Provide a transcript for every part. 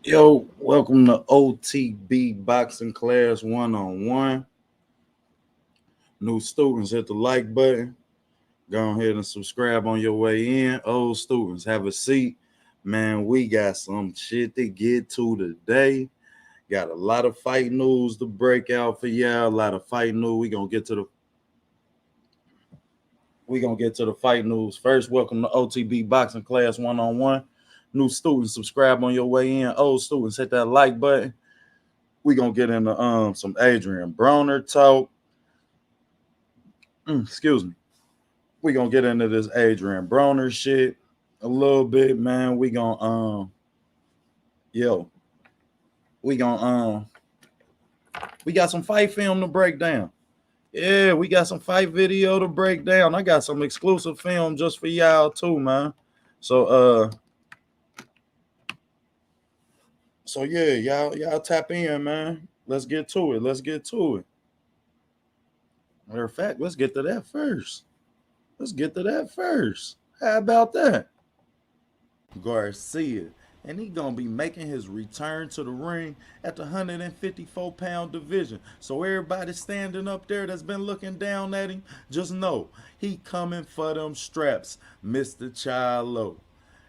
Yo, welcome to OTB Boxing Class 1-on-1. New students, hit the like button. Go ahead and subscribe on your way in. Old students, have a seat. Man, we got some shit to get to today. Got a lot of fight news to break out for y'all. A lot of fight news. We gonna get to the fight news first. Welcome to OTB Boxing Class 1-on-1. New students, subscribe on your way in. Old students, hit that like button. We gonna get into some Adrian Broner talk. Excuse me. We gonna get into this Adrian Broner shit a little bit, man. Yo, we gonna we got some fight film to break down. Yeah, we got some fight video to break down. I got some exclusive film just for y'all too, man. So so yeah, y'all tap in, man. Let's get to it. Let's get to it. Matter of fact, let's get to that first. Let's get to that first. How about that? Garcia, and he gonna be making his return to the ring at the 154-pound division. So everybody standing up there that's been looking down at him, just know he coming for them straps, Mr. Chilo.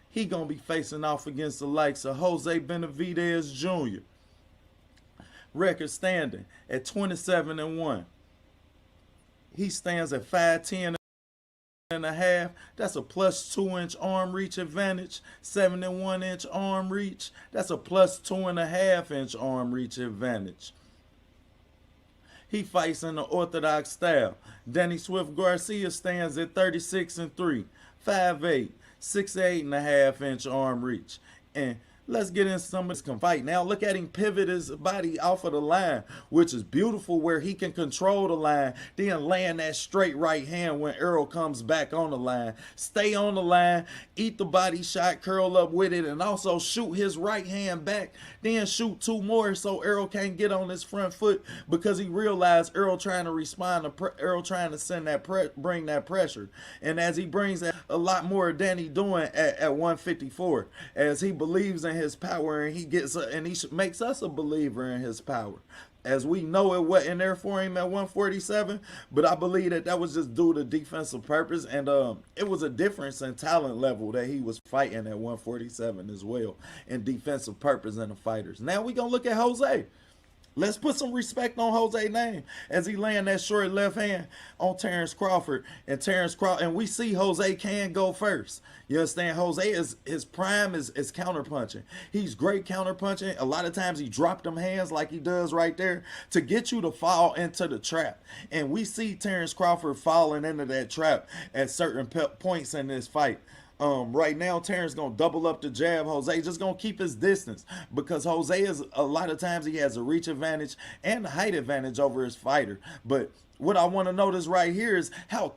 He gonna be facing off against the likes of Jose Benevidez Jr. Record standing at 27-1. He stands at 5'10" and a half. That's a plus 2 inch arm reach advantage. 71-inch arm reach. That's a plus 2.5 inch arm reach advantage. He fights in the orthodox style. Danny Swift Garcia stands at 36-3, 5'8", 68.5 inch arm reach. And let's get in some of this fight. Now look at him pivot his body off of the line, which is beautiful where he can control the line, then land that straight right hand when Earl comes back on the line. Stay on the line, eat the body shot, curl up with it, and also shoot his right hand back, then shoot two more so Earl can't get on his front foot because he realized Earl trying to respond to Earl trying to send that bring that pressure. And as he brings that, a lot more of Danny doing at 154, as he believes in his power and he makes us a believer in his power. As we know, it wasn't there for him at 147, but I believe that was just due to defensive purpose, and it was a difference in talent level that he was fighting at 147 as well, in defensive purpose in the fighters. Now we gonna look at Jose. Let's put some respect on Jose's name as he land that short left hand on Terrence Crawford. And we see Jose can go first. You understand? Jose is his prime is counterpunching. He's great counterpunching. A lot of times he dropped them hands like he does right there to get you to fall into the trap. And we see Terrence Crawford falling into that trap at certain points in this fight. Right now, Terrence gonna double up the jab. Jose just gonna keep his distance because Jose is a lot of times he has a reach advantage and a height advantage over his fighter. But what I want to notice right here is how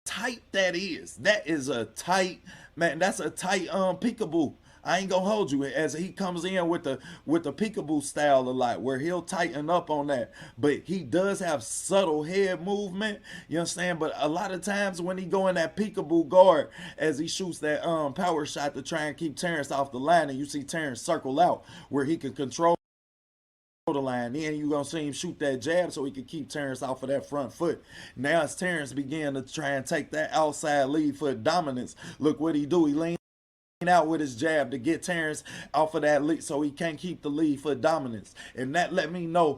tight that is. That is a tight man. That's a tight peekaboo. I ain't gonna hold you as he comes in with the peekaboo style a lot, where he'll tighten up on that. But he does have subtle head movement. You understand? But a lot of times when he go in that peekaboo guard, as he shoots that power shot to try and keep Terrence off the line, and you see Terrence circle out where he can control the line. Then you're going to see him shoot that jab so he can keep Terrence off of that front foot. Now as Terrence began to try and take that outside lead foot dominance, look what he do. He leaned out with his jab to get Terrence off of that lead so he can't keep the lead foot dominance. And that let me know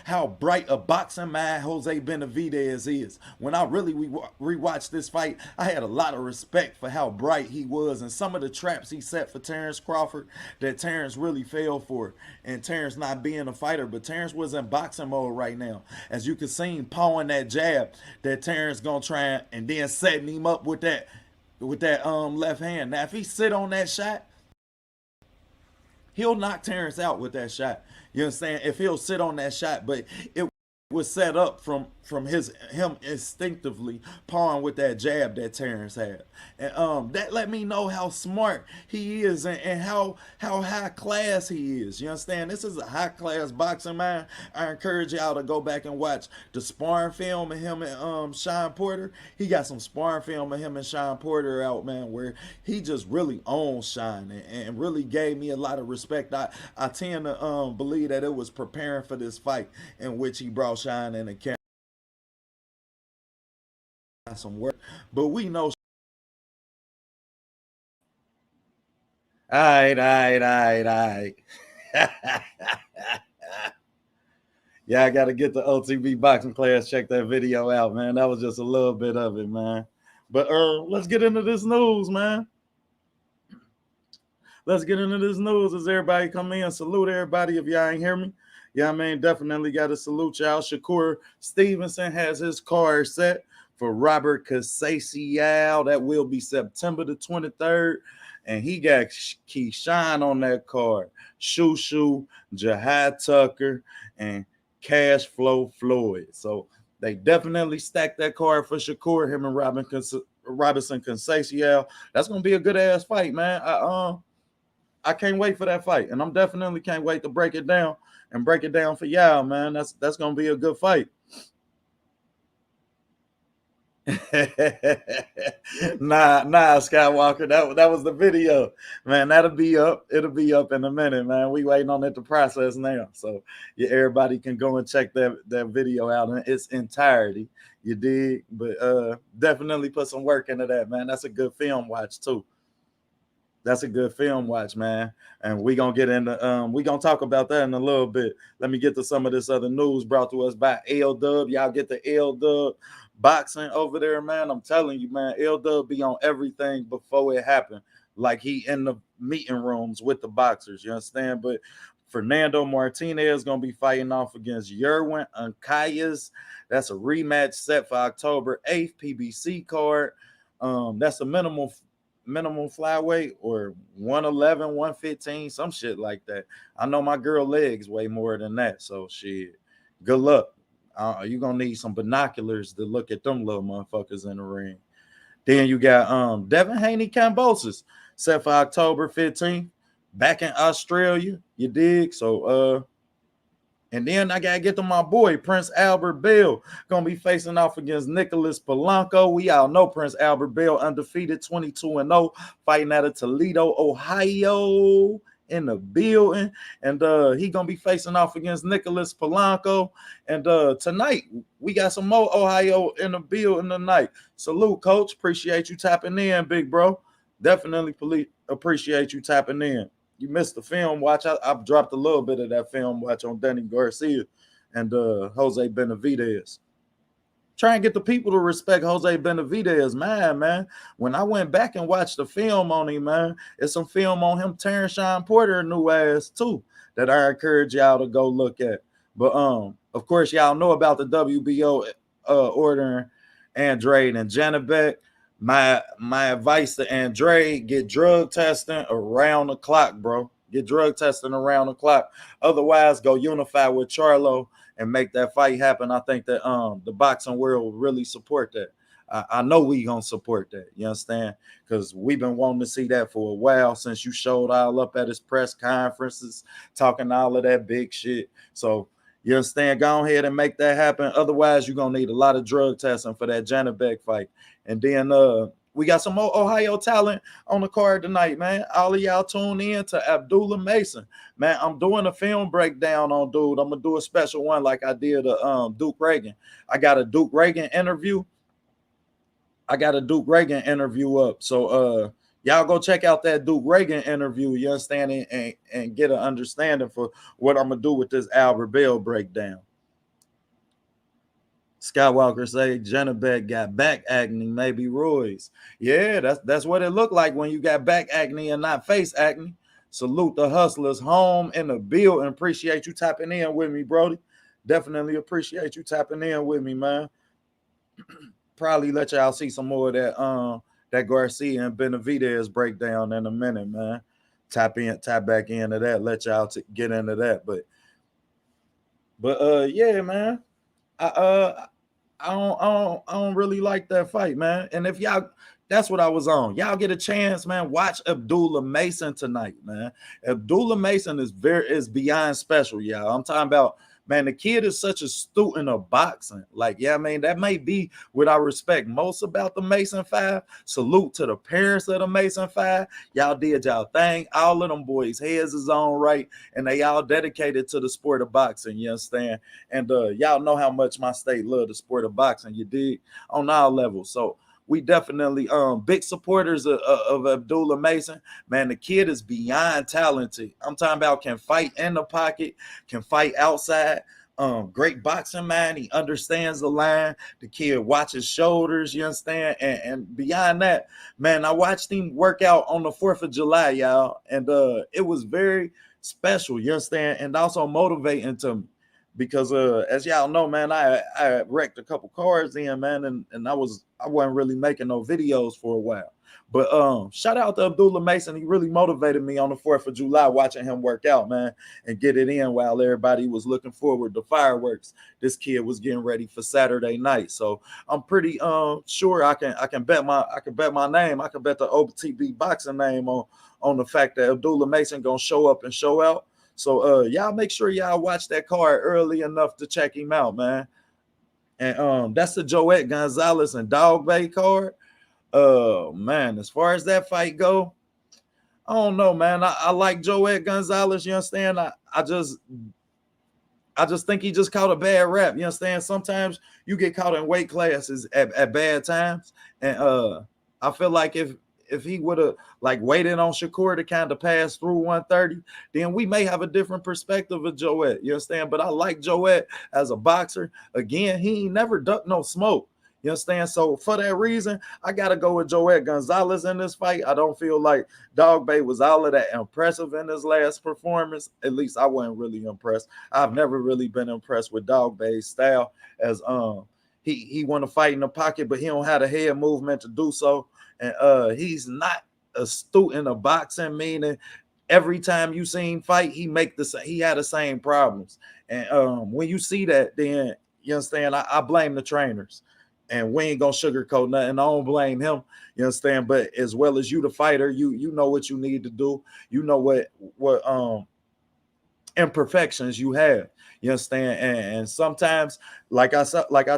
how bright a boxing man Jose Benevidez is. When I really rewatched this fight, I had a lot of respect for how bright he was and some of the traps he set for Terrence Crawford that Terrence really fell for. And Terrence not being a fighter, but Terrence was in boxing mode right now. As you can see him pawing that jab that Terrence gonna try and then setting him up with that left hand. Now if he sit on that shot, he'll knock Terrence out with that shot. You understand? If he'll sit on that shot, but it was set up from from him instinctively pawing with that jab that Terrence had, and that let me know how smart he is, and how high class he is. You understand? This is a high class boxing man. I encourage y'all to go back and watch the sparring film of him and Sean Porter. He got some sparring film of him and Sean Porter out, man, where he just really owns Sean, and really gave me a lot of respect. I tend to believe that it was preparing for this fight in which he brought Sean in the camera some work, but we know. All right, all right, all right, all right. Yeah, I got to get the OTB boxing class. Check that video out, man. That was just a little bit of it, man. But let's get into this news, man. Let's get into this news as everybody come in. Salute everybody if y'all ain't hear me. Yeah, I mean, definitely got to salute y'all. Shakur Stevenson has his card set for Robert Casasial. That will be September the 23rd. And he got Keyshawn on that card. Shushu, Jahad Tucker, and Cash Flow Floyd. So they definitely stacked that card for Shakur, him and Robinson Casasial. That's going to be a good-ass fight, man. I can't wait for that fight, and I'm definitely can't wait to break it down for y'all, man. That's gonna be a good fight. nah, Skywalker. That was the video, man. That'll be up. It'll be up in a minute, man. We waiting on it to process now, so yeah, everybody can go and check that video out in its entirety. You dig? But definitely put some work into that, man. That's a good film watch too. That's a good film watch, man. And we gonna get into we gonna talk about that in a little bit. Let me get to some of this other news brought to us by L Dub. Y'all get the L Dub boxing over there, man. I'm telling you, man, L Dub be on everything before it happened. Like he in the meeting rooms with the boxers, you understand? But Fernando Martinez gonna be fighting off against Yerwin Uncayas. That's a rematch set for October 8th, PBC card. That's a minimum flyweight or 111, 115, some shit like that. I know my girl legs weigh more than that. So shit, good luck. You're gonna need some binoculars to look at them little motherfuckers in the ring. Then you got Devin Haney Cambosis set for October 15th, back in Australia. You dig? So and then I gotta get to my boy Prince Albert Bell, gonna be facing off against Nicholas Polanco. We all know Prince Albert Bell undefeated, 22-0, fighting out of Toledo, Ohio, in the building. And he gonna be facing off against Nicholas Polanco. And tonight we got some more Ohio in the building tonight. Salute, coach. Appreciate you tapping in, big bro. Definitely appreciate you tapping in. You missed the film watch. I've dropped a little bit of that film watch on Danny Garcia and Jose Benevidez. Try and get the people to respect Jose Benevidez, man. When I went back and watched the film on him, man, it's some film on him tearing Sean Porter a new ass too that I encourage y'all to go look at. But of course, y'all know about the WBO ordering Andrade and Janibek. My advice to Andre: get drug testing around the clock, bro. Get drug testing around the clock. Otherwise, go unify with Charlo and make that fight happen. I think that the boxing world will really support that. I know we gonna support that. You understand? Because we've been wanting to see that for a while since you showed all up at his press conferences, talking all of that big shit. So you understand? Go ahead and make that happen. Otherwise, you're gonna need a lot of drug testing for that Janibek fight. And then we got some more Ohio talent on the card tonight, man. All of y'all tune in to Abdullah Mason. Man, I'm doing a film breakdown on dude. I'm gonna do a special one like I did Duke Reagan. I got a Duke Reagan interview. Up. So y'all go check out that Duke Reagan interview, you understand, and get an understanding for what I'm gonna do with this Albert Bell breakdown. Skywalker say Janibek got back acne, maybe Roy's. Yeah, that's what it looked like when you got back acne and not face acne. Salute the hustlers home in the building. Appreciate you tapping in with me, Brody. Definitely appreciate you tapping in with me, man. Probably let y'all see some more of that Garcia and Benevidez breakdown in a minute, man. Tap back into that. Let y'all get into that. But yeah, man. I don't really like that fight, man. And if y'all, that's what I was on. Y'all get a chance, man. Watch Abdullah Mason tonight, man. Abdullah Mason is beyond special, y'all. I'm talking about, man. The kid is such a student of boxing. Like, yeah, I mean, that may be what I respect most about the Mason Five. Salute to the parents of the Mason Five. Y'all did y'all thing. All of them boys' heads is on right, and they all dedicated to the sport of boxing. You understand? And y'all know how much my state love the sport of boxing. You dig? On all levels. So we definitely big supporters of Abdullah Mason. Man, the kid is beyond talented. I'm talking about can fight in the pocket, can fight outside. Great boxing mind. He understands the line. The kid watches shoulders, you understand? And beyond that, man, I watched him work out on the 4th of July, y'all. And it was very special, you understand? And also motivating to me because as y'all know, man, I wrecked a couple cars in, man, and I wasn't really making no videos for a while. But shout out to Abdullah Mason. He really motivated me on the 4th of July watching him work out, man, and get it in while everybody was looking forward to fireworks. This kid was getting ready for Saturday night. So I'm pretty sure I can bet my name. I can bet the OTB boxing name on the fact that Abdullah Mason gonna show up and show out. So y'all make sure y'all watch that card early enough to check him out, man. And that's the Joette Gonzalez and Dog Bay card. Man, as far as that fight go, I don't know, man. I like Joette Gonzalez, you understand? I just think he just caught a bad rap. You understand? Sometimes you get caught in weight classes at bad times. And I feel like if he would have like waited on Shakur to kind of pass through 130, then we may have a different perspective of Joette. You understand? But I like Joette as a boxer. Again, he ain't never ducked no smoke. You understand? So for that reason, I gotta go with Joette Gonzalez in this fight. I don't feel like Dog Bay was all of that impressive in his last performance. At least I wasn't really impressed. I've never really been impressed with Dog Bay's style as he want to fight in the pocket, but he don't have the head movement to do so. And he's not a student of boxing, meaning every time you see him fight, he had the same problems. And when you see that, then you understand I blame the trainers. And we ain't gonna sugarcoat nothing. I don't blame him. You understand? But as well as you, the fighter, you know what you need to do. You know what imperfections you have. You understand? And sometimes, like I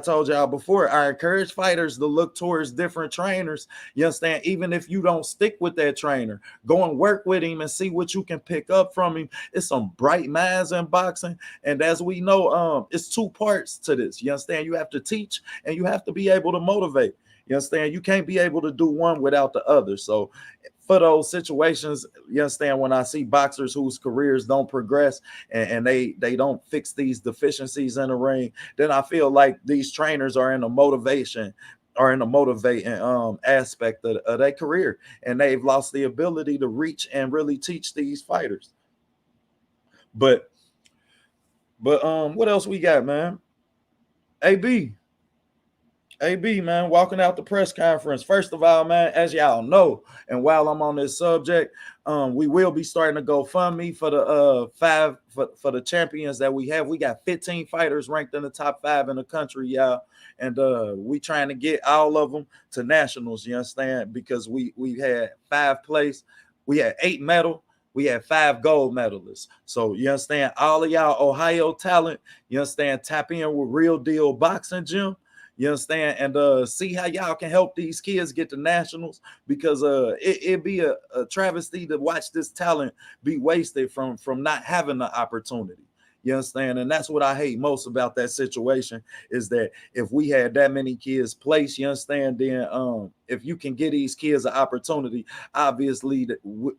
told y'all before, I encourage fighters to look towards different trainers. You understand? Even if you don't stick with that trainer, go and work with him and see what you can pick up from him. It's some bright minds in boxing. And as we know, it's two parts to this. You understand? You have to teach and you have to be able to motivate. You understand? You can't be able to do one without the other. So for those situations, you understand, when I see boxers whose careers don't progress and they don't fix these deficiencies in the ring, then I feel like these trainers are in a motivating aspect of their career, and they've lost the ability to reach and really teach these fighters. But what else we got, man? AB. AB, man, walking out the press conference. First of all, man, as y'all know, and while I'm on this subject, we will be starting to GoFundMe for the for the champions that we have. We got 15 fighters ranked in the top 5 in the country, y'all, and we trying to get all of them to nationals. You understand? Because we had 5 place, we had 8 medal. We had 5 gold medalists. So you understand, all of y'all Ohio talent, you understand, tap in with Real Deal Boxing Gym. You understand? And see how y'all can help these kids get to nationals, because it'd be a travesty to watch this talent be wasted from not having the opportunity. You understand? And that's what I hate most about that situation, is that if we had that many kids placed, you understand, then if you can get these kids an opportunity, obviously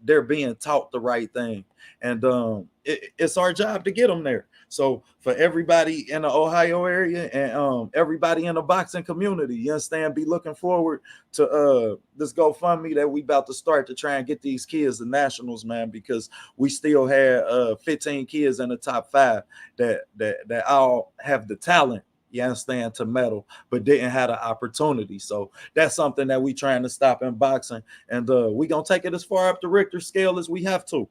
they're being taught the right thing. And it's our job to get them there. So for everybody in the Ohio area and everybody in the boxing community, you understand, be looking forward to this GoFundMe that we about to start to try and get these kids the nationals, man, because we still had 15 kids in the top 5 that all have the talent, you understand, to medal, but didn't have the opportunity. So that's something that we trying to stop in boxing, and we gonna take it as far up the Richter scale as we have to.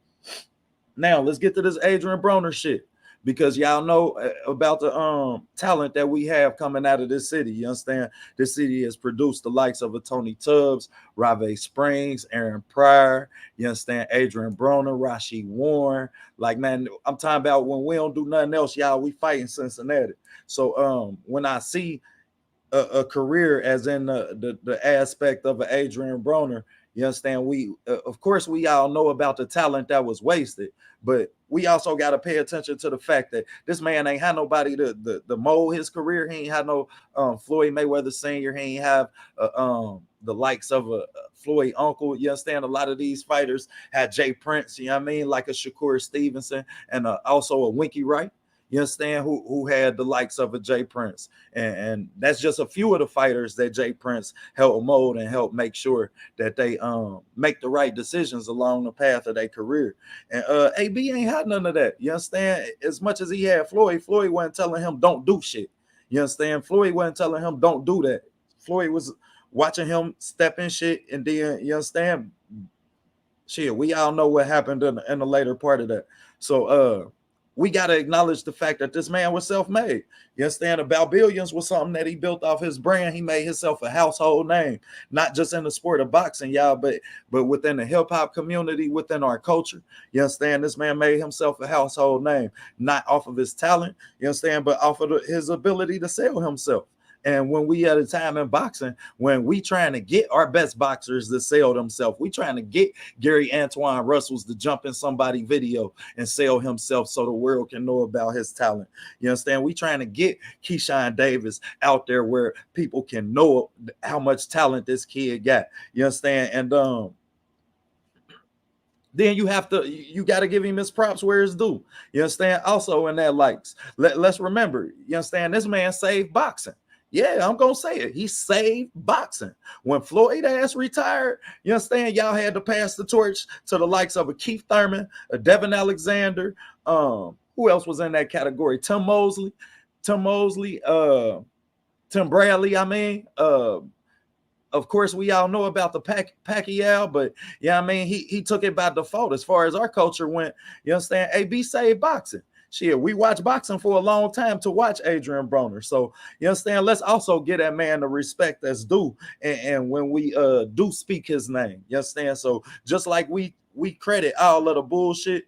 Now let's get to this Adrian Broner shit. because y'all know about the talent that we have coming out of this city. You understand? This city has produced the likes of a Tony Tubbs, Rave Springs, Aaron Pryor. You understand? Adrian Broner, Rashi Warren. Like, man, I'm talking about when we don't do nothing else, y'all, we fight in Cincinnati. So when I see a career as in the aspect of an Adrian Broner, you understand? We of course we all know about the talent that was wasted, but we also got to pay attention to the fact that this man ain't had nobody to mold his career. He ain't had no Floyd Mayweather Sr. He ain't have the likes of a Floyd uncle. You understand? A lot of these fighters had Jay Prince, you know what I mean, like a Shakur Stevenson, and also a Winky Wright. You understand, who had the likes of a Jay Prince, and that's just a few of the fighters that Jay Prince helped mold and help make sure that they make the right decisions along the path of their career. And AB ain't had none of that. You understand? As much as he had Floyd wasn't telling him don't do shit. You understand? Floyd wasn't telling him don't do that. Floyd was watching him step in shit, and then you understand. Shit, we all know what happened in the later part of that. So we got to acknowledge the fact that this man was self-made. You understand? About Billions was something that he built off his brand. He made himself a household name, not just in the sport of boxing, y'all, but within the hip-hop community, within our culture. You understand? This man made himself a household name, not off of his talent, you understand, but off of his ability to sell himself. And when we at a time in boxing, when we trying to get our best boxers to sell themselves, we trying to get Gary Antoine Russells to jump in somebody video and sell himself so the world can know about his talent. You understand? We trying to get Keyshawn Davis out there where people can know how much talent this kid got. You understand? And then you got to give him his props where it's due. You understand? Also in that likes, let's remember, you understand, this man saved boxing. Yeah, I'm going to say it. He saved boxing. When Floyd ass retired, you understand, y'all had to pass the torch to the likes of a Keith Thurman, a Devin Alexander. Who else was in that category? Tim Mosley, Tim Bradley, I mean. Of course, we all know about the Pacquiao, but yeah, I mean, he took it by default as far as our culture went. You understand? AB saved boxing. Shit, we watched boxing for a long time to watch Adrian Broner. So, you understand, let's also give that man the respect that's due. And when we do speak his name, you understand? So just like we credit all of the bullshit,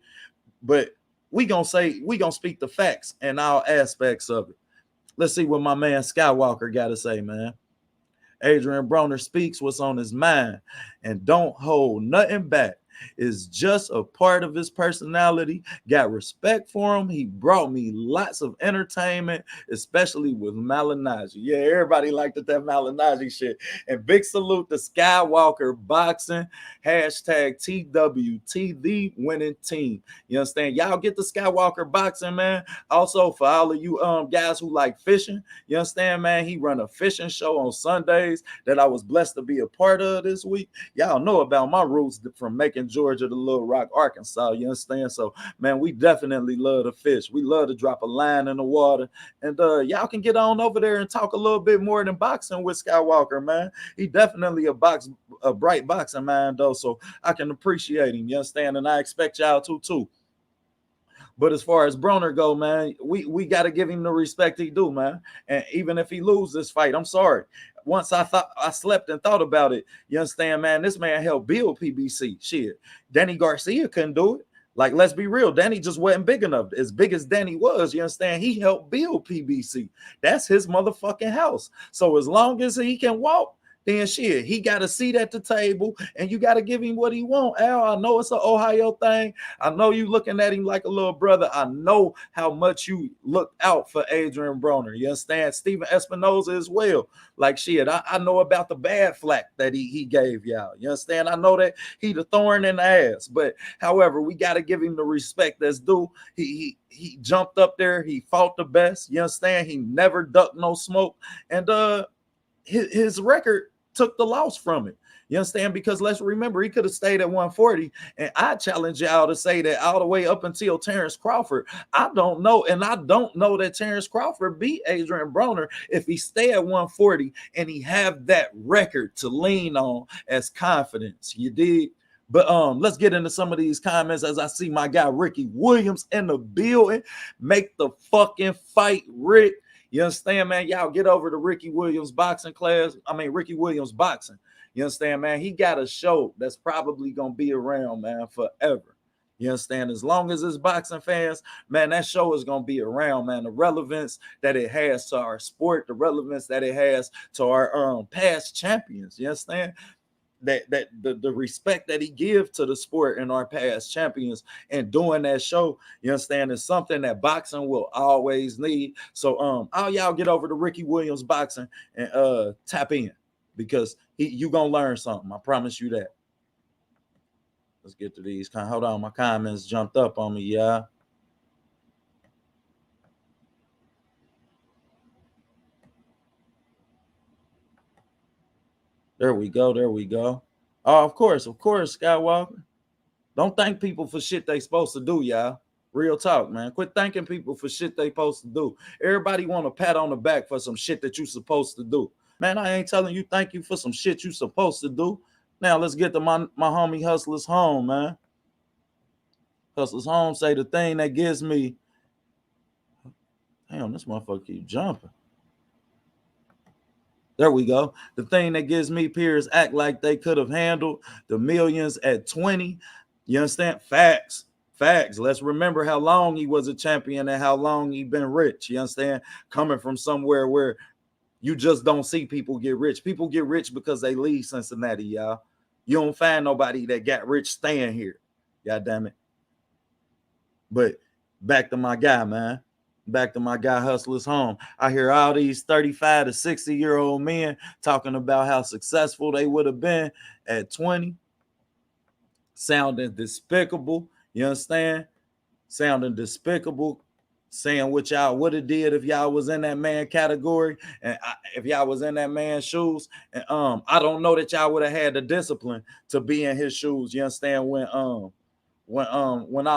but we gonna speak the facts and all aspects of it. Let's see what my man Skywalker got to say, man. Adrian Broner speaks what's on his mind and don't hold nothing back. Is just a part of his personality. Got respect for him. He brought me lots of entertainment, especially with Malignaggi. Yeah, everybody liked that Malignaggi shit. And big salute to Skywalker Boxing. Hashtag TWT, the winning team. You understand? Y'all get the Skywalker Boxing, man. Also, for all of you guys who like fishing, you understand, man? He run a fishing show on Sundays that I was blessed to be a part of this week. Y'all know about my roots from Macon, Georgia to Little Rock, Arkansas. You understand? So, man, we definitely love to fish. We love to drop a line in the water. And y'all can get on over there and talk a little bit more than boxing with Skywalker, man. He definitely a bright boxing mind, though, so I can appreciate him. You understand? And I expect y'all to, too. But as far as Broner go, man, we got to give him the respect he do, man. And even if he loses this fight, I'm sorry. Once I slept and thought about it, you understand, man, this man helped build PBC. Shit, Danny Garcia couldn't do it. Like, let's be real. Danny just wasn't big enough. As big as Danny was, you understand, he helped build PBC. That's his motherfucking house. So as long as he can walk, then shit, he got a seat at the table, and you got to give him what he want. Al, I know it's an Ohio thing. I know you looking at him like a little brother. I know how much you look out for Adrian Broner. You understand? Steven Espinoza as well. Like, shit, I know about the bad flack that he gave y'all. You understand? I know that he the thorn in the ass. But, however, we got to give him the respect that's due. He jumped up there. He fought the best. You understand? He never ducked no smoke. And his record took the loss from it. You understand? Because let's remember, he could have stayed at 140. And I challenge y'all to say that all the way up until Terrence Crawford, I don't know. And I don't know that Terrence Crawford beat Adrian Broner if he stay at 140 and he have that record to lean on as confidence. You dig? But let's get into some of these comments as I see my guy Ricky Williams in the building. Make the fucking fight, Rick. You understand, man? Y'all get over to Ricky Williams boxing class. I mean, Ricky Williams boxing. You understand, man? He got a show that's probably gonna be around, man, forever. You understand? As long as it's boxing fans, man, that show is gonna be around, man. The relevance that it has to our sport, the relevance that it has to our past champions. You understand? That the respect that he gives to the sport and our past champions and doing that show, you understand, is something that boxing will always need. So all y'all get over to Ricky Williams boxing and tap in, because you gonna learn something. I promise you that. Let's get to these. Hold on, my comments jumped up on me, yeah. There we go. There we go. Oh, of course, Skywalker. Don't thank people for shit they supposed to do, y'all. Real talk, man. Quit thanking people for shit they supposed to do. Everybody want a pat on the back for some shit that you supposed to do. Man, I ain't telling you thank you for some shit you supposed to do. Now let's get to my homie Hustler's Home, man. Hustler's Home say the thing that gives me. Damn, this motherfucker keep jumping. There we go. The thing that gives me peers act like they could have handled the millions at 20. You understand? Facts. Let's remember how long he was a champion and how long he been rich. You understand? Coming from somewhere where you just don't see people get rich. People get rich because they leave Cincinnati, y'all. You don't find nobody that got rich staying here. God damn it. But back to my guy, man. Back to my guy Hustler's Home. I hear all these 35 to 60-year-old men talking about how successful they would have been at 20. Sounding despicable. You understand? Sounding despicable. Saying what y'all would have did if y'all was in that man category and if y'all was in that man's shoes. And I don't know that y'all would have had the discipline to be in his shoes. You understand? When all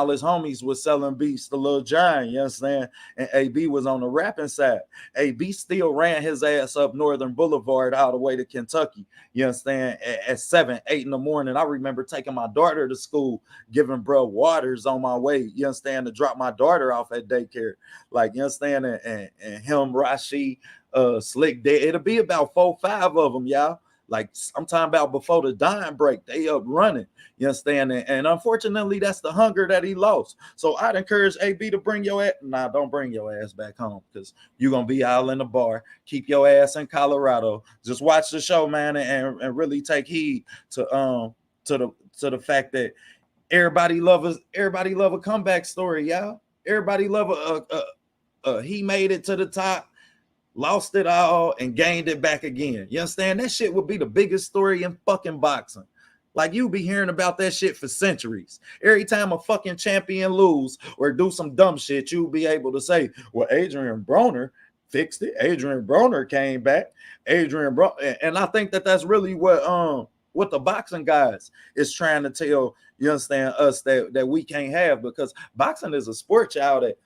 his homies was selling beats to Lil Giant, you understand? And AB was on the rapping side. AB still ran his ass up Northern Boulevard all the way to Kentucky, you understand? At 7, 8 in the morning. I remember taking my daughter to school, giving bro waters on my way, you understand, to drop my daughter off at daycare. Like, you understand? And him, Rashi, Slick Dead. It'll be about 4, 5 of them, y'all. Like, I'm talking about before the dime break, they up running. You understand? And unfortunately, that's the hunger that he lost. So I'd encourage AB to bring your ass. Nah, don't bring your ass back home, because you're going to be all in the bar. Keep your ass in Colorado. Just watch the show, man, and really take heed to the fact that everybody love a comeback story, y'all. Everybody love he made it to the top, lost it all, and gained it back again. You understand? That shit would be the biggest story in fucking boxing. Like, you be hearing about that shit for centuries. Every time a fucking champion lose or do some dumb shit, you'll be able to say, well, Adrian Broner fixed it. Adrian Broner came back. And I think that that's really what the boxing guys is trying to tell, you understand, us that we can't have, because boxing is a sport, child, that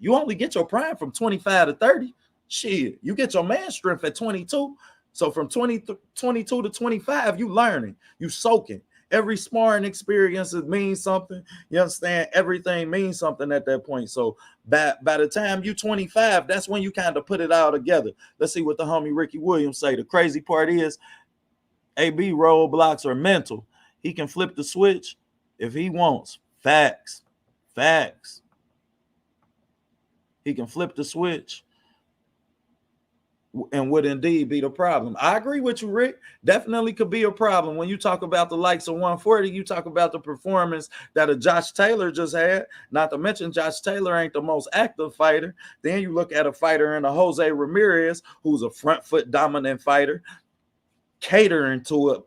you only get your prime from 25 to 30. Shit, you get your man strength at 22. So from 22 to 25, you learning, you soaking. Every sparring experience means something. You understand? Everything means something at that point. So by the time you 25, that's when you kind of put it all together. Let's see what the homie Ricky Williams say. The crazy part is AB roadblocks are mental. He can flip the switch if he wants. Facts. He can flip the switch and would indeed be the problem. I agree with you, Rick. Definitely could be a problem. When you talk about the likes of 140, you talk about the performance that a Josh Taylor just had. Not to mention, Josh Taylor ain't the most active fighter. Then you look at a fighter in a Jose Ramirez, who's a front foot dominant fighter, catering to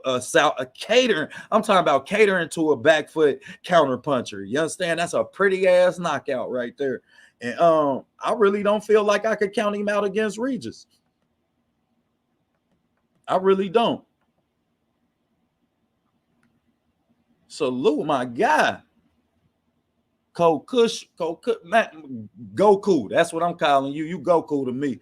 catering. I'm talking about catering to a back foot counter puncher. You understand? That's a pretty ass knockout right there. And I really don't feel like I could count him out against Regis. I really don't. Salute my guy. Man, Goku. That's what I'm calling you. You Goku to me.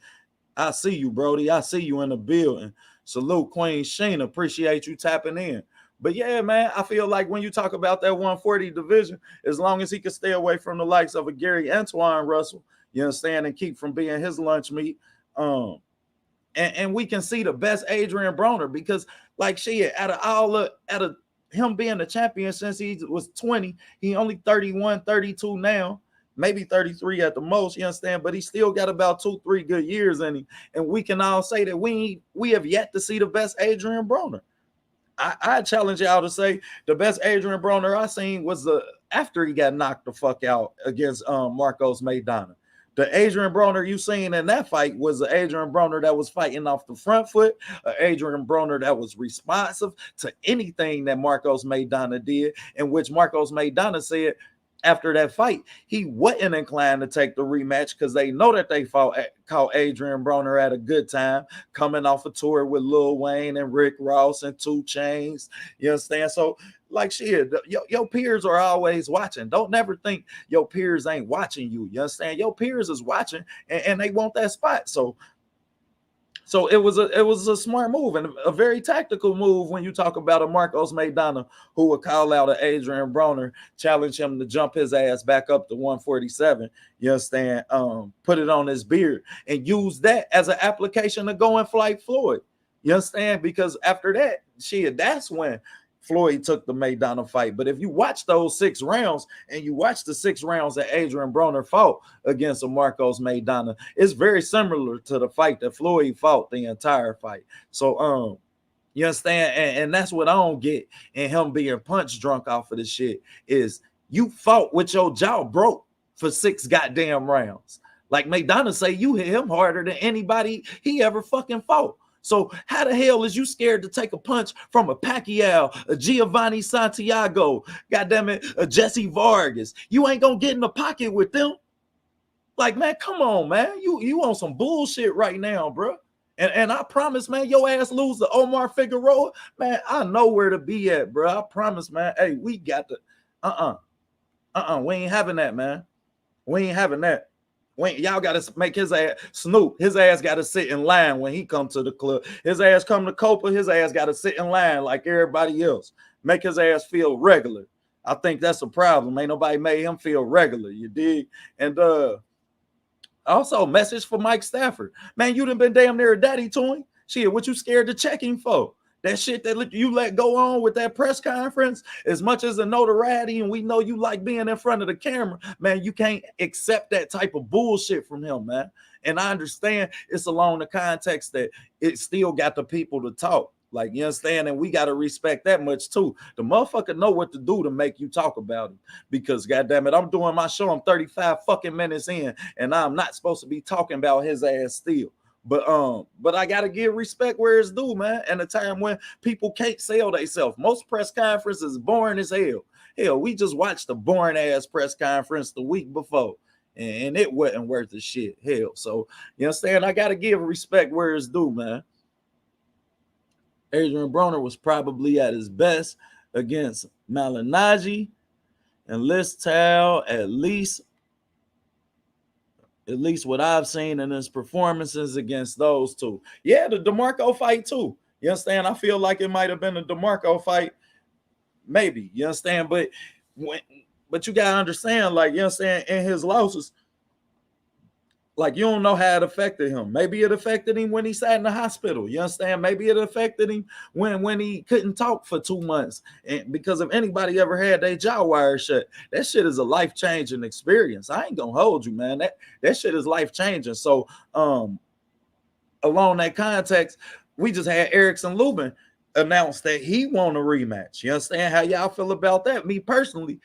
I see you, Brody. I see you in the building. Salute Queen Sheena. Appreciate you tapping in. But yeah, man, I feel like when you talk about that 140 division, as long as he can stay away from the likes of a Gary Antoine Russell, you understand, and keep from being his lunch meat, and we can see the best Adrian Broner because, like, shit, out of him being the champion since he was 20, he only 31, 32 now, maybe 33 at the most, you understand? But he still got about 2-3 good years in him. And we can all say that we have yet to see the best Adrian Broner. I challenge y'all to say the best Adrian Broner I seen was after he got knocked the fuck out against Marcos Maidana. The Adrian Broner you seen in that fight was the Adrian Broner that was fighting off the front foot, Adrian Broner that was responsive to anything that Marcos Maidana did, in which Marcos Maidana said after that fight, he wasn't inclined to take the rematch because they know that they caught Adrian Broner at a good time, coming off a tour with Lil Wayne and Rick Ross and 2 Chainz. You understand? So, like, shit, your peers are always watching. Don't never think your peers ain't watching you. You understand? Your peers is watching and they want that spot. So it was a smart move and a very tactical move when you talk about a Marcos Maidana who would call out an Adrian Broner, challenge him to jump his ass back up to 147. You understand? Put it on his beard and use that as an application to go and fight Floyd. You understand? Because after that, shit, that's when Floyd took the Maidana fight. But if you watch those 6 rounds and you watch the 6 rounds that Adrian Broner fought against a Marcos Maidana, it's very similar to the fight that Floyd fought the entire fight. So, you understand? And that's what I don't get in him being punch drunk off of this shit is you fought with your jaw broke for 6 goddamn rounds. Like Maidana say, you hit him harder than anybody he ever fucking fought. So how the hell is you scared to take a punch from a Pacquiao, a Giovanni Santiago, goddamn it, a Jesse Vargas? You ain't gonna get in the pocket with them. Like, man, come on, man. You on some bullshit right now, bro. And I promise, man, your ass lose to Omar Figueroa, man, I know where to be at, bro. I promise, man. Hey, we got to, we ain't having that, man. We ain't having that. Y'all got to make his ass Snoop. His ass got to sit in line when he come to the club. His ass come to Copa. His ass got to sit in line like everybody else. Make his ass feel regular. I think that's a problem. Ain't nobody made him feel regular. You dig? And also message for Mike Stafford. Man, you done been damn near a daddy to him. Shit, what you scared to check him for? That shit that you let go on with that press conference, as much as the notoriety, and we know you like being in front of the camera, man, you can't accept that type of bullshit from him, man. And I understand it's along the context that it still got the people to talk. Like, you understand? And we got to respect that much too. The motherfucker know what to do to make you talk about him. Because, goddamn it, I'm doing my show. I'm 35 fucking minutes in, and I'm not supposed to be talking about his ass still. But I gotta give respect where it's due, man. And a time when people can't sell themselves. Most press conferences boring as hell. Hell, we just watched a boring ass press conference the week before, and it wasn't worth the shit. Hell, so you understand? I gotta give respect where it's due, man. Adrian Broner was probably at his best against Malignaggi and Listal, at least what I've seen in his performances against those two. Yeah, the DeMarco fight too. You understand? I feel like it might have been a DeMarco fight, maybe. You understand? But you gotta understand, like, you understand, in his losses, like, you don't know how it affected him. Maybe it affected him when he sat in the hospital. You understand? Maybe it affected him when he couldn't talk for 2 months. And because if anybody ever had their jaw wire shut, that shit is a life-changing experience. I ain't gonna hold you, man. That shit is life-changing. So along that context, we just had Erickson Lubin announce that he won a rematch. You understand how y'all feel about that? Me personally,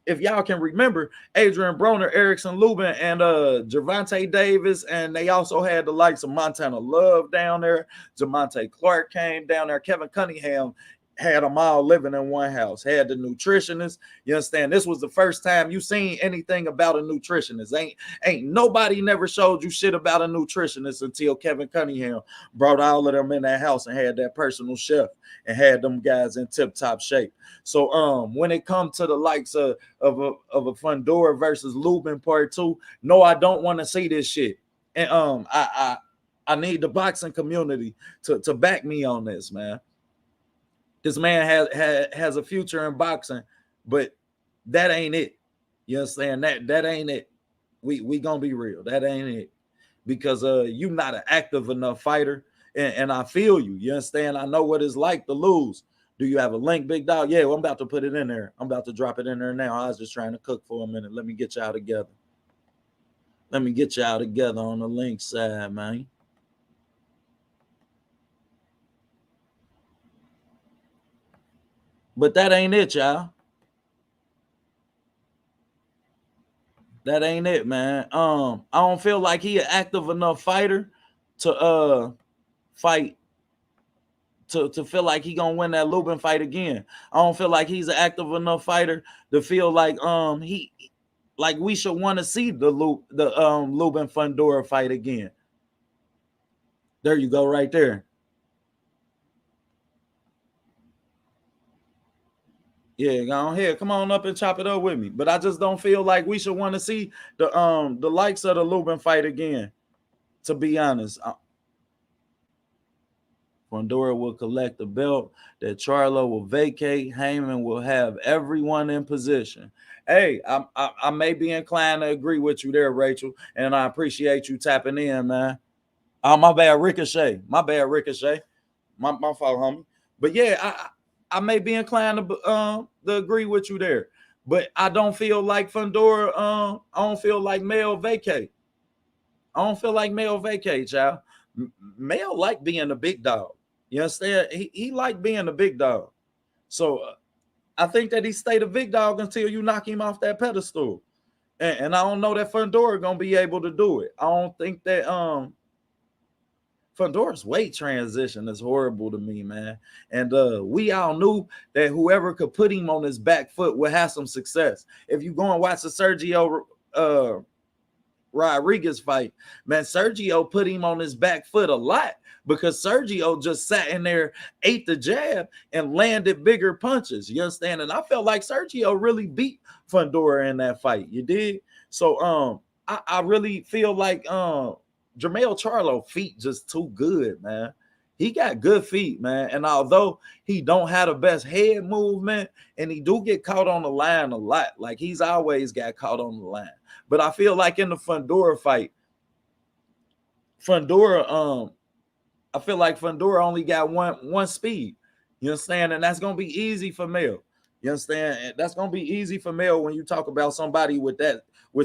if y'all can remember, Adrian Broner, Erickson Lubin, and Gervonta Davis, and they also had the likes of Montana Love down there. Jamonte Clark came down there. Kevin Cunningham had them all living in one house. Had the nutritionist. You understand? This was the first time you seen anything about a nutritionist. Ain't nobody never showed you shit about a nutritionist until Kevin Cunningham brought all of them in that house and had that personal chef and had them guys in tip-top shape. So when it comes to the likes of a Fundora versus Lubin part 2, no, I don't want to see this shit. And I need the boxing community to back me on this, man. This man has a future in boxing, but that ain't it. You understand? That ain't it. We gonna be real. That ain't it. Because you not an active enough fighter. And I feel you. You understand? I know what it's like to lose. Do you have a link, big dog? Yeah, well, I'm about to put it in there. I'm about to drop it in there now. I was just trying to cook for a minute. Let me get y'all together. Let me get y'all together on the link side, man. But that ain't it, y'all. That ain't it, man. I don't feel like he an active enough fighter to fight to feel like he gonna win that Lubin fight again. I don't feel like he's an active enough fighter to feel like he like we should want to see the Lubin Fundora fight again. There you go, right there. Yeah, go ahead. Come on up and chop it up with me. But I just don't feel like we should want to see the likes of the Lubin fight again. To be honest, Fundora will collect the belt that Charlo will vacate. Heyman will have everyone in position. Hey, I may be inclined to agree with you there, Rachel, and I appreciate you tapping in, man. Oh, my bad, Ricochet. My bad, Ricochet. My fault, homie. But yeah, I may be inclined to agree with you there. But I don't feel like Fundora. I don't feel like Mel vacate. I don't feel like Mel vacate, y'all. Mel like being a big dog. You understand? He like being a big dog. So I think that he stayed a big dog until you knock him off that pedestal. And I don't know that Fundora gonna be able to do it. I don't think that Fundora's weight transition is horrible to me, man. And we all knew that whoever could put him on his back foot would have some success. If you go and watch the Sergio Rodriguez fight, man, Sergio put him on his back foot a lot because Sergio just sat in there, ate the jab, and landed bigger punches. You understand? And I felt like Sergio really beat Fundora in that fight. You did? So I really feel like Jermell Charlo feet just too good, man. He got good feet, man. And although he don't have the best head movement, and he do get caught on the line a lot, like he's always got caught on the line. But I feel like in the Fundora fight, I feel like Fundora only got one speed. You understand? And that's gonna be easy for Mel. You understand? That's gonna be easy for Mel when you talk about somebody with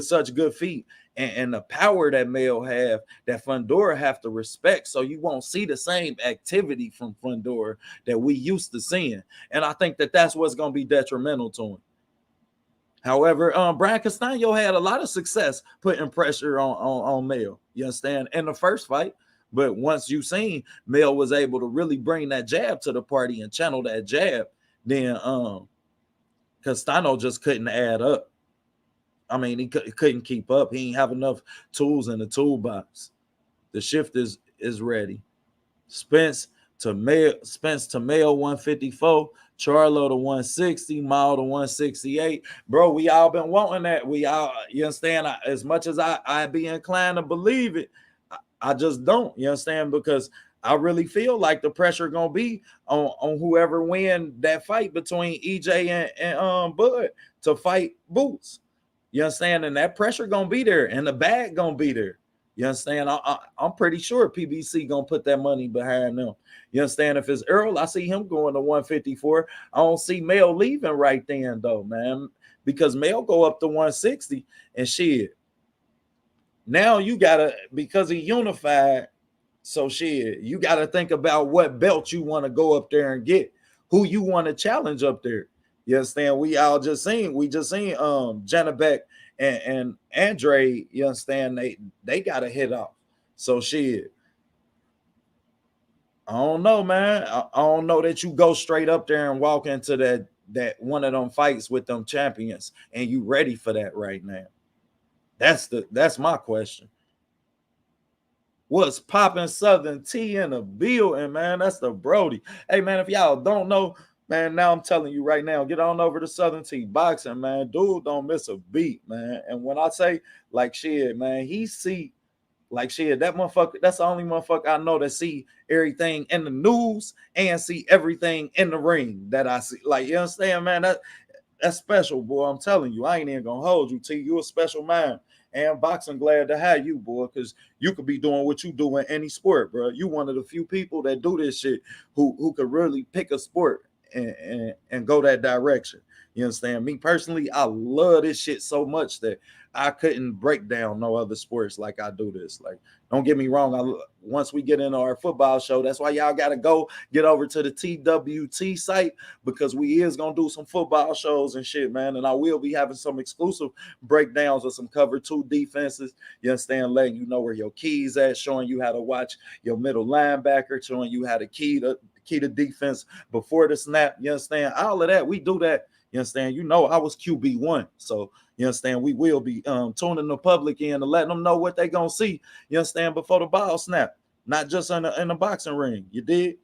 such good feet and the power that Mel have, that Fundora have to respect. So you won't see the same activity from Fundora that we used to seeing. And I think that that's what's gonna be detrimental to him. However, Brian Castano had a lot of success putting pressure on Mel. You understand? In the first fight. But once you seen Mel was able to really bring that jab to the party and channel that jab, then Castano just couldn't add up. I mean, he couldn't keep up. He didn't have enough tools in the toolbox. The shift is ready. Spence to Mel 154, Charlo to 160, Maul to 168. Bro, we all been wanting that. We all, you understand? As much as I be inclined to believe it, I just don't. You understand? Because I really feel like the pressure gonna be on whoever win that fight between EJ and Bud to fight Boots. You understand? And that pressure gonna be there, and the bag gonna be there. You understand? I'm pretty sure PBC gonna put that money behind them. You understand? If it's Earl, I see him going to 154. I don't see Mel leaving right then, though, man, because Mel go up to 160 and shit. Now you gotta, because he unified, so shit, you gotta think about what belt you want to go up there and get, who you want to challenge up there. You understand? We just seen Janabek and Andre, you understand, they got to hit off. So shit. I don't know, man. I don't know that you go straight up there and walk into that one of them fights with them champions and you ready for that right now. That's my question. What's popping Southern T in the building, man? That's the Brody. Hey, man, if y'all don't know, man, now I'm telling you right now, get on over to Southern T Boxing, man. Dude don't miss a beat, man. And when I say like shit, man, he see Like shit, that motherfucker, that's the only motherfucker I know that see everything in the news and see everything in the ring that I see. Like, you understand, man? That's special, boy. I'm telling you, I ain't even gonna hold you. T, you a special man. And boxing, glad to have you, boy, because you could be doing what you do in any sport, bro. You one of the few people that do this shit who could really pick a sport and go that direction. You understand? Me personally, I love this shit so much that I couldn't break down no other sports like I do this. Like, don't get me wrong. Once we get into our football show, that's why y'all gotta go get over to the TWT site because we is gonna do some football shows and shit, man. And I will be having some exclusive breakdowns of some cover two defenses. You understand? Letting you know where your keys at, showing you how to watch your middle linebacker, showing you how to key the defense before the snap. You understand? All of that, we do that. You understand? You know, I was QB1. So, you understand? We will be tuning the public in to letting them know what they going to see. You understand? Before the ball snap. Not just in the boxing ring. You did?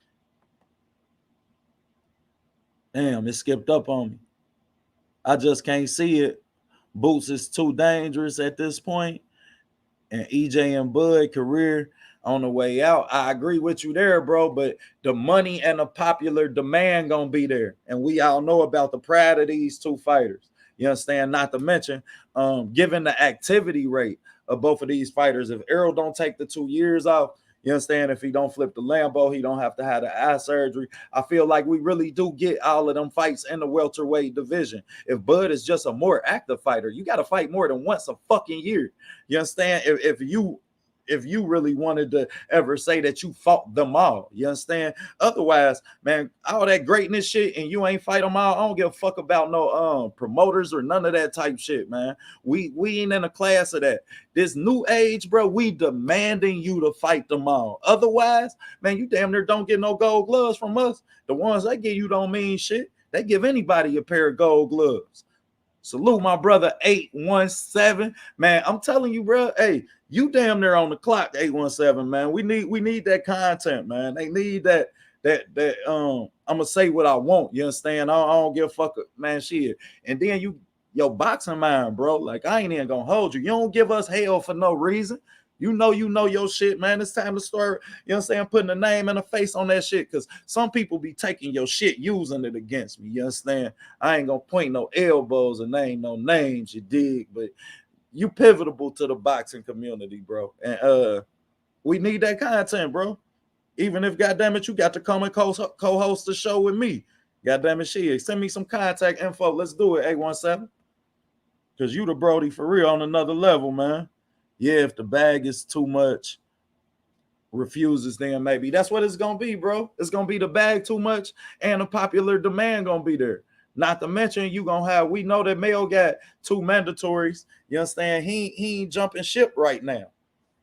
Damn, it skipped up on me. I just can't see it. Boots is too dangerous at this point. And EJ and Bud career on the way out. I agree with you there, bro, but the money and the popular demand gonna be there. And we all know about the pride of these two fighters. You understand? Not to mention, given the activity rate of both of these fighters, if Errol don't take the 2 years off, you understand? If he don't flip the Lambo, he don't have to have the eye surgery. I feel like we really do get all of them fights in the welterweight division. If Bud is just a more active fighter, you got to fight more than once a fucking year. You understand? If you really wanted to ever say that you fought them all, you understand? Otherwise, man, all that greatness shit and you ain't fight them all. I don't give a fuck about no promoters or none of that type shit, man. We ain't in a class of that. This new age, bro, we demanding you to fight them all. Otherwise, man, you damn near don't get no gold gloves from us. The ones they give you don't mean shit. They give anybody a pair of gold gloves. Salute my brother 817. Man, I'm telling you, bro. Hey, you damn near on the clock, 817, man. We need that content, man. They need that. I'm gonna say what I want. You understand? I don't give a fuck, man. Shit. And then your boxing mind, bro. Like, I ain't even gonna hold you. You don't give us hell for no reason. You know your shit, man. It's time to start, you know what I'm saying, putting a name and a face on that shit. Because some people be taking your shit, using it against me. You understand? I ain't gonna point no elbows and name no names, you dig? But you pivotal to the boxing community, bro. And we need that content, bro. Even if, goddamn it, you got to come and co-host the show with me. Goddamn it, shit. Send me some contact info. Let's do it, 817. Because you the Brody for real on another level, man. Yeah, if the bag is too much, refuses, then maybe that's what it's gonna be, bro. It's gonna be the bag too much and the popular demand gonna be there. Not to mention, you gonna have, we know that Mayo got 2 mandatories. You understand? He ain't jumping ship right now.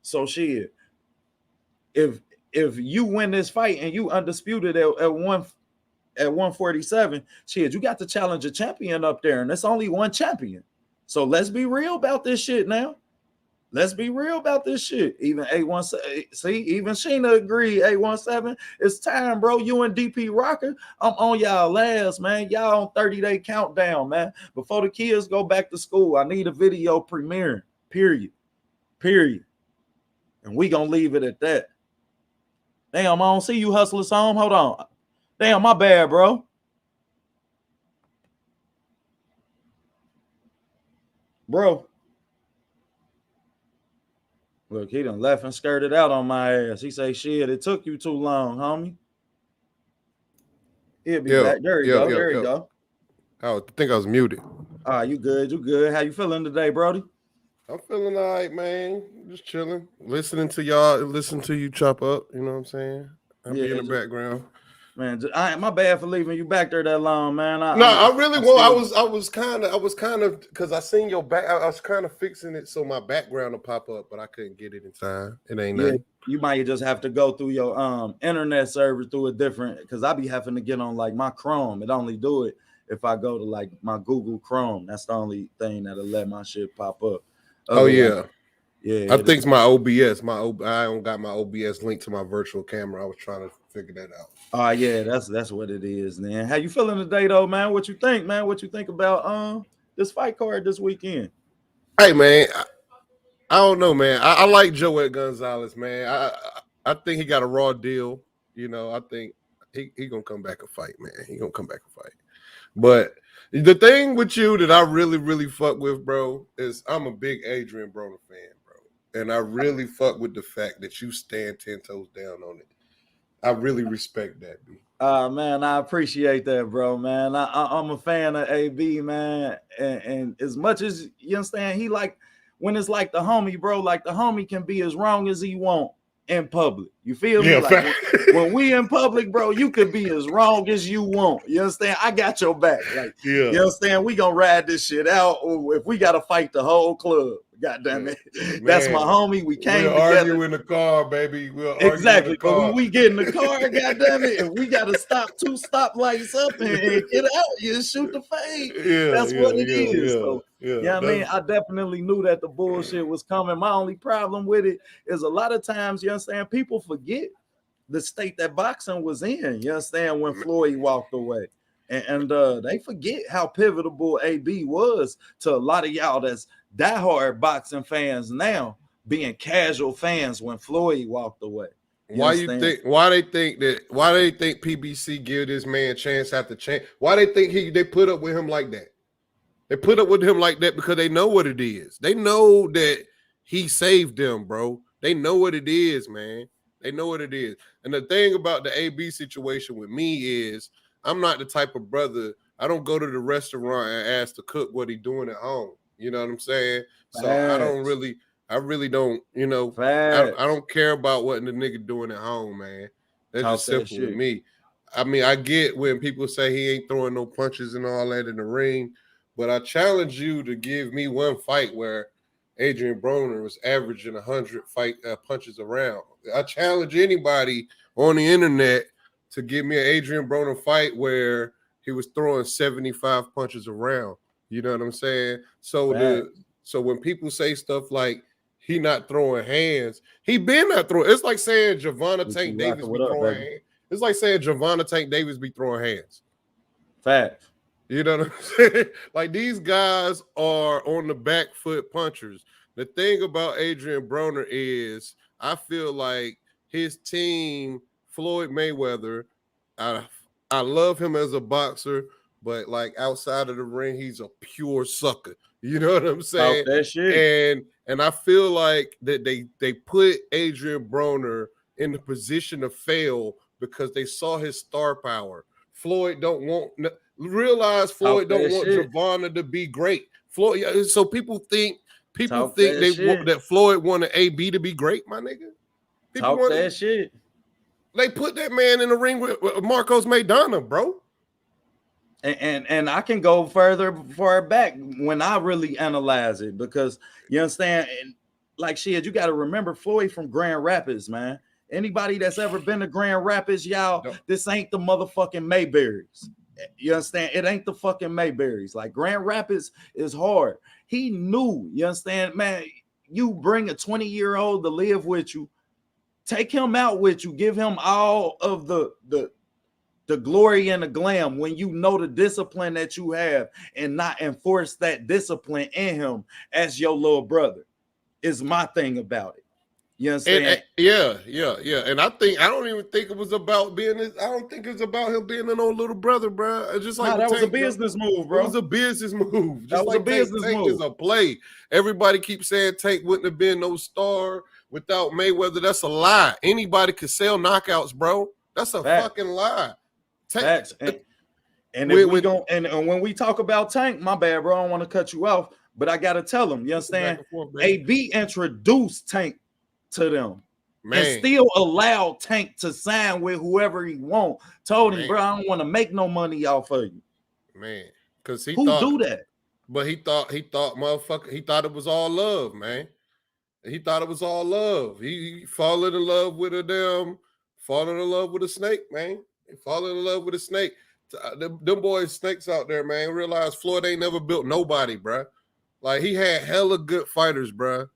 So shit, if you win this fight and you undisputed at 147, shit, you got to challenge a champion up there, and there's only one champion. So let's be real about this shit now. Let's be real about this shit. Even 817, see, even Sheena agreed. 817, it's time, bro. You and DP Rocker, I'm on y'all last, man. Y'all on 30-day countdown, man. Before the kids go back to school, I need a video premiering. Period. And we gonna leave it at that. Damn, I don't see you, Hustlers Home. Hold on. Damn, my bad, bro. Bro. Look, he done left and skirted out on my ass. He say, shit, it took you too long, homie. He'll be back. There you go. There you go. I think I was muted. All right, you good. How you feeling today, Brody? I'm feeling all right, man. Just chilling. Listening to y'all, listen to you chop up. You know what I'm saying? I'll be in the background. Man, my bad for leaving you back there that long, man. I was kind of because I seen your back. I was kind of fixing it so my background will pop up, but I couldn't get it in time. It ain't nothing. You might just have to go through your internet server through a different, because I be having to get on like my Chrome. It only do it if I go to like my Google Chrome. That's the only thing that'll let my shit pop up. Yeah. I think it's my OBS. I don't got my OBS linked to my virtual camera. I was trying to figure that out. Yeah, that's what it is, man. How you feeling today, though, man? What you think, man? What you think about this fight card this weekend? Hey, man, I don't know, man. I like Joel Gonzalez, man. I think he got a raw deal. You know, I think he gonna come back and fight, man. He gonna come back and fight. But the thing with you that I really, really fuck with, bro, is I'm a big Adrian Broner fan, bro. And I really fuck with the fact that you stand 10 toes down on it. I really respect that, B. Man, I appreciate that, bro, man. I'm a fan of AB, man. And as much as you understand, he like when it's like the homie, bro, like the homie can be as wrong as he want in public. You feel me? Like when we in public, bro, you can be as wrong as you want. You understand? I got your back. Like, you understand? We gonna ride this shit out, or if we gotta fight the whole club. God damn it. Man, that's my homie. We came together. Argue in the car, baby. We'll exactly. But when we get in the car, god damn it, if we gotta stop 2 stoplights up and get out, you shoot the fade. That's what it is. So yeah, I mean, I definitely knew that the bullshit was coming. My only problem with it is a lot of times, you understand, people forget the state that boxing was in. You understand, when Floyd walked away. And they forget how pivotal AB was to a lot of y'all that's diehard boxing fans now, being casual fans when Floyd walked away. Why they think PBC give this man a chance after chance? Why they think they put up with him like that? They put up with him like that because they know what it is. They know that he saved them, bro. They know what it is, man. They know what it is. And the thing about the AB situation with me is I'm not the type of brother, I don't go to the restaurant and ask the cook what he doing at home. You know what I'm saying? So I really don't, you know, I don't care about what the nigga doing at home, man. That's just simple with me. I mean, I get when people say he ain't throwing no punches and all that in the ring, but I challenge you to give me one fight where Adrian Broner was averaging 100 punches around. I challenge anybody on the internet to give me an Adrian Broner fight where he was throwing 75 punches around. You know what I'm saying? So when people say stuff like he not throwing hands, he been not throwing. It's like saying Javonna Tank Davis be throwing hands. It's like saying Javonna Tank Davis be throwing hands. Fact. You know what I'm saying? Like, these guys are on the back foot punchers. The thing about Adrian Broner is I feel like his team, Floyd Mayweather, I love him as a boxer, but like outside of the ring, he's a pure sucker. You know what I'm saying? That shit. And I feel like that they put Adrian Broner in the position to fail because they saw his star power. Floyd don't want Javonna to be great. Floyd, so people think that Floyd wanted AB to be great, my nigga. People that shit. They put that man in the ring with Marcos Maidana, bro. And I can go far back when I really analyze it, because you understand, and like shit, you got to remember Floyd from Grand Rapids, man. Anybody that's ever been to Grand Rapids, y'all, this ain't the motherfucking Mayberries. You understand? It ain't the fucking Mayberries. Like, Grand Rapids is hard. He knew, you understand, man, you bring a 20-year-old to live with you, take him out with you, give him all of the glory and the glam when you know the discipline that you have, and not enforce that discipline in him as your little brother is my thing about it. You understand? Yeah. And I don't even think it was about being I don't think it's about him being an old little brother, bro. It's just like that was a business move, bro. It was a business move. That was a business move. Is a play. Everybody keeps saying Tank wouldn't have been no star without Mayweather. That's a lie. Anybody could sell knockouts, bro. That's a fucking lie. Facts. And if when we talk about Tank, my bad, bro, I don't want to cut you off, but I gotta tell him, you understand? AB introduced Tank to them, man, and still allowed Tank to sign with whoever he want. Told him, bro, I don't want to make no money off of you, man, because he do that. But he thought motherfucker, he thought it was all love, man. He thought it was all love. He falling in love with a snake, man. He falling in love with a snake. Them boys snakes out there, man. Realize Floyd ain't never built nobody, bro. Like, he had hella good fighters, bro.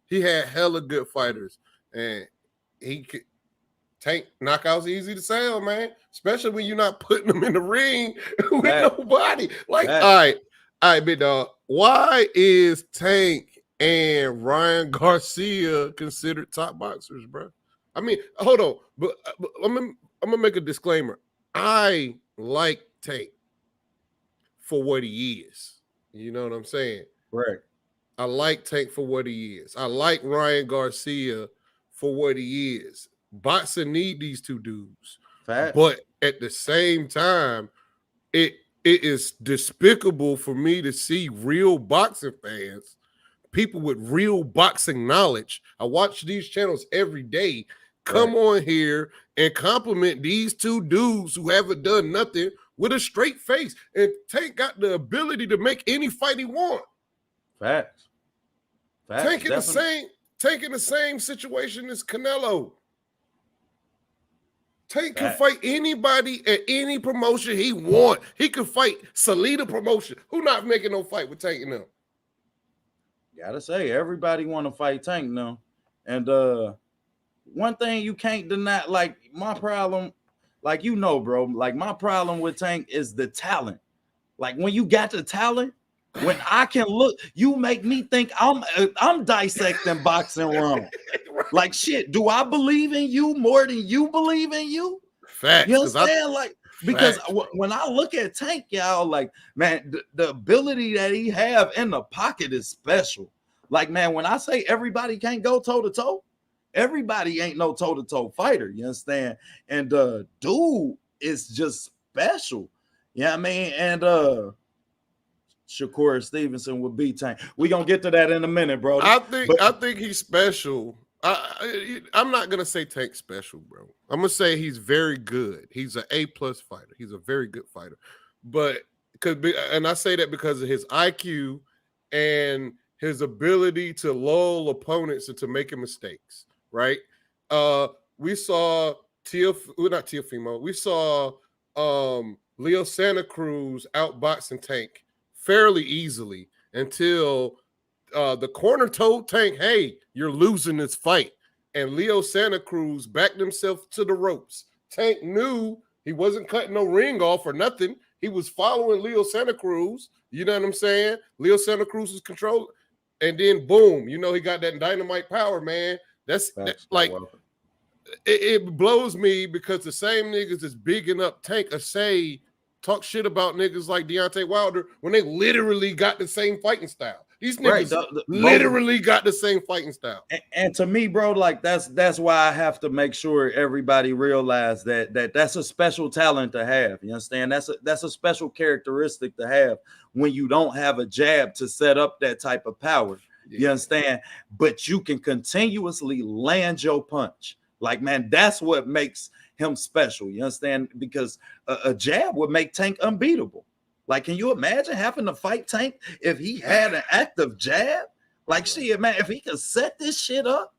He had hella good fighters, and he could Tank knockouts easy to sell, man. Especially when you're not putting them in the ring with nobody. Like, all right, big dog. Why is Tank and Ryan Garcia considered top boxers, bro. I mean, hold on, but I'm gonna make a disclaimer. I like Tank for what he is. You know what I'm saying? Right. I like Tank for what he is. I like Ryan Garcia for what he is. Boxing need these two dudes, Facts. but at the same time, it is despicable for me to see real boxing fans, people with real boxing knowledge. I watch these channels every day. Come on here and compliment these two dudes who haven't done nothing with a straight face. And Tank got the ability to make any fight he want. Facts. Tank in the same situation as Canelo. Tank can fight anybody at any promotion he want. He can fight Salida promotion. Who not making no fight with Tank now? Gotta say, everybody want to fight Tank now. And one thing you can't deny, like my problem, like bro, like my problem with Tank is the talent. Like when you got the talent, when I can look, you make me think I'm dissecting boxing wrong. Like shit, do I believe in you more than you believe in you? Facts. You understand? Because when I look at Tank, y'all, like, man, the ability that he have in the pocket is special. Like, man, when I say everybody can't go toe-to-toe, everybody ain't no toe-to-toe fighter. You understand? And dude is just special. You know what I mean? And Shakur Stevenson would be Tank. We're gonna get to that in a minute, bro. I think he's special. I'm not gonna say Tank special, bro. I'm gonna say he's very good. He's an A+ fighter. He's a very good fighter. But and I say that because of his IQ and his ability to lull opponents into making mistakes, right? We saw Teofimo. We saw Leo Santa Cruz outboxing Tank fairly easily until the corner told Tank, hey, you're losing this fight. And Leo Santa Cruz backed himself to the ropes. Tank knew he wasn't cutting no ring off or nothing. He was following Leo Santa Cruz. You know what I'm saying? Leo Santa Cruz was controlling. And then, boom, you know, he got that dynamite power, man. That's like, it blows me because the same niggas that's bigging up Tank talk shit about niggas like Deontay Wilder when they literally got the same fighting style. These niggas literally got the same fighting style. And to me, bro, like that's why I have to make sure everybody realize that's a special talent to have. You understand? That's a special characteristic to have when you don't have a jab to set up that type of power. Yeah. You understand? But you can continuously land your punch. Like, man, that's what makes him special. You understand? Because a jab would make Tank unbeatable. Like, can you imagine having to fight Tank if he had an active jab? Like, shit, man, if he could set this shit up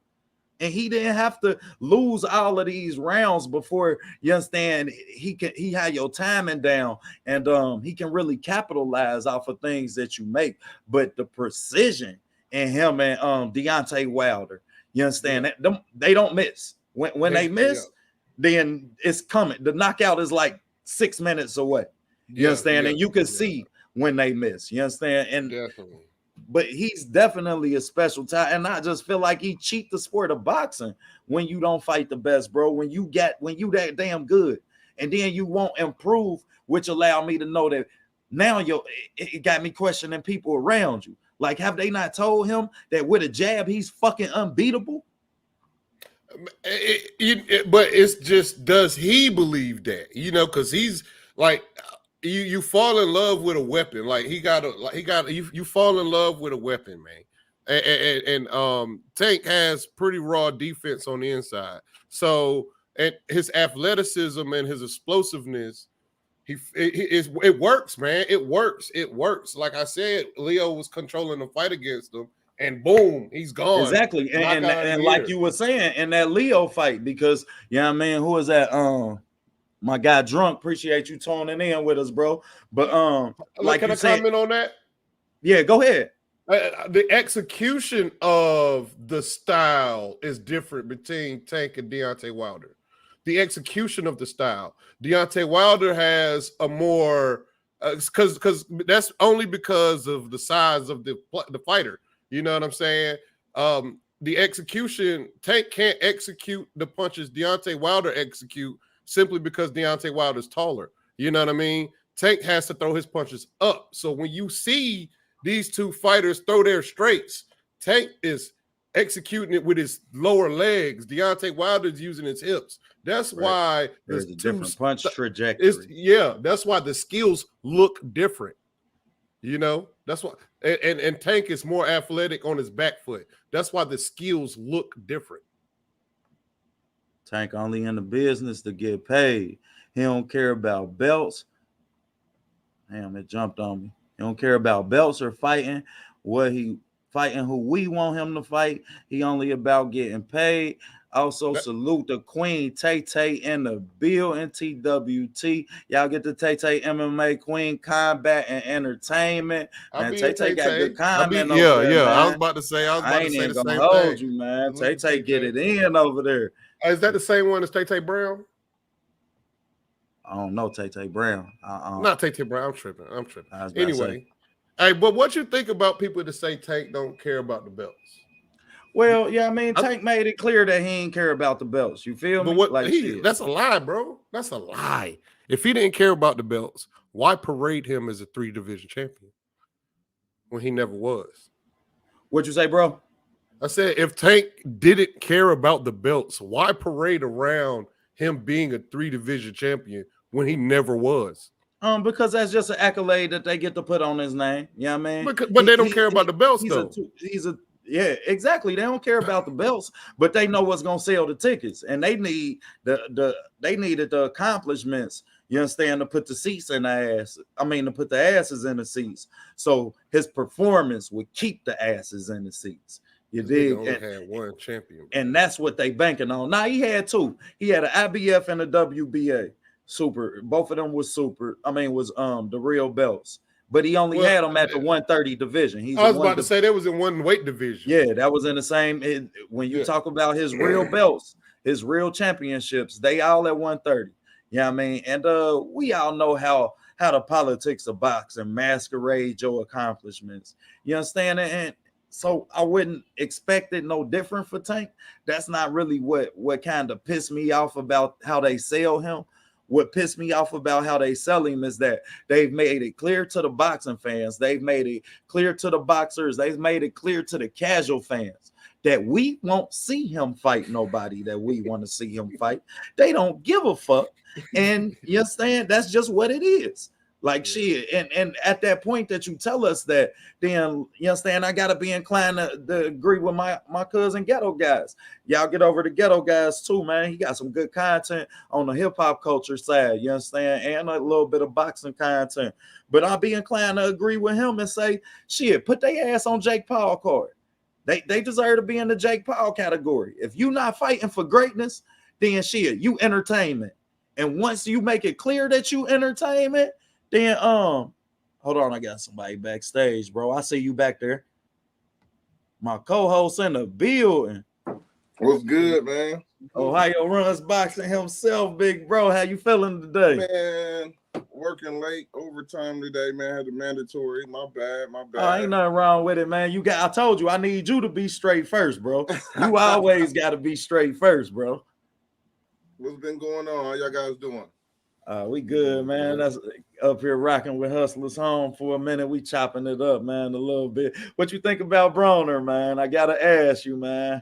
and he didn't have to lose all of these rounds before, you understand, he had your timing down and he can really capitalize off of things that you make. But the precision in him and Deontay Wilder, you understand, they don't miss. When they miss, then it's coming. The knockout is like 6 minutes away. You understand? And you can see when they miss. You understand? And definitely. But he's definitely a special talent. And I just feel like he cheat the sport of boxing when you don't fight the best, bro. When you that damn good. And then you won't improve, which allow me to know that now it got me questioning people around you. Like, have they not told him that with a jab, he's fucking unbeatable? But it's just, does he believe that? You know, because he's like, you fall in love with a weapon. Like you fall in love with a weapon, man. And Tank has pretty raw defense on the inside. So, and his athleticism and his explosiveness, it works, man. It works. Like I said, Leo was controlling the fight against him, and boom, he's gone. Exactly. And like you were saying in that Leo fight, because man, who is that? My guy Drunk, appreciate you tuning in with us, bro. But like, can I comment on that? Yeah, go ahead. The execution of the style is different between Tank and Deontay Wilder. The execution of the style. Deontay Wilder has a more because that's only because of the size of the fighter. You know what I'm saying? The execution, Tank can't execute the punches Deontay Wilder execute simply because Deontay Wilder's taller. You know what I mean? Tank has to throw his punches up. So when you see these two fighters throw their straights, Tank is executing it with his lower legs. Deontay Wilder's using his hips. That's Right. why There's a different punch trajectory. that's why the skills look different. You know, that's why, and Tank is more athletic on his back foot. That's why the skills look different. Tank only in the business to get paid. He don't care about belts. Damn, it jumped on me. He don't care about belts or fighting. What he fighting, who we want him to fight. He only about getting paid. Also, salute the Queen Tay Tay in the building, TWT. Y'all get the Tay Tay MMA Queen Combat and Entertainment. Man, Tay Tay got good comment over there, man. I was about to say the same thing. I ain't gonna hold you, man. Tay Tay get it in over there. Is that the same one as Tay Tay Brown? I don't know Tay Tay Brown. Not Tay Tay Brown. I'm tripping. Anyway, hey, but what you think about people that say Tank don't care about the belts? Well, yeah, I mean, Tank made it clear that he ain't care about the belts. You feel me? But that's a lie, bro. That's a lie. If he didn't care about the belts, why parade him as a 3-division champion when he never was? What'd you say, bro? I said, if Tank didn't care about the belts, why parade around him being a 3-division champion when he never was? Because that's just an accolade that they get to put on his name. You know what I mean? But they don't care about the belts, though. Yeah, exactly. They don't care about the belts, but they know what's gonna sell the tickets, and they need they needed the accomplishments. You understand, to put the seats in the ass. I mean, to put the asses in the seats. So his performance would keep the asses in the seats. You dig? He only had one champion, and that's what they banking on. Now he had two. He had an IBF and a WBA. Super. Both of them was super. I mean, was the real belts. But he only had them at the 130 division. I was about to say that was in one weight division. Yeah, that was in the same. When you talk about his real belts, his real championships, they all at 130. You know what I mean? And we all know how the politics of boxing masquerade your accomplishments. You understand? And so I wouldn't expect it no different for Tank. That's not really what kind of pissed me off about how they sell him. What pissed me off about how they sell him is that they've made it clear to the boxing fans. They've made it clear to the boxers. They've made it clear to the casual fans that we won't see him fight nobody that we want to see him fight. They don't give a fuck. And you understand? That's just what it is. Like shit. And at that point that you tell us that, then you understand, I gotta be inclined to agree with my cousin Ghetto Guys. Y'all get over to Ghetto Guys too, man. He got some good content on the hip-hop culture side, you understand, and a little bit of boxing content. But I'll be inclined to agree with him and say, shit, put their ass on Jake Paul card. They deserve to be in the Jake Paul category. If you not fighting for greatness, then shit, you entertainment. And once you make it clear that you entertainment, then hold on, I got somebody backstage, bro. I see you back there. My co-host in the building. What's good, man? Ohio Runs Boxing himself, big bro. How you feeling today? Man, working late, overtime today, man. Had a mandatory. My bad. Ain't nothing wrong with it, man. I told you, I need you to be straight first, bro. You always got to be straight first, bro. What's been going on? How y'all guys doing? We good, man. That's up here rocking with Hustlers Home for a minute. We chopping it up, man, a little bit. What you think about Broner, man? I gotta ask you, man.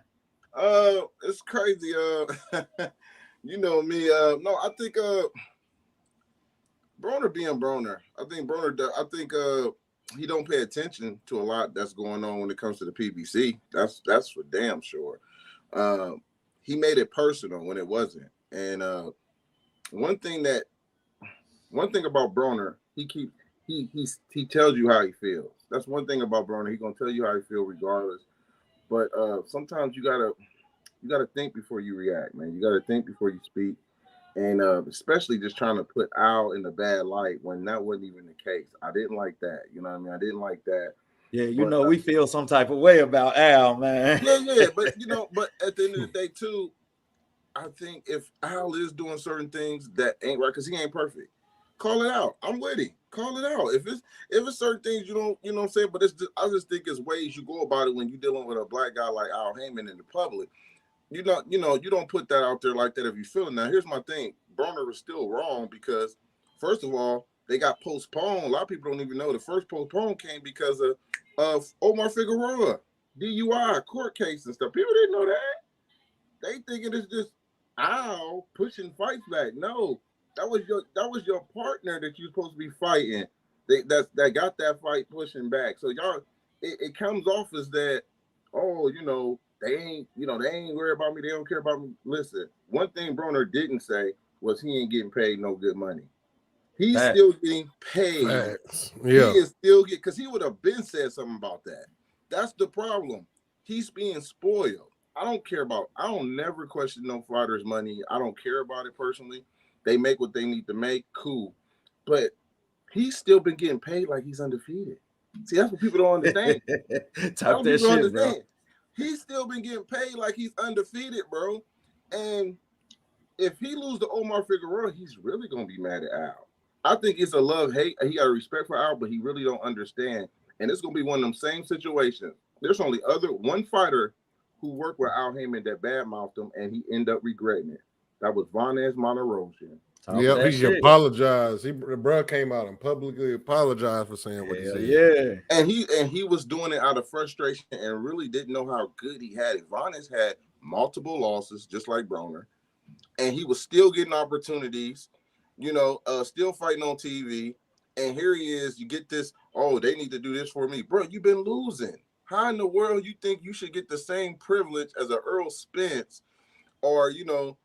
It's crazy. You know me. No, I think Broner being Broner. I think he don't pay attention to a lot that's going on when it comes to the PBC. That's for damn sure. He made it personal when it wasn't. And one thing about Broner, he tells you how he feels. That's one thing about Broner. He's gonna tell you how he feels regardless. But sometimes you gotta think before you react, man. You gotta think before you speak, and especially just trying to put Al in a bad light when that wasn't even the case. I didn't like that. You know what I mean? I didn't like that. Yeah, we feel some type of way about Al, man. Yeah, but but at the end of the day, too, I think if Al is doing certain things that ain't right, because he ain't perfect. Call it out. I'm with it. Call it out. If it's certain things you don't, you know what I'm saying. But I just think it's ways you go about it when you're dealing with a black guy like Al Heyman in the public. You don't put that out there like that if you feel it. Now, here's my thing. Broner is still wrong because, first of all, they got postponed. A lot of people don't even know the first postpone came because of Omar Figueroa, DUI, court case and stuff. People didn't know that. They thinking it's just Al pushing fights back. No, that was your partner that you're supposed to be fighting. That got that fight pushing back. So y'all, it comes off as that, oh, they ain't worried about me. They don't care about me. Listen, one thing Broner didn't say was he ain't getting paid no good money. He's still getting paid. Facts. Yeah. He is still getting, because he would have been said something about that. That's the problem. He's being spoiled. I don't never question no fighter's money. I don't care about it personally. They make what they need to make. Cool. But he's still been getting paid like he's undefeated. See, that's what people don't understand. Talk that shit, bro. He's still been getting paid like he's undefeated, bro. And if he lose to Omar Figueroa, he's really going to be mad at Al. I think it's a love-hate. He got a respect for Al, but he really don't understand. And it's going to be one of them same situations. There's only one fighter who worked with Al Heyman that badmouthed him, and he ended up regretting it. That was Vanez Monterosian. Yeah, he apologized. The bro came out and publicly apologized for saying what he said. Yeah, and he was doing it out of frustration and really didn't know how good he had it. Vanez had multiple losses, just like Broner, and he was still getting opportunities. Still fighting on TV. And here he is. You get this. Oh, they need to do this for me, bro. You've been losing. How in the world you think you should get the same privilege as a Earl Spence? Or,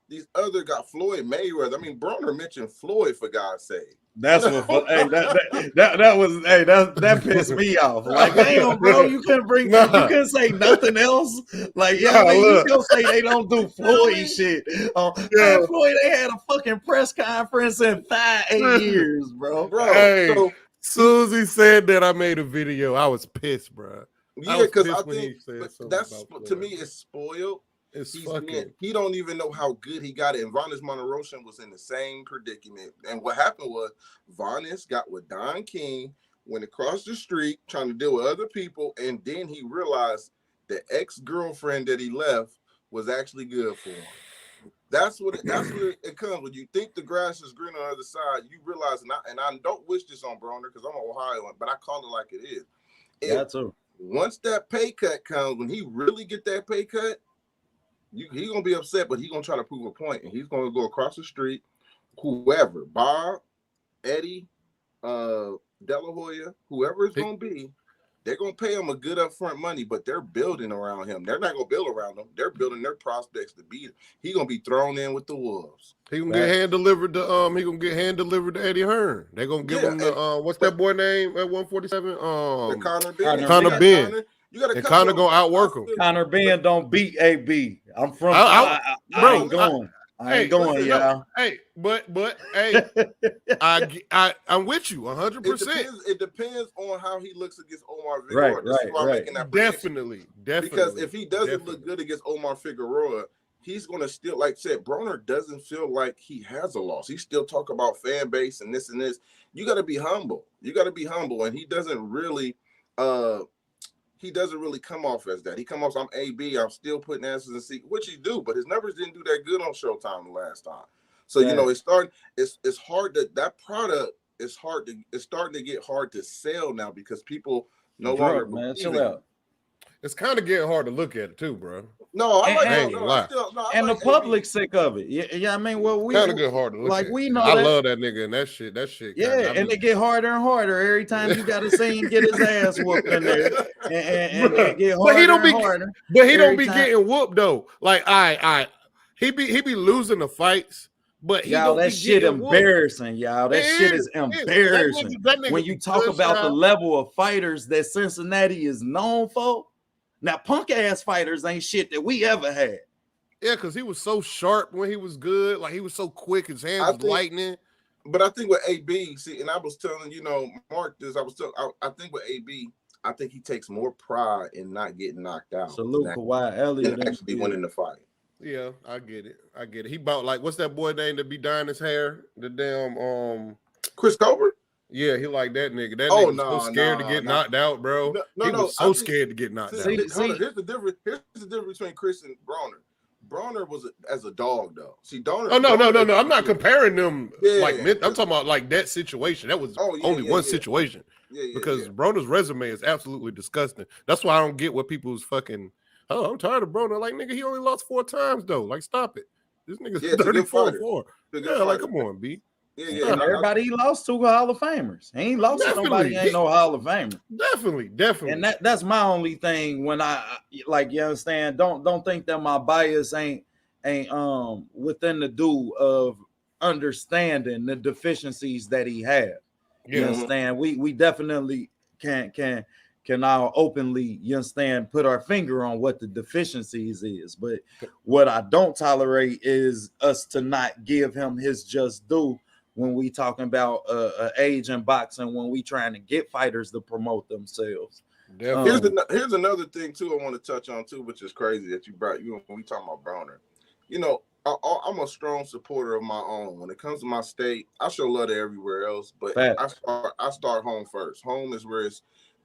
these other got Floyd Mayweather. I mean, Broner mentioned Floyd, for God's sake. That's what. Hey, that pissed me off. Like, damn, bro, you couldn't say nothing else. Like, you still say they don't do Floyd shit. Man, Floyd, they had a fucking press conference in 8 years, bro. Hey, so Susie said that I made a video. I was pissed, bro. Yeah, because I think that's to me it's spoiled. He don't even know how good he got it. And Vanez Monterosian was in the same predicament. And what happened was Vanez got with Don King, went across the street trying to deal with other people, and then he realized the ex-girlfriend that he left was actually good for him. That's what it comes when you think the grass is green on the other side. You realize, and I don't wish this on Broner because I'm an Ohioan, but I call it like it is. Yeah, too. Once that pay cut comes, when he really get that pay cut, he gonna be upset, but he gonna try to prove a point, and he's gonna go across the street, whoever, Bob, Eddie, De La Hoya, whoever it's gonna be, they're gonna pay him a good upfront money, but they're building around him. They're not gonna build around him. They're building their prospects to beat him. He gonna be thrown in with the wolves. He gonna get hand delivered to Eddie Hearn. They're gonna give him the what's that boy name at 147? Conor Benn. And Conor gonna outwork him. Conor Benn don't beat AB. I'm from. I ain't going. I ain't going, y'all. Hey, but hey, I'm with you 100%. It depends on how he looks against Omar Figueroa. Right. Definitely. Because if he doesn't look good against Omar Figueroa, he's gonna still, like I said, Broner doesn't feel like he has a loss. He still talk about fan base and this and this. You got to be humble. And he doesn't really. He doesn't really come off as that. He come off, I'm AB, I'm still putting answers in seat, which he do, but his numbers didn't do that good on Showtime the last time. So, it's hard that product is it's starting to get hard to sell now because people no longer man, chill out. It's kind of getting hard to look at it too, bro. No, I the public's sick of it. Yeah, I mean, we kind of get hard to look at. We know I love that nigga and that shit. Yeah, and they get harder and harder every time you got to see him get his ass whooped in there, and get harder and harder. But he don't be getting whooped though. Like he be losing the fights. But y'all, that shit embarrassing, y'all. That shit is embarrassing. That nigga when you talk about the level of fighters that Cincinnati is known for. Now, punk ass fighters ain't shit that we ever had. Yeah, because he was so sharp when he was good. Like he was so quick, his hands was lightning. But I think with AB, and I was telling Mark this. I think with AB, I think he takes more pride in not getting knocked out. Salute Kawhi Elliott actually winning the fight. Yeah, I get it. He bought what's that boy name that be dyeing his hair? The damn Chris Colbert? Yeah, he like that nigga. That Oh, nigga was so scared to get knocked out, bro. He was so scared to get knocked out. Here's the difference. Here's the difference between Chris and Broner. Broner was as a dog though. See, Donner. Oh no. I'm not comparing them. Yeah, I'm talking about like that situation. That was only one situation. Because Broner's resume is absolutely disgusting. That's why I don't get what people's fucking. Oh, I'm tired of Broner. Like nigga, he only lost 4 times though. Like stop it. This nigga's 34-4. Yeah, like come on, B. Yeah. And everybody he lost to Hall of Famers. He ain't lost to somebody ain't no Hall of Famer. Definitely. And that's my only thing when I like you understand. Don't think that my bias ain't within the due of understanding the deficiencies that he had. You understand? We definitely can now openly, you understand, put our finger on what the deficiencies is. But what I don't tolerate is us to not give him his just due when we talking about age in boxing, when we trying to get fighters to promote themselves. Here's another thing too I want to touch on too, which is crazy that you brought when we talking about Broner. You know, I'm a strong supporter of my own. When it comes to my state, I show love to everywhere else, but I start home first. Home is where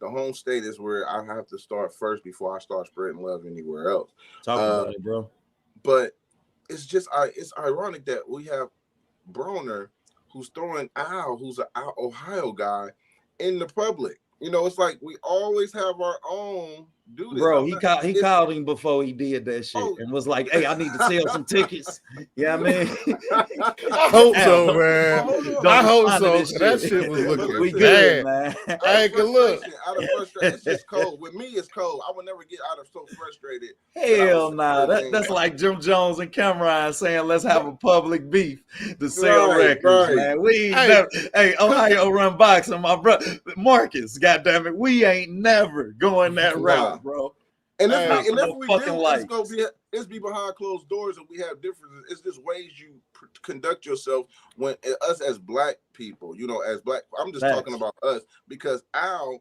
the home state is where I have to start first before I start spreading love anywhere else. Talk about it, bro. But it's just it's ironic that we have Broner who's throwing Al, who's an Ohio guy, in the public. You know, it's like we always have our own do this. Bro, he called him before he did that shit and was like, hey, I need to sell some tickets. Yeah, man. I hope so, man. I hope so. That shit was looking bad, man. I can look. Out of frustration, it's just cold. With me, it's cold. I would never get out of so frustrated. Hell nah. That's like Jim Jones and Cameron saying, let's have a public beef to sell records, man. We ain't never. Hey, Ohio run boxing, my brother Marcus. Goddamn it, we ain't never going that route, bro. And if we do, it's be behind closed doors, and we have differences. It's just ways you conduct yourself when us as black people, you know, as black. I'm just talking about us because I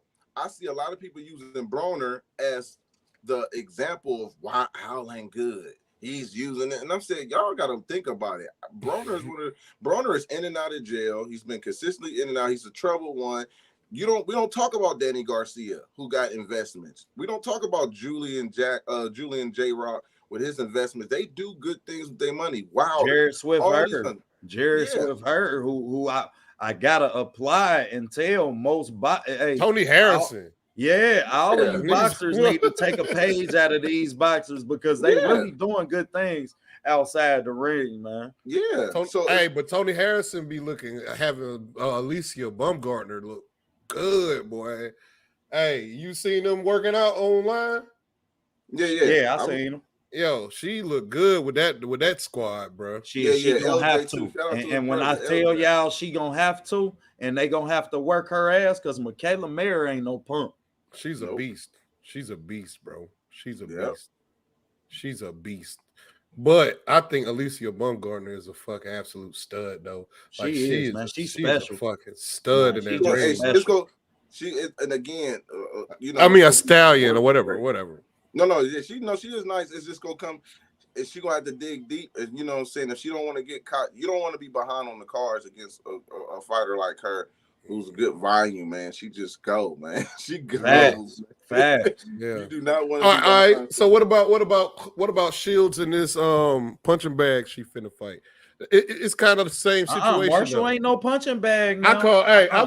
see a lot of people using Broner as the example of why Al ain't good. He's using it, and I'm saying y'all got to think about it. Broner is in and out of jail. He's been consistently in and out. He's a troubled one. We don't talk about Danny Garcia, who got investments. We don't talk about Julian J. Rock with his investments. They do good things with their money. Wow. Jared Swift Hurt, who I gotta apply and tell most Tony Harrison. All of you boxers need to take a page out of these boxers because they really doing good things outside the ring, man. Yeah. But Tony Harrison be having Alicia Baumgartner look good, boy. Hey, you seen them working out online? Yeah, I seen them. Yo, she look good with that squad, bro. She gonna have to. And when I tell y'all she gonna have to, and they gonna have to work her ass, because Michaela Mayer ain't no punk. She's a beast. She's a beast, bro. She's a beast. She's a beast. But I think Alicia Baumgartner is a fucking absolute stud, though. She is, man. She's special. A fucking stud in that ring. And again, you know. I mean, a stallion or whatever. No, she is nice. It's just gonna come. She gonna have to dig deep. And you know what I'm saying? If she don't want to get caught, you don't want to be behind on the cards against a fighter like her, who's a good volume, man. She just go, man. She goes. Fact. Yeah. You do not want to. All right. So what about Shields in this punching bag she finna fight? It's kind of the same situation. Marshall ain't no punching bag. No. I'm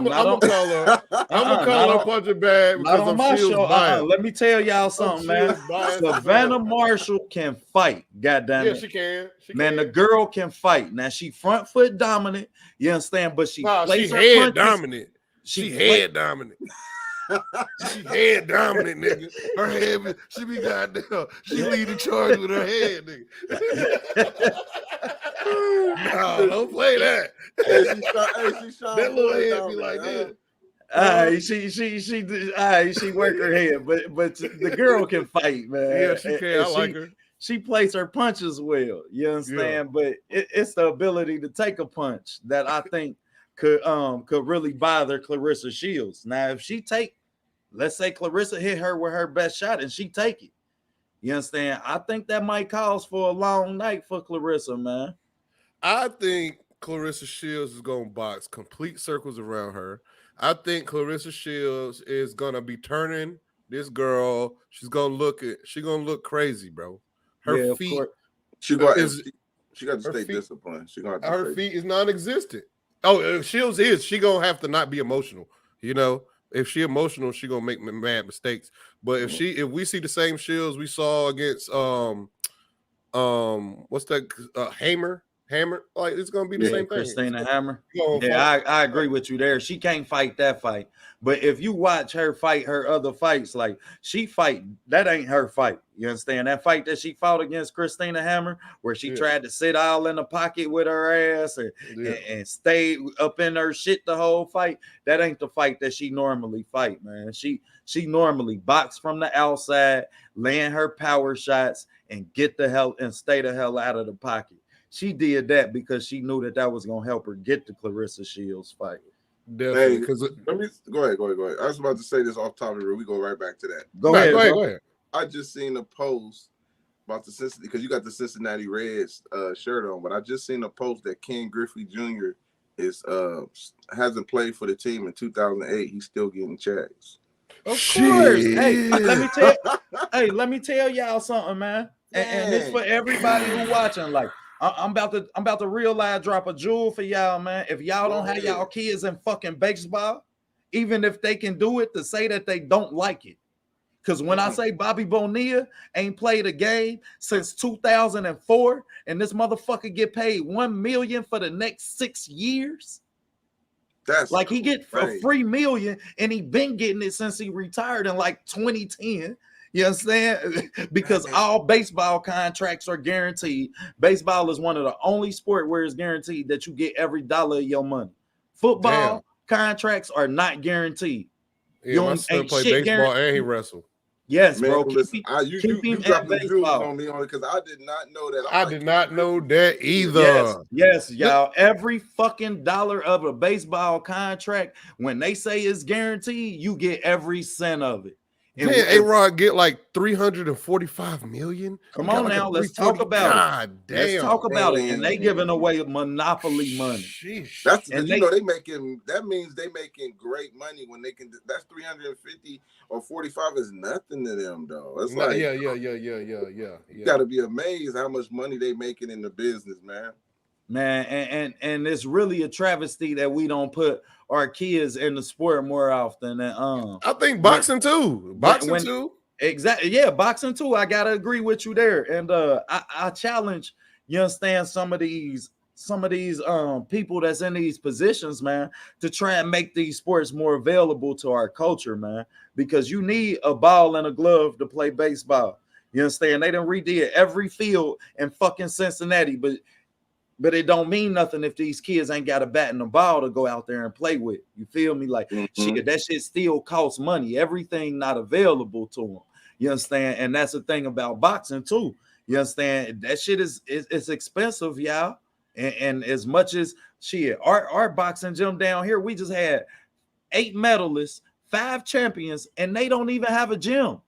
gonna call her. I'm gonna call her punching bag because I'm Shields biased. Let me tell y'all something, man. Savannah Marshall can fight. Goddamn it. Yeah, she can. The girl can fight. Now she front foot dominant. You understand? But she plays her head punches. dominant. She head dominant. She head dominant, nigga. Her head, she be goddamn. She lead the charge with her head, nigga. No, don't play that. That little head be like that. She work her head, but the girl can fight, man. Yeah, she can. I like her. She plays her punches well. You understand? Yeah. But it's the ability to take a punch that I think could really bother Clarissa Shields. Now, if she let's say Clarissa hit her with her best shot and she take it. You understand? I think that might cause for a long night for Clarissa, man. I think Clarissa Shields is gonna box complete circles around her. I think Clarissa Shields is gonna be turning this girl. She's gonna look crazy, bro. Her Yeah, of feet course. She got is she got to her stay feet. disciplined. She got to Her stay. feet is non-existent. Oh, Shields is. She gonna have to not be emotional. You know, if she emotional, she gonna make mad mistakes. But if we see the same Shields we saw against what's that Hammer, like it's gonna be the Yeah, same thing. Christina Hammer. Gonna Yeah, fight. I agree with you there. She can't fight that fight. But if you watch her fight her other fights, like she fight, that ain't her fight. You understand? That fight that she fought against Christina Hammer, where she tried to sit all in the pocket with her ass and stayed up in her shit the whole fight. That ain't the fight that she normally fight, man. She normally box from the outside, land her power shots, and get the hell and stay the hell out of the pocket. She did that because she knew that was gonna help her get the Clarissa Shields fight. Definitely. Hey, let me go ahead. I was about to say this off topic. We go right back to that. Go ahead. I just seen a post about the Cincinnati, because you got the Cincinnati Reds shirt on, but I just seen a post that Ken Griffey Jr. hasn't played for the team in 2008. He's still getting checks. Of course. Hey, let me tell y'all something, man. And it's for everybody who watching. Like, I'm about to real live drop a jewel for y'all, man. If y'all don't have y'all kids in fucking baseball, even if they can do it, to say that they don't like it. Because when I say Bobby Bonilla ain't played a game since 2004, and this motherfucker get paid $1 million for the next 6 years, that's like he get a free $1 million, and he been getting it since he retired in like 2010. You understand? Because all baseball contracts are guaranteed. Baseball is one of the only sport where it's guaranteed that you get every dollar of your money. Football contracts are not guaranteed. Yeah, my son played baseball and he wrestled. Yes, man, bro. Listen, you dropped the jewels on me on it because I did not know that. I did not know that either. Yes, y'all. Every fucking dollar of a baseball contract, when they say it's guaranteed, you get every cent of it. And A-Rod get like 345 million. Come on now, let's talk about it. God damn. Let's talk about it. And they giving away monopoly money. That's and they making, that means they making great money when they can. That's 350 or 45 is nothing to them though. It's like yeah. You got to be amazed how much money they making in the business, man. Man, and it's really a travesty that we don't put our kids in the sport more often than I think boxing too. Too. Exactly. Yeah, boxing too. I gotta agree with you there. And I challenge, you understand, some of these people that's in these positions, man, to try and make these sports more available to our culture, man, because you need a ball and a glove to play baseball. You understand? They done redid every field in fucking Cincinnati, but it don't mean nothing if these kids ain't got a bat and a ball to go out there and play with. You feel me? Like, shit, that shit still costs money. Everything not available to them. You understand? And that's the thing about boxing too. You understand? That shit is expensive, y'all. And as much as shit, our boxing gym down here, we just had 8 medalists, 5 champions, and they don't even have a gym.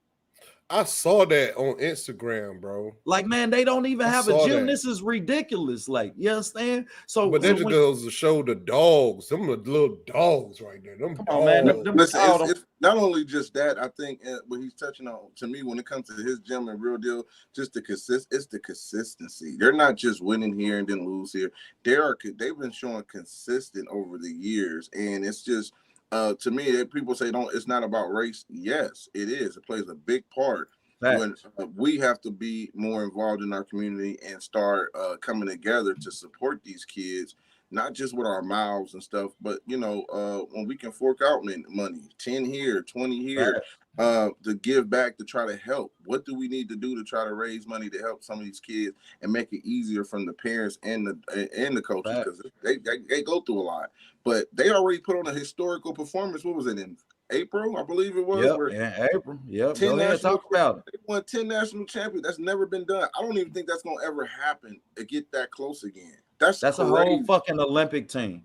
I saw that on Instagram, bro. Like, man, they don't even have a gym. This is ridiculous. Like, you understand? But that just goes to show the dogs. Them the little dogs right there. Them come on, man. Listen, it's not only just that. I think what he's touching on, to me, when it comes to his gym and Real Deal, just it's the consistency. They're not just winning here and then lose here. They've been showing consistent over the years, and it's just. To me, people say it's not about race. Yes, it is. It plays a big part when we have to be more involved in our community and start coming together to support these kids, not just with our mouths and stuff, but when we can fork out money, 10 here, 20 here, to give back, to try to help. What do we need to do to try to raise money to help some of these kids and make it easier from the parents and the coaches, because they go through a lot. But they already put on a historical performance. What was it, in April? I believe it was. In April. Yep. Go ahead, talk about it. They won 10 national champions. That's never been done. I don't even think that's gonna ever happen to get that close again. That's a whole fucking Olympic team.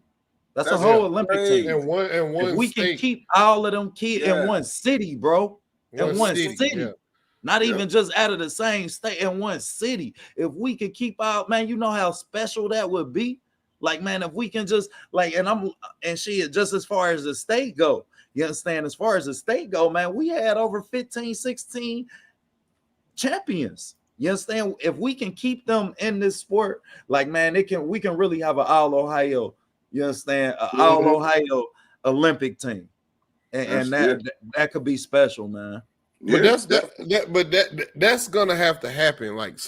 That's a whole Olympic team. And one if we can keep all of them kids in one city, bro. In one city. Yeah. Not even just out of the same state, in one city. If we could keep out, man, you know how special that would be. Like, man, if we can just like, and she just as far as the state go, you understand? As far as the state go, man, we had over 15, 16 champions. You understand? If we can keep them in this sport, like, man, we can really have an all Ohio, you understand, an all Ohio Olympic team. And that could be special, man. But that's gonna have to happen. Like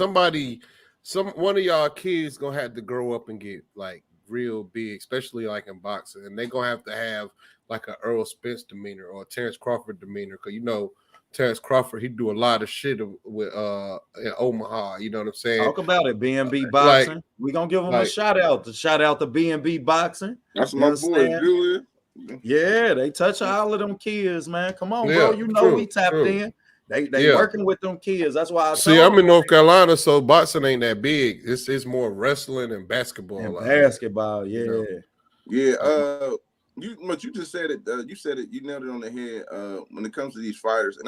one of y'all kids gonna have to grow up and get like real big, especially like in boxing, and they're gonna have like an Earl Spence demeanor or a Terrence Crawford demeanor, because Terrence Crawford, he do a lot of shit with in Omaha. You know what I'm saying? Talk about it, B&B Boxing. Like, we gonna give them a shout out to B&B Boxing. That's my boy, Julia. Yeah, they touch all of them kids, man. Come on, bro. You know we tapped in. They working with them kids. That's why I'm in North Carolina, so boxing ain't that big. It's more wrestling and basketball. And basketball, yeah. You know? But you just said it. You said it. You nailed it on the head. When it comes to these fighters, and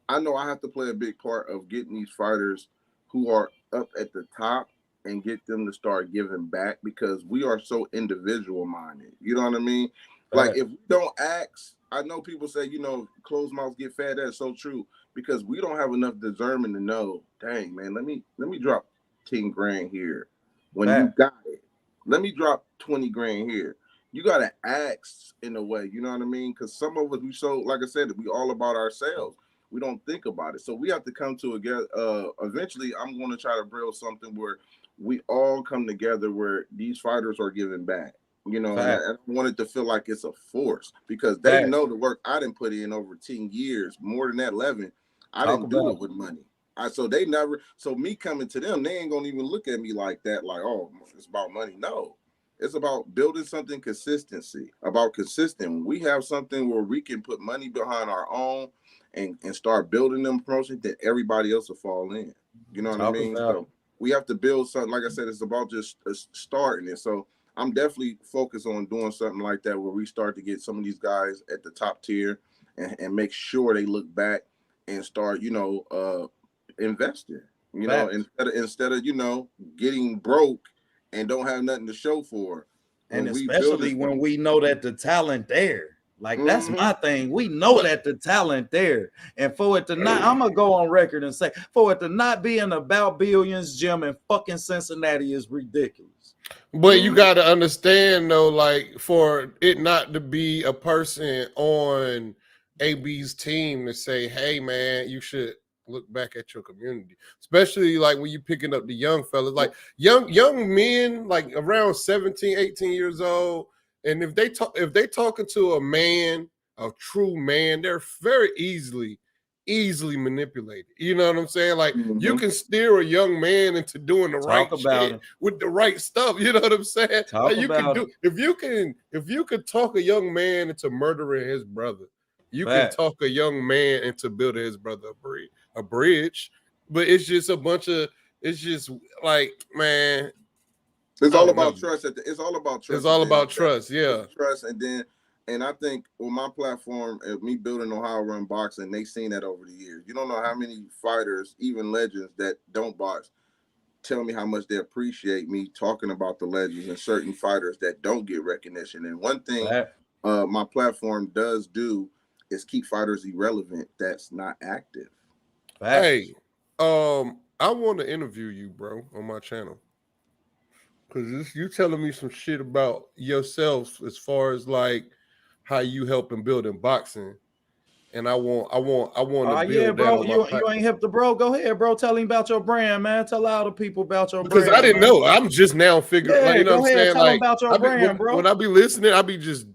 I know I have to play a big part of getting these fighters who are up at the top and get them to start giving back, because we are so individual minded. You know what I mean? Right. Like, if we don't ask, I know people say, closed mouths get fed. That's so true, because we don't have enough discernment to know, dang, man, let me drop 10 grand here when you got it. Let me drop 20 grand here. You got to ask in a way, you know what I mean? Because some of us, like I said, we all about ourselves. We don't think about it. So we have to come to eventually I'm going to try to build something where we all come together, where these fighters are giving back. And I want it to feel like it's a force, because they know the work I didn't put in over 10 years, more than that, 11. I didn't do it with money. So me coming to them, they ain't going to even look at me like that, like, oh, it's about money. No, it's about building something consistent. We have something where we can put money behind our own and start building them promotions, that everybody else will fall in. You know what I mean? So we have to build something. Like I said, it's about just starting it. So I'm definitely focused on doing something like that, where we start to get some of these guys at the top tier and make sure they look back and start, investing, instead of, getting broke and don't have nothing to show for. And especially when we know that the talent there. Like, that's my thing. We know that the talent there. And for it to not, I'm going to go on record and say, for it to not be an About Billions gym in fucking Cincinnati is ridiculous. But you got to understand, though, like, for it not to be a person on AB's team to say, hey, man, you should look back at your community, especially like when you're picking up the young fellas, like young men, like around 17, 18 years old. And if they talking to a true man, they're very easily manipulated. You know what I'm saying? Like, you can steer a young man into doing the right shit with the right stuff. You know what I'm saying? Like, if you can talk a young man into murdering his brother, you can talk a young man into building his brother a bridge. But it's just it's just like, man. It's all about trust. It's all about trust. It's all about trust, yeah. Trust, and I think on my platform, me building Ohio Run Boxing, they've seen that over the years. You don't know how many fighters, even legends that don't box, tell me how much they appreciate me talking about the legends and certain fighters that don't get recognition. And one thing my platform does do is keep fighters irrelevant that's not active. Hey, I want to interview you, bro, on my channel. Because you telling me some shit about yourself as far as like how you helping building boxing, and I want to build bro. That. You ain't hip to bro. Go ahead, bro. Tell him about your brand, man. Tell all the people about your brand. Because I didn't know. I'm just now figuring. Yeah, go ahead. Tell them about your brand, bro. When I be listening, I be just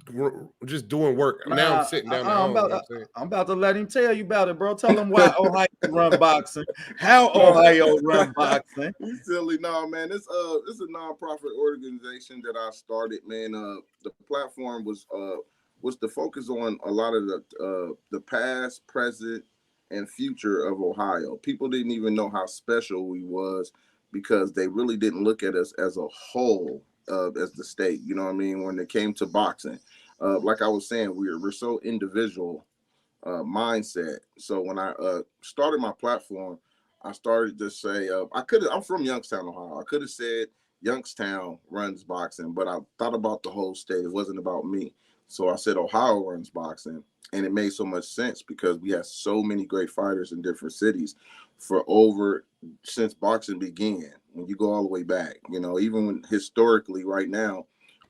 doing work. Now I'm sitting down. I'm about to let him tell you about it, bro. Tell him why Ohio run boxing. How Ohio run boxing. You silly, no, man. It's a nonprofit organization that I started, man. The platform was to focus on a lot of the past, present, and future of Ohio. People didn't even know how special we was, because they really didn't look at us as a whole, as the state. You know what I mean? When it came to boxing, like I was saying, we're so individual mindset. So when I started my platform, I started to say, I'm from Youngstown, Ohio. I could have said, Youngstown runs boxing, but I thought about the whole state. It wasn't about me. So I said Ohio runs boxing. And it made so much sense because we have so many great fighters in different cities for over since boxing began. When you go all the way back, even when historically right now,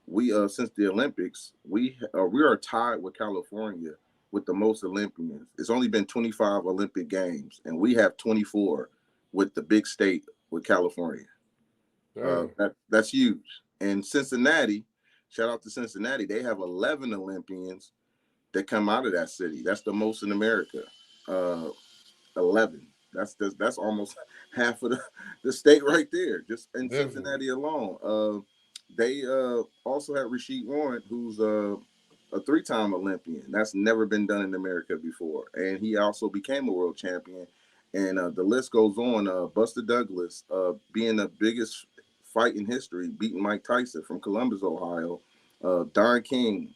we since the Olympics, we are tied with California with the most Olympians. It's only been 25 Olympic games, and we have 24 with the big state with California. That's huge. And Cincinnati, shout out to Cincinnati, they have 11 Olympians that come out of that city. That's the most in America. 11. That's almost half of the state right there, just in Cincinnati alone. They also had Rasheed Warren, who's a 3-time Olympian. That's never been done in America before. And he also became a world champion. And the list goes on. Buster Douglas being the biggest fight in history, beating Mike Tyson from Columbus, Ohio. Don King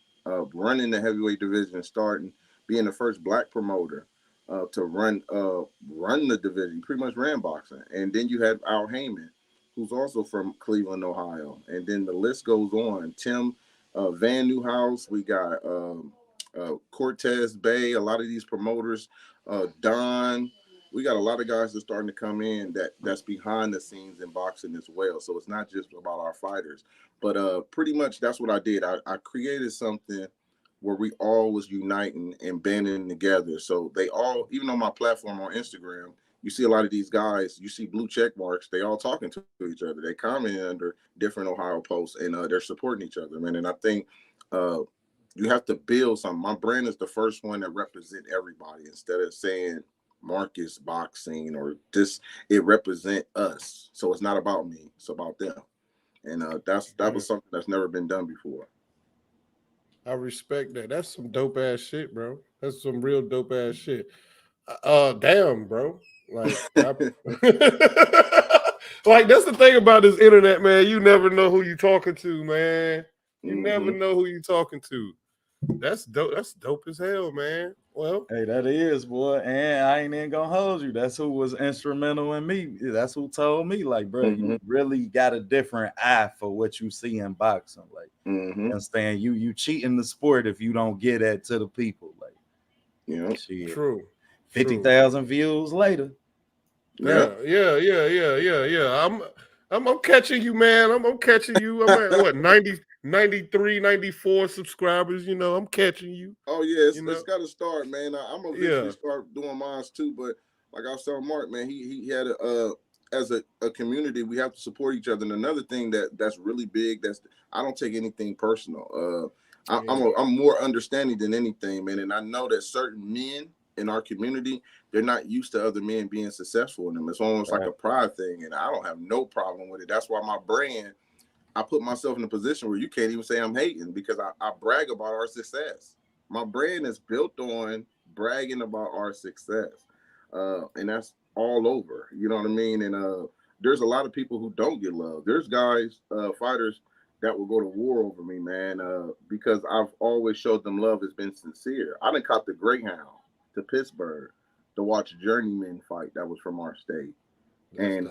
running the heavyweight division, starting, being the first black promoter to run the division, pretty much ran boxing. And then you had Al Heyman, who's also from Cleveland, Ohio. And then the list goes on. Tim Van Newhouse, we got Cortez Bay, a lot of these promoters, Don. We got a lot of guys that's starting to come in that's behind the scenes in boxing as well. So it's not just about our fighters, but pretty much that's what I did. I created something where we all was uniting and banding together. So they all, even on my platform on Instagram, you see a lot of these guys, you see blue check marks, they all talking to each other. They comment under different Ohio posts, and they're supporting each other, man. And I think you have to build something. My brand is the first one that represent everybody instead of saying Marcus Boxing or just, it represent us. So it's not about me, it's about them. And that was something that's never been done before. I respect that. That's some dope ass shit, bro. That's some real dope ass shit. Damn, bro. Like, like that's the thing about this internet, man. You never know who you talking to, man. You never know who you talking to. That's dope. That's dope as hell, man. Well, hey, that is, boy. And I ain't even gonna hold you. That's who was instrumental in me. That's who told me, like, bro, you really got a different eye for what you see in boxing. Like, you understand? You cheating the sport if you don't get that to the people. Like, shit. True. 50,000 views later. Yeah. I'm catching you, man. I'm catching you. I'm at what 93, 94 subscribers. I'm catching you. Oh yeah, it's got to start, man. I'm gonna eventually start doing mine too. But like I was telling Mark, man, he had as a community, we have to support each other. And another thing that's really big, I don't take anything personal. I'm more understanding than anything, man. And I know that certain men in our community, they're not used to other men being successful in them. It's almost like a pride thing, and I don't have no problem with it. That's why my brand, I put myself in a position where you can't even say I'm hating, because I brag about our success. My brand is built on bragging about our success, and that's all over. You know what I mean? And there's a lot of people who don't get love. There's guys, fighters, that will go to war over me, man, because I've always showed them love has been sincere. I done caught the Greyhound to Pittsburgh to watch a journeyman fight that was from our state. And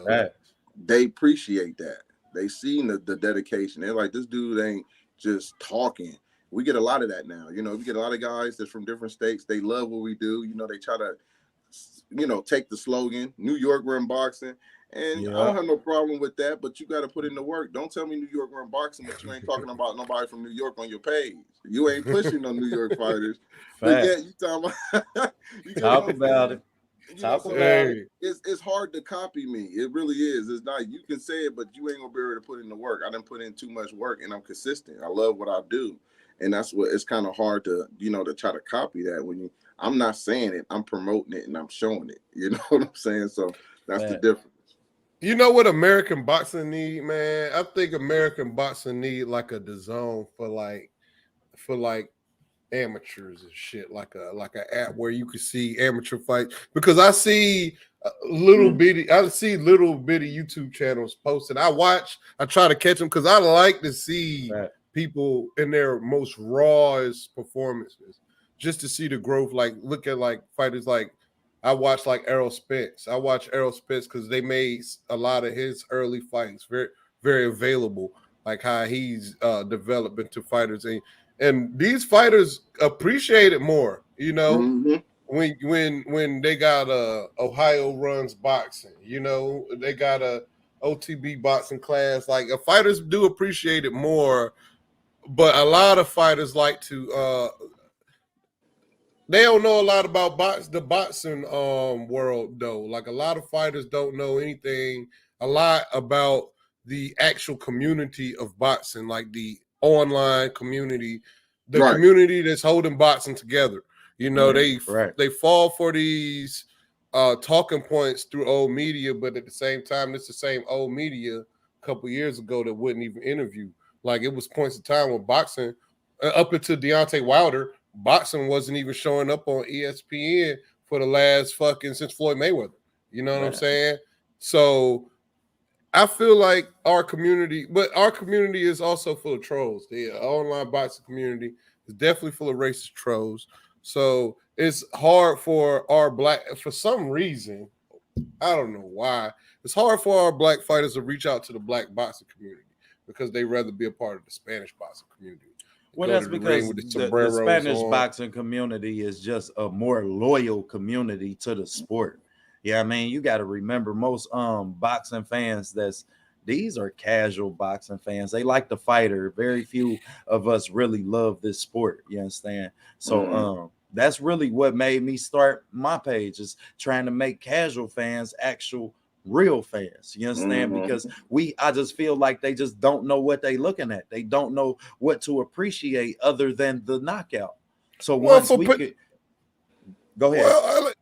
they appreciate that. They seen the dedication. They're like, this dude ain't just talking. We get a lot of that now. We get a lot of guys that's from different states. They love what we do. They try to, take the slogan, New York run boxing. And I don't have no problem with that, but you got to put in the work. Don't tell me New York run boxing, but you ain't talking about nobody from New York on your page. You ain't pushing no New York fighters. But yet you talking about talk about it. Talk about it. It's hard to copy me. It really is. It's not, you can say it, but you ain't gonna be able to put in the work. I done put in too much work, and I'm consistent. I love what I do. And that's what it's kind of hard to, to try to copy that when I'm not saying it, I'm promoting it and I'm showing it. You know what I'm saying? So that's the difference. You know what American boxing need, man? I think American boxing need like a DAZN for like amateurs and shit, like a app where you can see amateur fights, because I see little bitty YouTube channels posted. I try to catch them because I like to see people in their most rawest performances, just to see the growth. Like, look at like fighters like, I watch like Errol Spence. I watch Errol Spence because they made a lot of his early fights very, very available, like how he's developed into fighters, and these fighters appreciate it more. Mm-hmm. When they got Ohio runs boxing, they got a OTB boxing class. Like fighters do appreciate it more, but a lot of fighters like to they don't know a lot about the boxing world though. Like a lot of fighters don't know anything a lot about the actual community of boxing, like the online community, the Right. community that's holding boxing together. Right. They fall for these talking points through old media, but at the same time, it's the same old media a couple years ago that wouldn't even interview. Like it was points of time when boxing, up until Deontay Wilder, boxing wasn't even showing up on ESPN for the last since Floyd Mayweather. You know what I'm saying? So I feel like our community is also full of trolls. The online boxing community is definitely full of racist trolls. So it's hard for for some reason, I don't know why, it's hard for our black fighters to reach out to the black boxing community because they rather be a part of the Spanish boxing community. Well, that's because the Spanish boxing community is just a more loyal community to the sport. Yeah, I mean, you got to remember most boxing fans these are casual boxing fans. They like the fighter. Very few of us really love this sport. You understand? So that's really what made me start my page, is trying to make casual fans actual real fans. You understand? Because I just feel like they just don't know what they looking at. They don't know what to appreciate other than the knockout. So once we could go ahead. Well,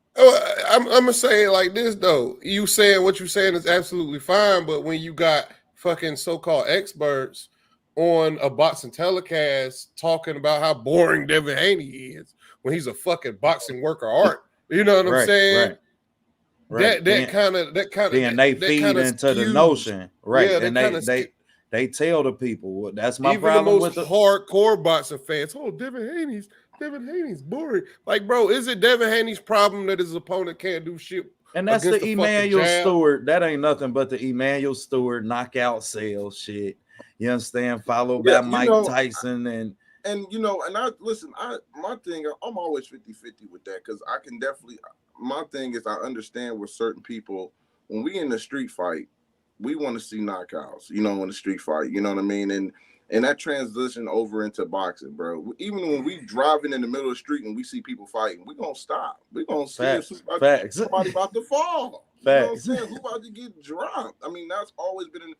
I'm gonna say it like this though. What you saying is absolutely fine, but when you got fucking so-called experts on a boxing telecast talking about how boring Devin Haney is when he's a fucking boxing work of art, you know what I'm saying? Right. That kind of they feed into the notion, right? Yeah, and they tell the people that's my problem with the hardcore boxing fans. Oh, Devin Haney's boring. Like, bro, is it Devin Haney's problem that his opponent can't do shit? And that's the Emmanuel Stewart. That ain't nothing but the Emmanuel Stewart knockout sales shit. You understand? Followed by Mike Tyson and my thing, I'm always 50-50 with that because I can definitely. My thing is I understand with certain people when we in the street fight, we want to see knockouts. In the street fight, you know what I mean, and that transition over into boxing, bro. Even when we driving in the middle of the street and we see people fighting, we gonna stop. We gonna see if somebody about to fall. You know what I'm saying? Who about to get dropped? I mean, that's always been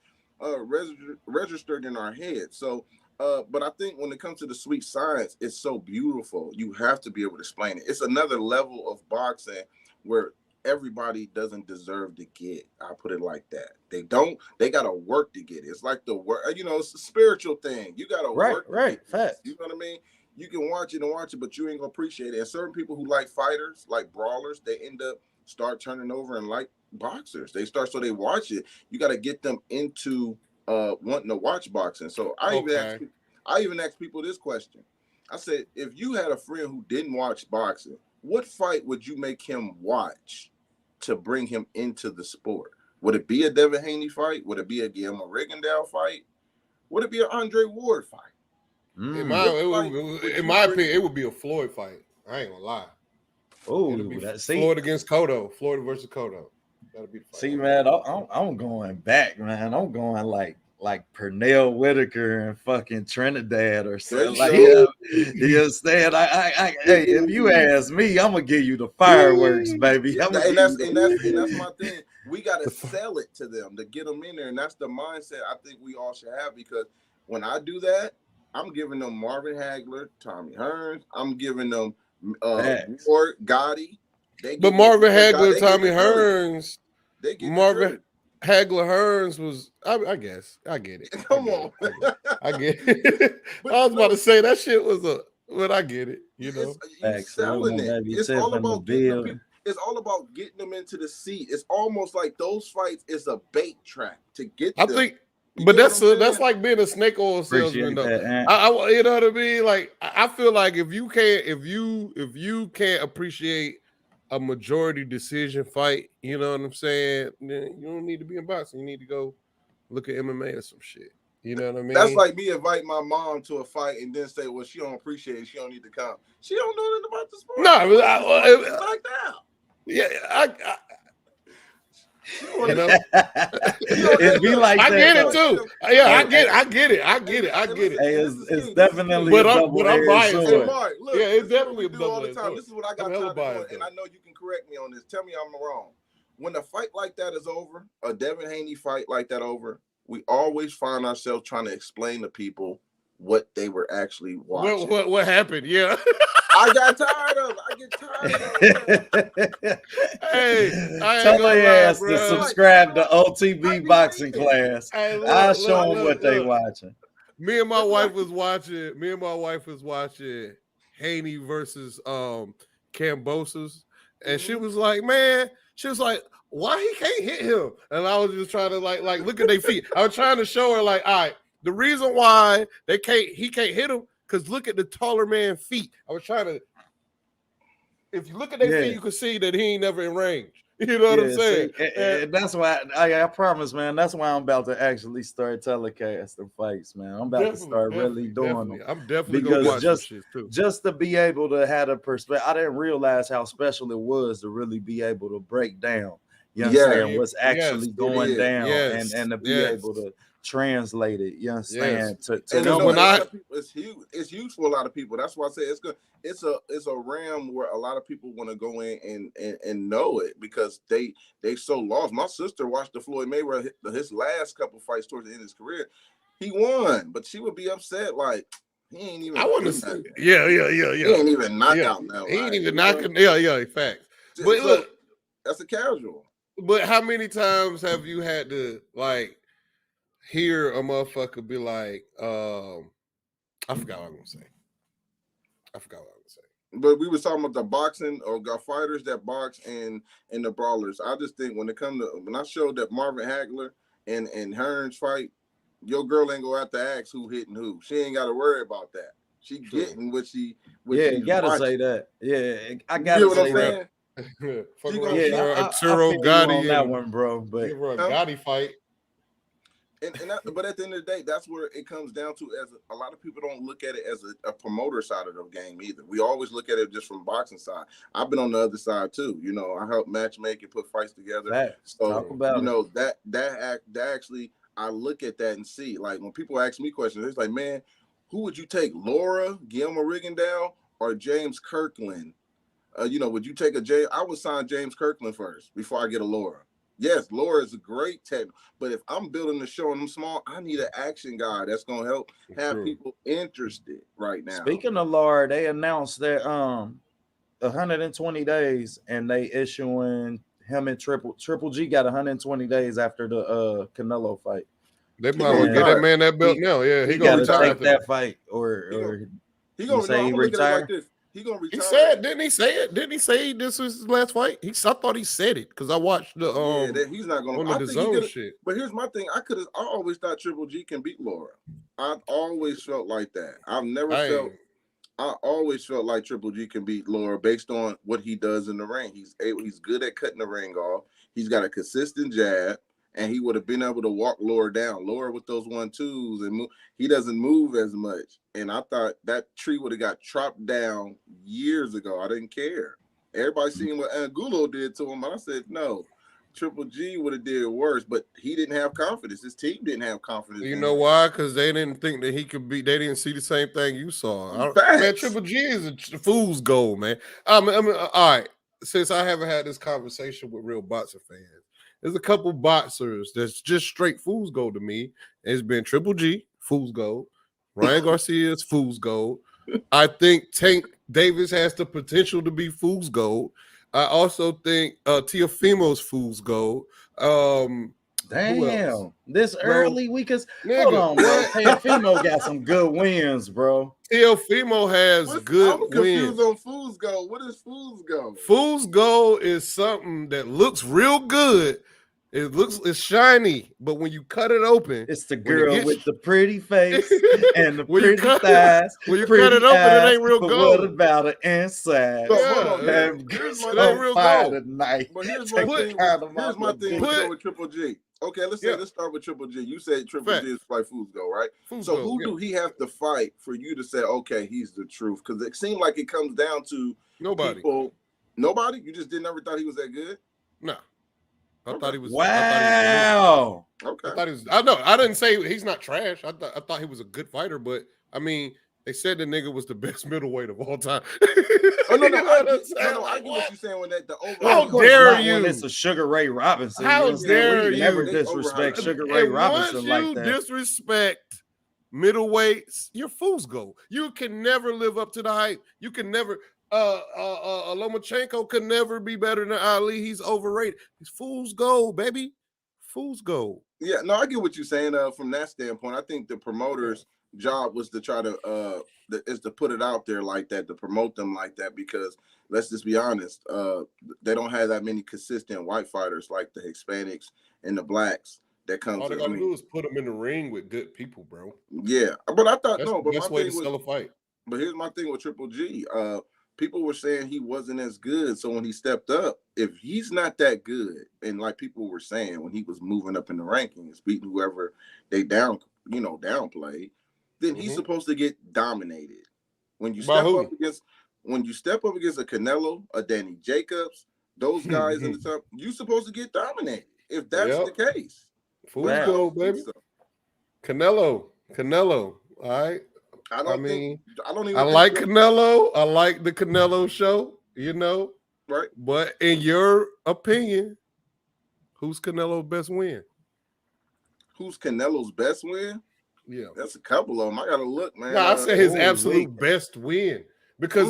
registered in our head. So. But I think when it comes to the sweet science, it's so beautiful. You have to be able to explain it. It's another level of boxing where everybody doesn't deserve to get. I put it like that. They don't. They gotta work to get it. It's like the work. It's a spiritual thing. You gotta work. Right. Fact. You know what I mean? You can watch it, but you ain't gonna appreciate it. And certain people who like fighters, like brawlers, they end up turning over and like boxers. So they watch it. You got to get them into wanting to watch boxing. So I even asked people this question. I said, if you had a friend who didn't watch boxing, what fight would you make him watch to bring him into the sport? Would it be a Devin Haney fight? Would it be a Guillermo Rigondeaux fight? Would it be an Andre Ward fight? In my opinion, it would be a Floyd fight. I ain't gonna lie. Oh, Floyd against Cotto. Floyd versus Cotto. That'll be the fight. See, man, I'm going back, man. I'm going like Pernell Whitaker and fucking Trinidad or something like that. You understand? Hey, if you ask me, I'm gonna give you the fireworks, baby. And that's my thing. We gotta sell it to them to get them in there, and that's the mindset I think we all should have. Because when I do that, I'm giving them Marvin Hagler, Tommy Hearns. I'm giving them Ward, Gotti. But Marvin Hagler, Tommy Hearns. Marvin Hagler Hearns was, I guess, I get it. Come on. I get it. I was about to say that shit was but I get it, you know. It's selling it. It's all about getting them into the seat. It's almost like those fights is a bait trap to get them. I think, but that's like being a snake oil salesman, though. You know what I mean? Like, I feel like if you can't appreciate a majority decision fight, you know what I'm saying? You don't need to be in boxing. You need to go look at MMA or some shit. You know what I mean? That's like me inviting my mom to a fight and then say, well, she don't appreciate it. She don't need to come. She don't know nothing about the sport. No, It's like that. yeah, You know, It be like I that. get it though. too. Yeah, I get it. Hey, it's This definitely But a I'm double-edged biased. Hey, sword. Mark, look, Yeah, it's this is what definitely we a do all the double-edged time. sword. This is what I I'm got hella tired of doing, biased, and though. I know you can correct me on this. Tell me I'm wrong. When a fight like that is over, a Devin Haney fight like that over, we always find ourselves trying to explain to people what they were actually watching. What happened? Yeah. I got tired of it. I get tired of it. Hey, I ain't Tell gonna your lie, ass to bro. subscribe to I OTB be boxing reading. class. Hey, I'll show them what they look. watching. Me and my wife was watching. Haney versus Cambosos, and she was like, "Man," she was like, "Why he can't hit him?" And I was just trying to like look at their feet. I was trying to show her like, all right, the reason why he can't hit him because look at the taller man's feet. I was trying to. If you look at their feet, you can see that he ain't never in range. You know what I'm saying? See, and that's why I promise, man. That's why I'm about to actually start telecasting fights, man. I'm about to start really doing them. I'm definitely gonna Because watch some shit too. just to be able to have a perspective, I didn't realize how special it was to really be able to break down. You understand what's actually going down, and to be able to translate it. You understand? To and the you know, a lot of people, it's huge. It's huge for a lot of people. That's why I say it's good. It's a realm where a lot of people want to go in and know it because they so lost. My sister watched the Floyd Mayweather his last couple fights towards the end of his career. He won, but she would be upset like he ain't even. I want to say, yeah. He ain't even knock out now. He ain't even knocking. Yeah. Facts. But so, look, that's a casual. But how many times have you had to like hear a motherfucker be like, I forgot what I'm gonna say. But we was talking about the boxing or got fighters that box and the brawlers. I just think when I showed that Marvin Hagler and Hearns fight, your girl ain't gonna have to ask who hitting who. She ain't got to worry about that. She getting what she. You gotta say that. Yeah, I gotta say that. Arturo Gotti on that one, bro. But give her a Gotti fight. But at the end of the day, that's where it comes down to. As a lot of people don't look at it as a promoter side of the game either. We always look at it just from boxing side. I've been on the other side too. You know, I help matchmake and put fights together. So talk about that actually, I look at that and see. Like when people ask me questions, it's like, man, who would you take, Laura, Guillermo Rigondeaux, or James Kirkland? Would you take I would sign James Kirkland first before I get a Laura. Yes, Laura is a great tech, but if I'm building the show and I'm small, I need an action guy that's gonna help have people interested right now. Speaking of Laura, they announced that 120 days, and they issuing him and Triple G got 120 days after the Canelo fight. They might well get that man that belt now. Yeah, he gonna take that fight, or he gonna say he retire. Like this. He gonna retire. He said, didn't he say it? Didn't he say this was his last fight? I thought he said it because I watched the he's not gonna on the zone shit. But here's my thing. I always thought Triple G can beat Laura. I've always felt like that. I always felt like Triple G can beat Laura based on what he does in the ring. He's good at cutting the ring off. He's got a consistent jab. And he would have been able to walk Laura down. Laura with those 1-2s and move. He doesn't move as much. And I thought that tree would have got chopped down years ago. I didn't care. Everybody seen what Angulo did to him. I said, no, Triple G would have did worse. But he didn't have confidence. His team didn't have confidence. You know why? Because they didn't think that he could be. They didn't see the same thing you saw. Man, Triple G is a fool's gold, man. I mean, all right. Since I haven't had this conversation with real boxer fans, there's a couple boxers that's just straight fool's gold to me. It's been Triple G, fool's gold. Ryan Garcia's fool's gold. I think Tank Davis has the potential to be fool's gold. I also think Teofimo's fool's gold. Damn, this early we could hold on, bro. Teofimo got some good wins, bro. Teofimo has good wins. I'm confused on fool's gold. What is fool's gold? Fool's gold is something that looks real good, It's shiny, but when you cut it open, It's the when it girl gets- with the pretty face and the When you pretty cut- thighs. when you pretty cut it open, it eyes, ain't real but gold. what about it inside? So, Yeah, hold on. Have Here's my it ain't thing. real fire gold. tonight. But here's Take my the thing. kind of Here's my thing with Triple G. Okay, let's say Yeah. let's start with Triple G. You said Triple Fact. G is like Fusco, right? Fusco, So who yeah. do he have to fight for you to say, okay, he's the truth? Because it seemed like it comes down to Nobody. people. Nobody? You just never thought he was that good? No. I Okay. thought he was. Wow. Okay. I thought he was. I know. I didn't say he's not trash. I thought he was a good fighter, but I mean, they said the nigga was the best middleweight of all time. Oh no, You no, know I what I'm get, saying? no, I Like, get what you're saying when that the over. How Of course dare not you? when it's a Sugar Ray Robinson. How you understand? dare We never you? disrespect Overhyped. Sugar Ray And Robinson once like you that. disrespect middleweights, you're fool's gold. You can never live up to the hype. You can never. Lomachenko could never be better than Ali. He's overrated. He's fool's gold, baby. Fool's gold. Yeah, no, I get what you're saying. From that standpoint, I think the promoter's job was to try to is to put it out there like that, to promote them like that, because let's just be honest, they don't have that many consistent white fighters like the Hispanics and the blacks that comes. All they gotta do is put them in the ring with good people, bro. Yeah, but I thought That's no, the but best my way thing to was, sell a fight. but here's my thing with Triple G. People were saying he wasn't as good. So when he stepped up, if he's not that good, and like people were saying when he was moving up in the rankings, beating whoever they downplayed, then he's supposed to get dominated. When you By step who? up against a Canelo, a Danny Jacobs, those guys in the top, you're supposed to get dominated. If that's Yep. the case. Fool's Wow. gold, baby. So. Canelo. All right. I don't even I like Canelo. I like the Canelo show, right. But in your opinion, who's Canelo's best win? Who's Canelo's best win? Yeah. That's a couple of them. I gotta look, man. No, I said his holy absolute week. best win. Because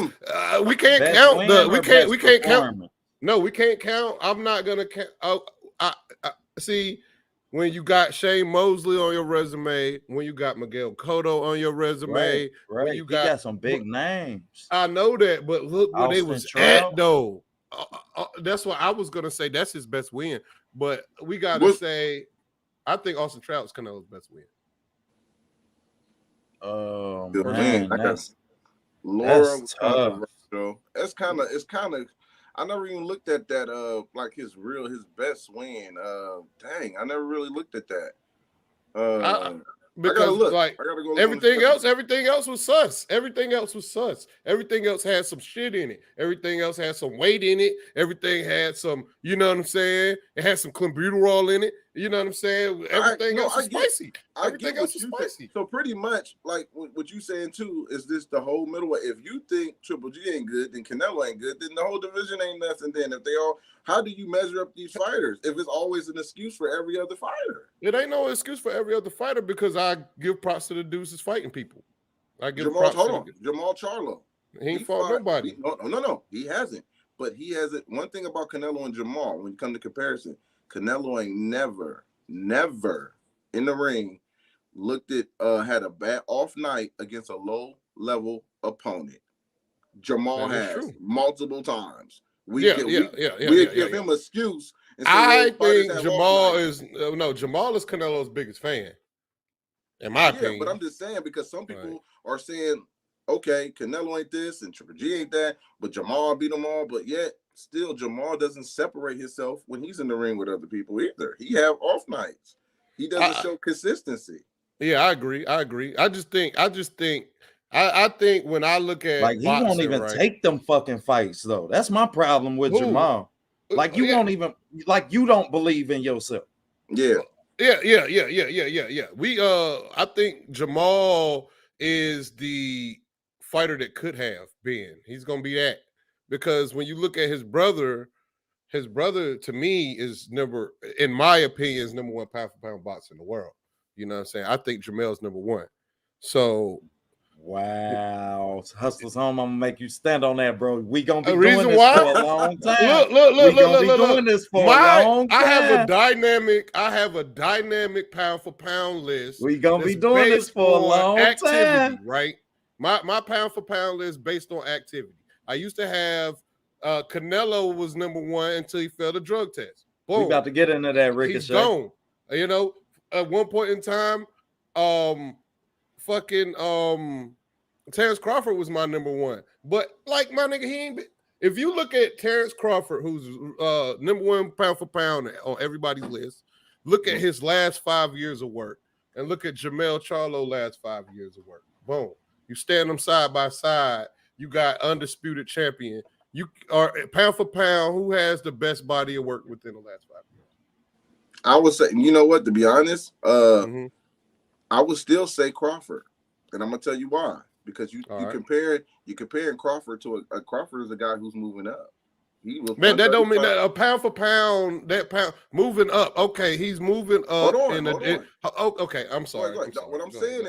we can't Best count win the or we best can't count. performance? No, we can't count. I'm not gonna count. I see when you got Shane Mosley on your resume, when you got Miguel Cotto on your resume, Right. when you He got some big names. I know that, but look where they Austin was Trout. at though. That's what I was gonna say. That's his best win, but we gotta say, I think Austin Trout is Canelo's best win. Oh Good man, man. that's Laura was tough. controversial. It's kind of. I never even looked at that. Like his best win. Dang, I never really looked at that. Because look. like I gotta go look everything on else was sus. Everything else was sus. Everything else had some shit in it. Everything else had some weight in it. Everything had some, you know what I'm saying? It had some clenbuterol in it. You know what I'm saying? Everything else was spicy. Everything else was spicy. So pretty much, like what you saying too, is this the whole middleweight? If you think Triple G ain't good, then Canelo ain't good, then the whole division ain't nothing. Then if they all, how do you measure up these fighters? If it's always an excuse for every other fighter, it ain't no excuse for every other fighter because I give props to the dudes that's fighting people. I give Jamal props Charlo. He ain't fought nobody. No, he hasn't. But he hasn't. One thing about Canelo and Jamal, when you come to comparison, Canelo ain't never in the ring looked at had a bad off night against a low level opponent. Jamal has multiple times. We give him an excuse. I think Jamal is Canelo's biggest fan. In my opinion. But I'm just saying because some people are saying, okay, Canelo ain't this and Triple G ain't that, but Jamal beat them all. But yet, still, Jamal doesn't separate himself when he's in the ring with other people either. He have off nights. He doesn't show consistency. Yeah, I agree. I think when I look at like he boxing, won't even take them fucking fights though. That's my problem with Jamal. Like you won't even you don't believe in yourself. Yeah. We I think Jamal is the fighter that could have been. He's gonna be that because when you look at his brother to me is in my opinion, is number one pound for pound boxer in the world. You know what I'm saying? I think Jamel's number one. So wow, Hustlers Home, I'm gonna make you stand on that, bro. We gonna be doing this for a long time. Look, doing this for a long time. I have a dynamic pound for pound list. We gonna be doing this for a long time, right? My pound for pound list based on activity. I used to have Canelo was number one until he failed a drug test. Boom. We about to get into that, Ricochet. He's gone. You know, at one point in time, Terrence Crawford was my number one. But like my nigga, he ain't. If you look at Terrence Crawford, who's number one pound for pound on everybody's list, look at his last 5 years of work, and look at Jermell Charlo last 5 years of work. Boom. You stand them side by side. You got undisputed champion. You are pound for pound. Who has the best body of work within the last 5 years? I would say, you know what? To be honest, I would still say Crawford, and I'm gonna tell you why. Because you comparing Crawford to a Crawford is a guy who's moving up. Man, that don't mean that a pound for pound, that pound moving up. Okay, he's moving up. Hold on. Okay, I'm sorry. What I'm saying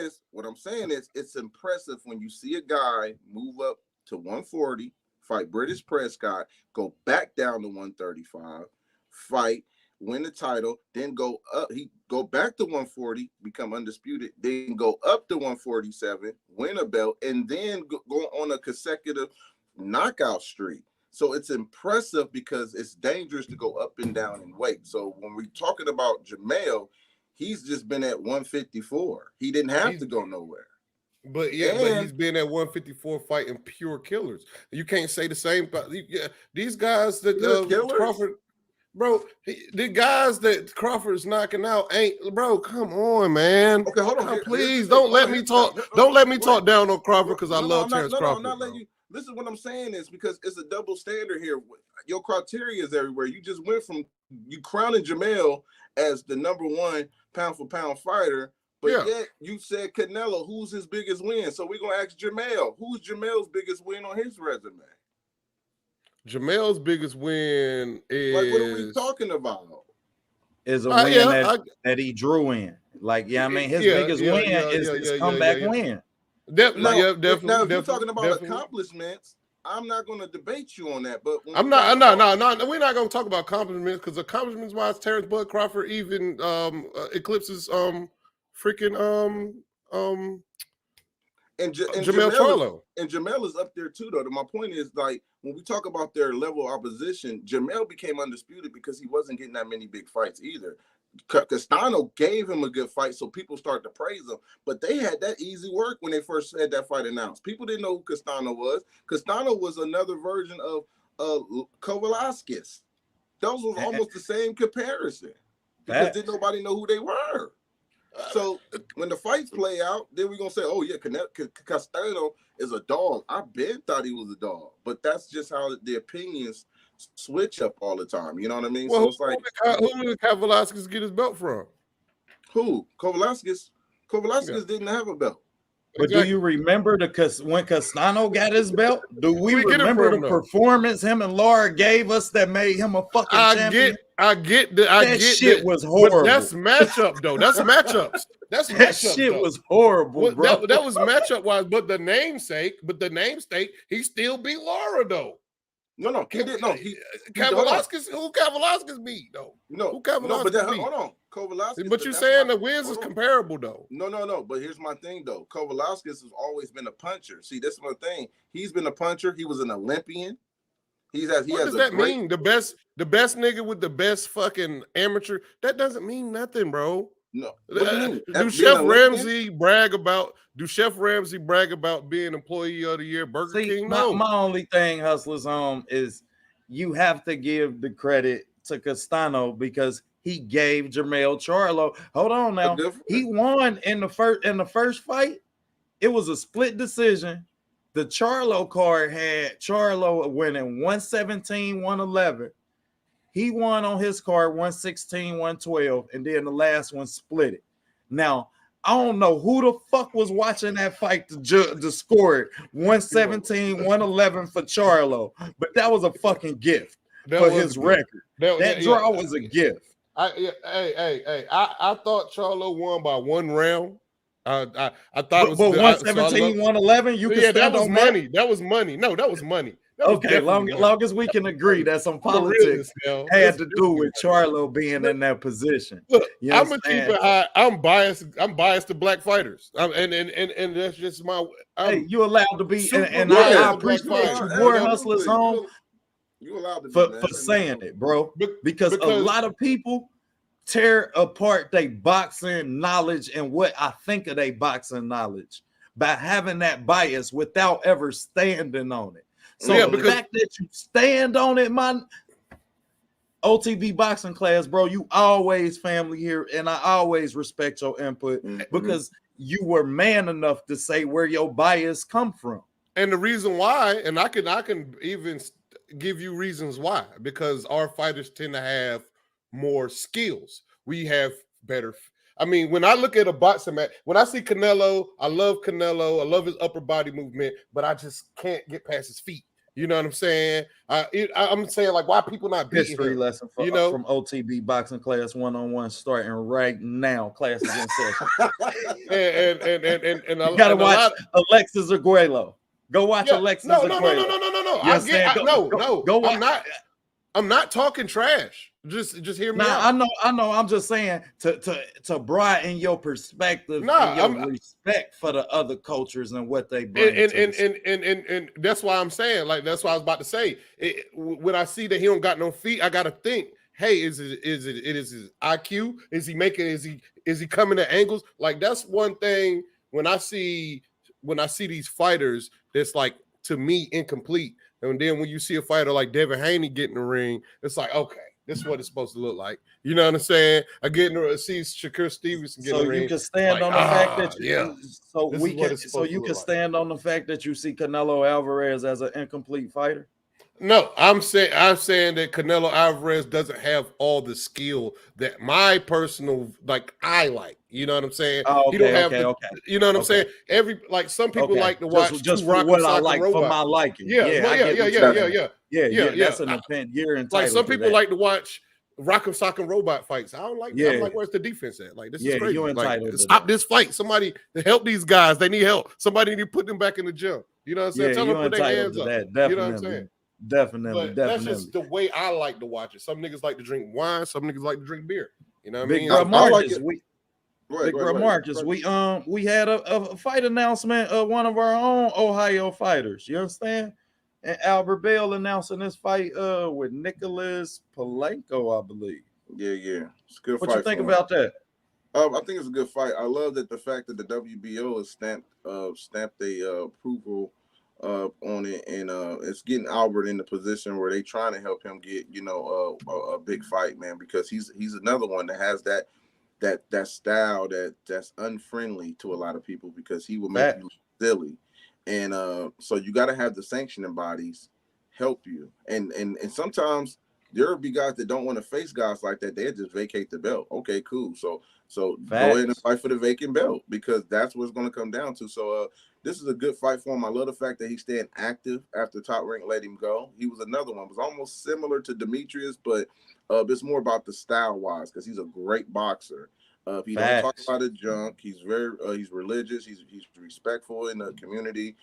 is, it's impressive when you see a guy move up to 140, fight British Prescott, go back down to 135, fight, win the title, then go up. He go back to 140, become undisputed, then go up to 147, win a belt, and then go on a consecutive knockout streak. So it's impressive because it's dangerous to go up and down in weight. So when we're talking about Jermell, he's just been at 154. He didn't have to go nowhere. But but he's been at 154 fighting pure killers. You can't say the same about these guys that Crawford. Bro, the guys that Crawford's knocking out ain't, bro. Come on, man. Okay, hold on. Please don't let me talk. Don't let me talk down on Crawford because I love Terrence Crawford. I'm not letting you. Listen, what I'm saying is because it's a double standard here. Your criteria is everywhere. You just went from you crowning Jermell as the number one pound for pound fighter, but yet you said Canelo, who's his biggest win? So we're gonna ask Jermell, who's Jermell's biggest win on his resume? Jermell's biggest win is like, what are we talking about? Is a win that he drew in. Like, I mean, his biggest win is his comeback win. Definitely. Now, if you're talking about accomplishments, I'm not going to debate you on that. But I'm not. No. We're not going to talk about accomplishments because accomplishments-wise, Terrence Bud Crawford even eclipses freaking and Jermell Charlo. And Jermell is up there too, though. My point is, like, when we talk about their level of opposition, Jermell became undisputed because he wasn't getting that many big fights either. Castano gave him a good fight, so people start to praise him. But they had that easy work when they first had that fight announced. People didn't know who Castano was. Castano was another version of Kovalevskis. Those was almost the same comparison because didn't nobody know who they were. So when the fights play out, then we're gonna say, "Oh yeah, Castano is a dog." I thought he was a dog, but that's just how the opinions switch up all the time. You know what I mean? Well, so it's who did Kovalevskis get his belt from? Who? Kovalevskis didn't have a belt. But do you remember when Castano got his belt? Do we remember the performance him and Laura gave us that made him a fucking champion? I get that shit was horrible. But that's matchup though. That's matchups. That shit was horrible, bro. That was matchup wise. But the namesake, he still beat Laura though. No, he didn't. No, Kovalevskis. Who Kovalevskis beat though? No, who Kovalevskis beat? Hold on, Kovalevskis. But you're saying the wins is comparable though. No. But here's my thing though. Kovalevskis has always been a puncher. See, this is my thing. He's been a puncher. He was an Olympian. What does that mean? The best nigga with the best fucking amateur. That doesn't mean nothing, bro. No. What do you mean? Do Chef Ramsay brag about being employee of the year Burger King? No. My only thing, Hustlers Home, is you have to give the credit to Castano because he gave Jermell Charlo. Hold on now. He won in the first fight. It was a split decision. The Charlo card had Charlo winning 117, 111. He won on his card 116, 112, and then the last one split it. Now, I don't know who the fuck was watching that fight to score it 117, 111 for Charlo, but that was a fucking gift for his record. That draw was a gift. I thought Charlo won by one round. I thought it was 117, 111. You can that was money. That was money. No, that was money. Okay, long as we can agree that some politics had to do with Charlo being in that position. Look, I'm gonna keep it high. I'm biased to black fighters, and that's just my. Hey, you allowed to be, and I appreciate you. War Hustlers Home. You allowed to be, for man. saying it, bro. Be- Because a because lot of people tear apart their boxing knowledge and what I think of their boxing knowledge by having that bias without ever standing on it. So Yeah, the because fact that you stand on it, my OTB boxing class, bro, you always family here, and I always respect your input because you were man enough to say where your bias come from. and the reason why, and I can even give you reasons why, because our fighters tend to have more skills. We have better. I mean, when I look at a boxing match, when I see Canelo, I love Canelo. I love his upper body movement, but I just can't get past his feet. You know what I'm saying? I'm saying, like, why people not beating History him? lesson You know, from OTB boxing class 1-on-1 starting right now. Class is in session. and You gotta and watch Alexis Arguello. Go watch yeah, Alexis no. Arguello. You understand? Go watch. I'm not talking trash. Just hear me out. I know. I'm just saying to broaden your perspective and your respect for the other cultures and what they bring. And that's why I'm saying, like, that's what I was about to say. When I see that he don't got no feet, I gotta think, hey, is it his IQ? Is he coming at angles? Like, that's one thing when I see these fighters that's, like, to me, incomplete. And then when you see a fighter like Devin Haney get in the ring, it's like, okay, this is what it's supposed to look like. You know what I'm saying? I get to see Shakur Stevenson get in the ring. So you can stand on the fact that you can like. stand on the fact that you see Canelo Alvarez as an incomplete fighter. No, I'm saying that Canelo Alvarez doesn't have all the skill that my personal I like. You know what I'm saying? Oh, okay, he don't have okay. You know what I'm saying? Some people like to watch just two for what I Rock'em like Sock'em for Robots. my liking. Yeah. That's an opinion. You're entitled. Like, some people to that. like to watch Rock'em Sock'em Robot fights. I don't like that. I'm like, where's the defense at? Like, this is crazy. You're entitled like, stop this fight. Somebody to help these guys. They need help. Somebody need to put them back in the gym. You know what I'm saying? Tell them to put their hands up. Definitely. You know what I'm saying? Definitely. That's just the way I like to watch it. Some niggas like to drink wine. Some niggas like to drink beer. You know what I mean? Big bro Marcus, we had a fight announcement of one of our own Ohio fighters. You understand? And Albert Bell announcing this fight with Nicholas Palenko, I believe. Yeah. It's a good what fight. You think about that? I think it's a good fight. I love that the fact that the WBO has stamped a approval on it, and it's getting Albert in the position where they trying to help him get a big fight, man, because he's another one that has that style that's unfriendly to a lot of people because he will make you look silly, and so you got to have the sanctioning bodies help you, and sometimes there will be guys that don't want to face guys like that. They just vacate the belt. Okay, cool. So go ahead and fight for the vacant belt because that's what it's going to come down to. So this is a good fight for him. I love the fact that he's staying active after Top Rank let him go. He was another one. It was almost similar to Demetrius, but it's more about the style-wise because he's a great boxer. He don't talk about the junk. He's very he's religious. He's respectful in the community.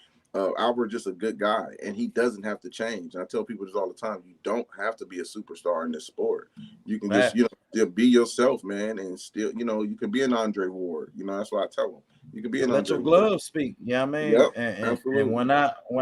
Albert just a good guy, and he doesn't have to change. And I tell people this all the time: you don't have to be a superstar in this sport. You can just be yourself, man, and still you can be an Andre Ward. That's what I tell them. You can be an Let your gloves speak. Yeah, I mean, and when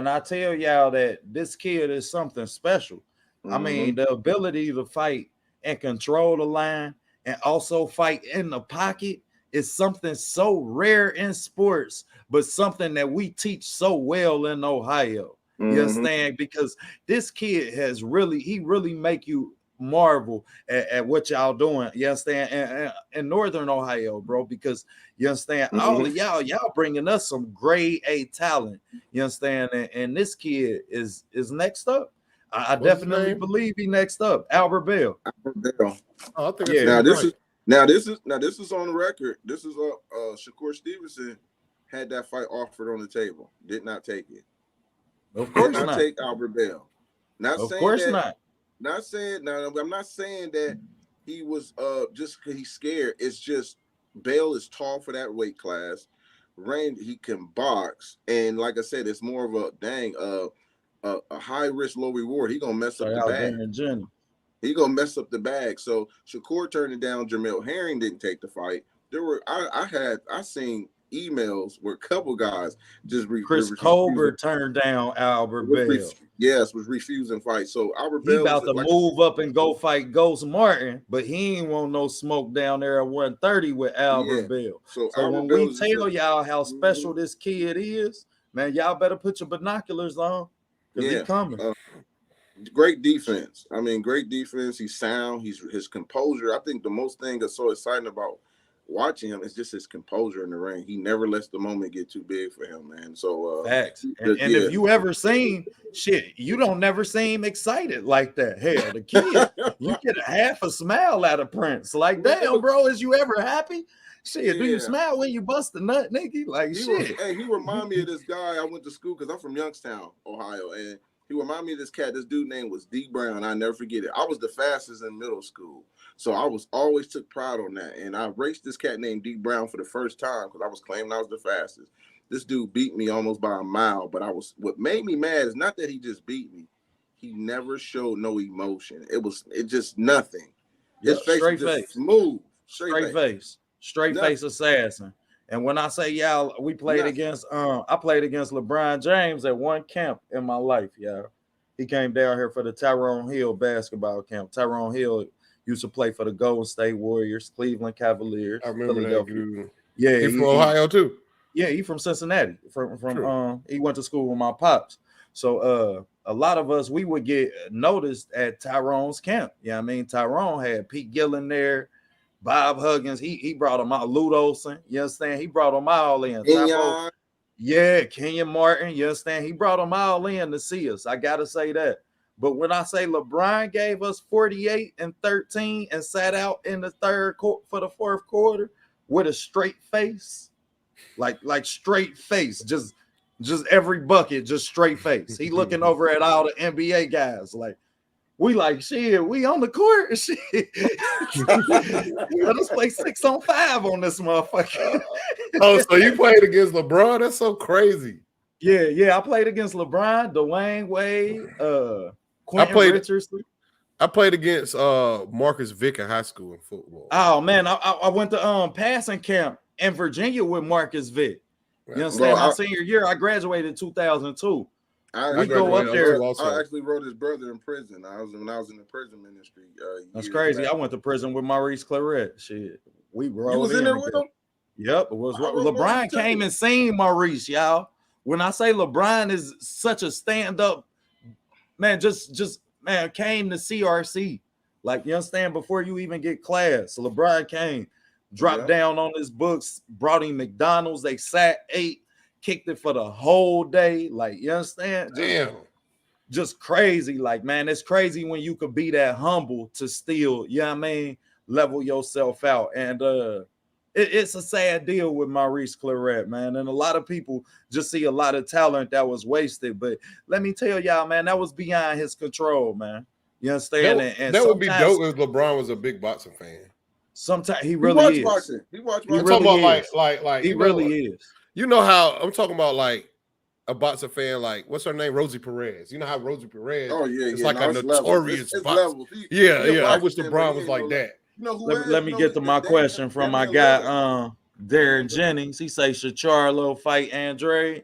I tell y'all that this kid is something special, I mean the ability to fight and control the line and also fight in the pocket is something so rare in sports, but something that we teach so well in Ohio. You understand? Because this kid he really make you marvel at what y'all doing. You understand? In Northern Ohio, bro, because you understand all of y'all bringing us some grade A talent. You understand? And this kid is next up. I definitely believe he next up. Albert Bell. Oh, I think this is on the record. This is Shakur Stevenson had that fight offered on the table. Did not take it. Of course not. Take Albert Bell. I'm not saying that he was just because he's scared. It's just Bell is tall for that weight class. He can box, and like I said, it's more of a high risk, low reward. He gonna mess up the bag. He gonna mess up the bag. So Shakur turned it down. Jamel Herring didn't take the fight. I seen emails where a couple guys just Chris Colbert turned down Albert Bell. Was refusing fights. So Albert He Bell about to move up and go fight Ghost Martin, but he ain't want no smoke down there at 130 with Albert Bell. So when we tell y'all how special this kid is, man, y'all better put your binoculars on because he's coming. Great defense. I mean, great defense. He's sound. His composure. I think the most thing that's so exciting about watching him is just his composure in the ring. He never lets the moment get too big for him, man. So facts. And if you ever seen shit, you don't never see him excited like that. Hell, the kid, you get a half a smile out of Prince. Like, damn, bro, is you ever happy? Shit, do you smile when you bust a nut, nigga? Like, shit. He remind me of this guy I went to school because I'm from Youngstown, Ohio, and he reminded me of this cat. This dude name was D Brown. I never forget it. I was the fastest in middle school. So I was always took pride on that. And I raced this cat named D Brown for the first time because I was claiming I was the fastest. This dude beat me almost by a mile. But what made me mad is not that he just beat me. He never showed no emotion. It just nothing. His face was just smooth. Straight face assassin. And when I say y'all, we played against I played against LeBron James at one camp in my life, y'all. He came down here for the Tyrone Hill basketball camp. Tyrone Hill used to play for the Golden State Warriors, Cleveland Cavaliers. I remember that. Yeah, he's from Ohio too. Yeah, he's from Cincinnati. He went to school with my pops. So a lot of us, we would get noticed at Tyrone's camp. Yeah, I mean, Tyrone had Pete Gillen there, Bob Huggins. He brought him out. Lute Olson, you understand? He brought them all in. Kenyon Martin, you understand? He brought them all in to see us. I gotta say that. But when I say LeBron gave us 48 and 13 and sat out in the for the fourth quarter with a straight face, like straight face, just every bucket, just straight face. He looking over at all the NBA guys like, we like, shit, we on the court. Shit. Let us play 6-on-5 on this motherfucker. Oh, so you played against LeBron? That's so crazy. Yeah. I played against LeBron, Dwayne Wade, Quentin Richardson. I played against Marcus Vick in high school in football. Oh man, I went to passing camp in Virginia with Marcus Vick. You understand? My senior year, I graduated in 2002. I go up there. I actually wrote his brother in prison. When I was in the prison ministry. That's crazy. I went to prison with Maurice Claret. Shit, we rolled. You was in there with him? Yep. It was LeBron came and seen Maurice, y'all. When I say LeBron is such a stand-up man, just came to CRC. Like, you understand? Before you even get class, so LeBron came, dropped down on his books, brought him McDonald's. They sat, ate, kicked it for the whole day. Like, you understand? Just crazy. Like, man, it's crazy when you could be that humble to still, you know what I mean, level yourself out. And it's a sad deal with Maurice Claret, man. And a lot of people just see a lot of talent that was wasted. But let me tell y'all, man, that was beyond his control, man. You understand? That would be dope if LeBron was a big boxing fan. Sometimes he really is. Boxing. He watched boxing. I'm talking about like he really is. You know how I'm talking about, like a boxer fan, like what's her name, Rosie Perez. You know how Rosie Perez? Oh yeah, it's like a notorious boxer. Yeah. I wish LeBron was like that. Let me get to my question from my guy, Darren Jennings. He say, should Charlo fight Andre?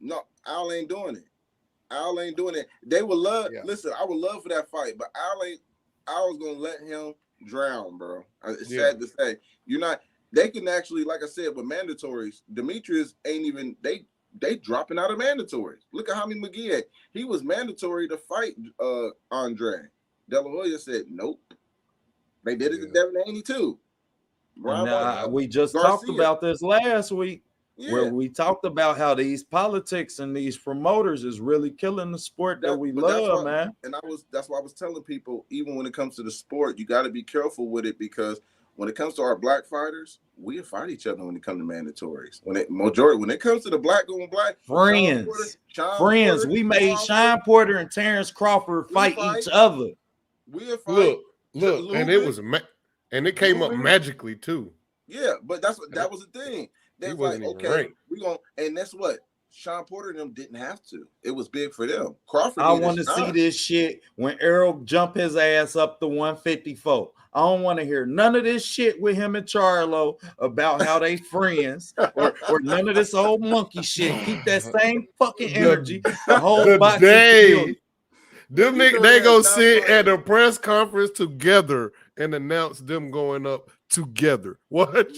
No, Al ain't doing it. They would love. Yeah. Listen, I would love for that fight, but I was gonna let him drown, bro. It's sad to say. You're not. They can actually, like I said, with mandatories, Demetrius ain't even they dropping out of mandatories. Look at Jaime McGee had. He was mandatory to fight Andre. De La Hoya said nope. They did it to Devin Haney too. We just Garcia. Talked about this last week, where we talked about how these politics and these promoters is really killing the sport that we love, man. And that's why I was telling people, even when it comes to the sport, you got to be careful with it, because when it comes to our black fighters, we fight each other when it comes to mandatories. When it comes to the black on black friends, we made Sean Porter and Terrence Crawford fight each other. We'll fight. Look, and it was and it came up magically too. Yeah, but that was the thing. They was like, okay, we gonna, and that's what Sean Porter and them didn't have to. It was big for them. Crawford I needed want to see shots. this shit when Errol jump his ass up to 154. I don't want to hear none of this shit with him and Charlo about how they friends or none of this old monkey shit. Keep that same fucking energy. The whole The boxing day community. them You know niggas, they that's go not sit funny. at a press conference together and announce them going up together. What?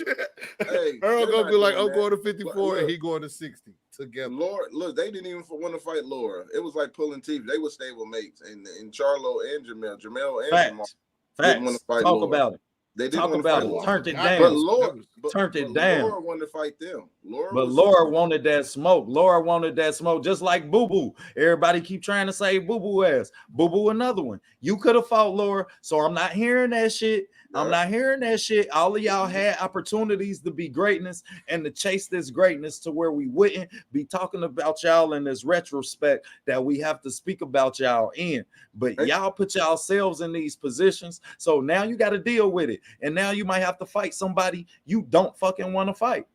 Hey, Earl they're gonna not be like, doing I'm going to that. 54 But and look, he going to 60 together. Laura, look, they didn't even want to fight Laura. It was like pulling teeth. They were stable mates, and Charlo and Jamel and Jamal Facts. didn't want to Facts. fight Talk Laura. about it. They didn't Talk want to about fight it. Laura. Turned it That But down. Laura, Turned it down. Laura wanted to fight them. But Laura wanted that smoke. Laura wanted that smoke, just like Boo Boo. Everybody keep trying to say Boo Boo ass. Boo Boo another one. You could have fought Laura, so I'm not hearing that shit. I'm not hearing that shit. All of y'all had opportunities to be greatness and to chase this greatness to where we wouldn't be talking about y'all in this retrospect that we have to speak about y'all in. But y'all put yourselves in these positions, so now you got to deal with it. And now you might have to fight somebody you don't fucking want to fight.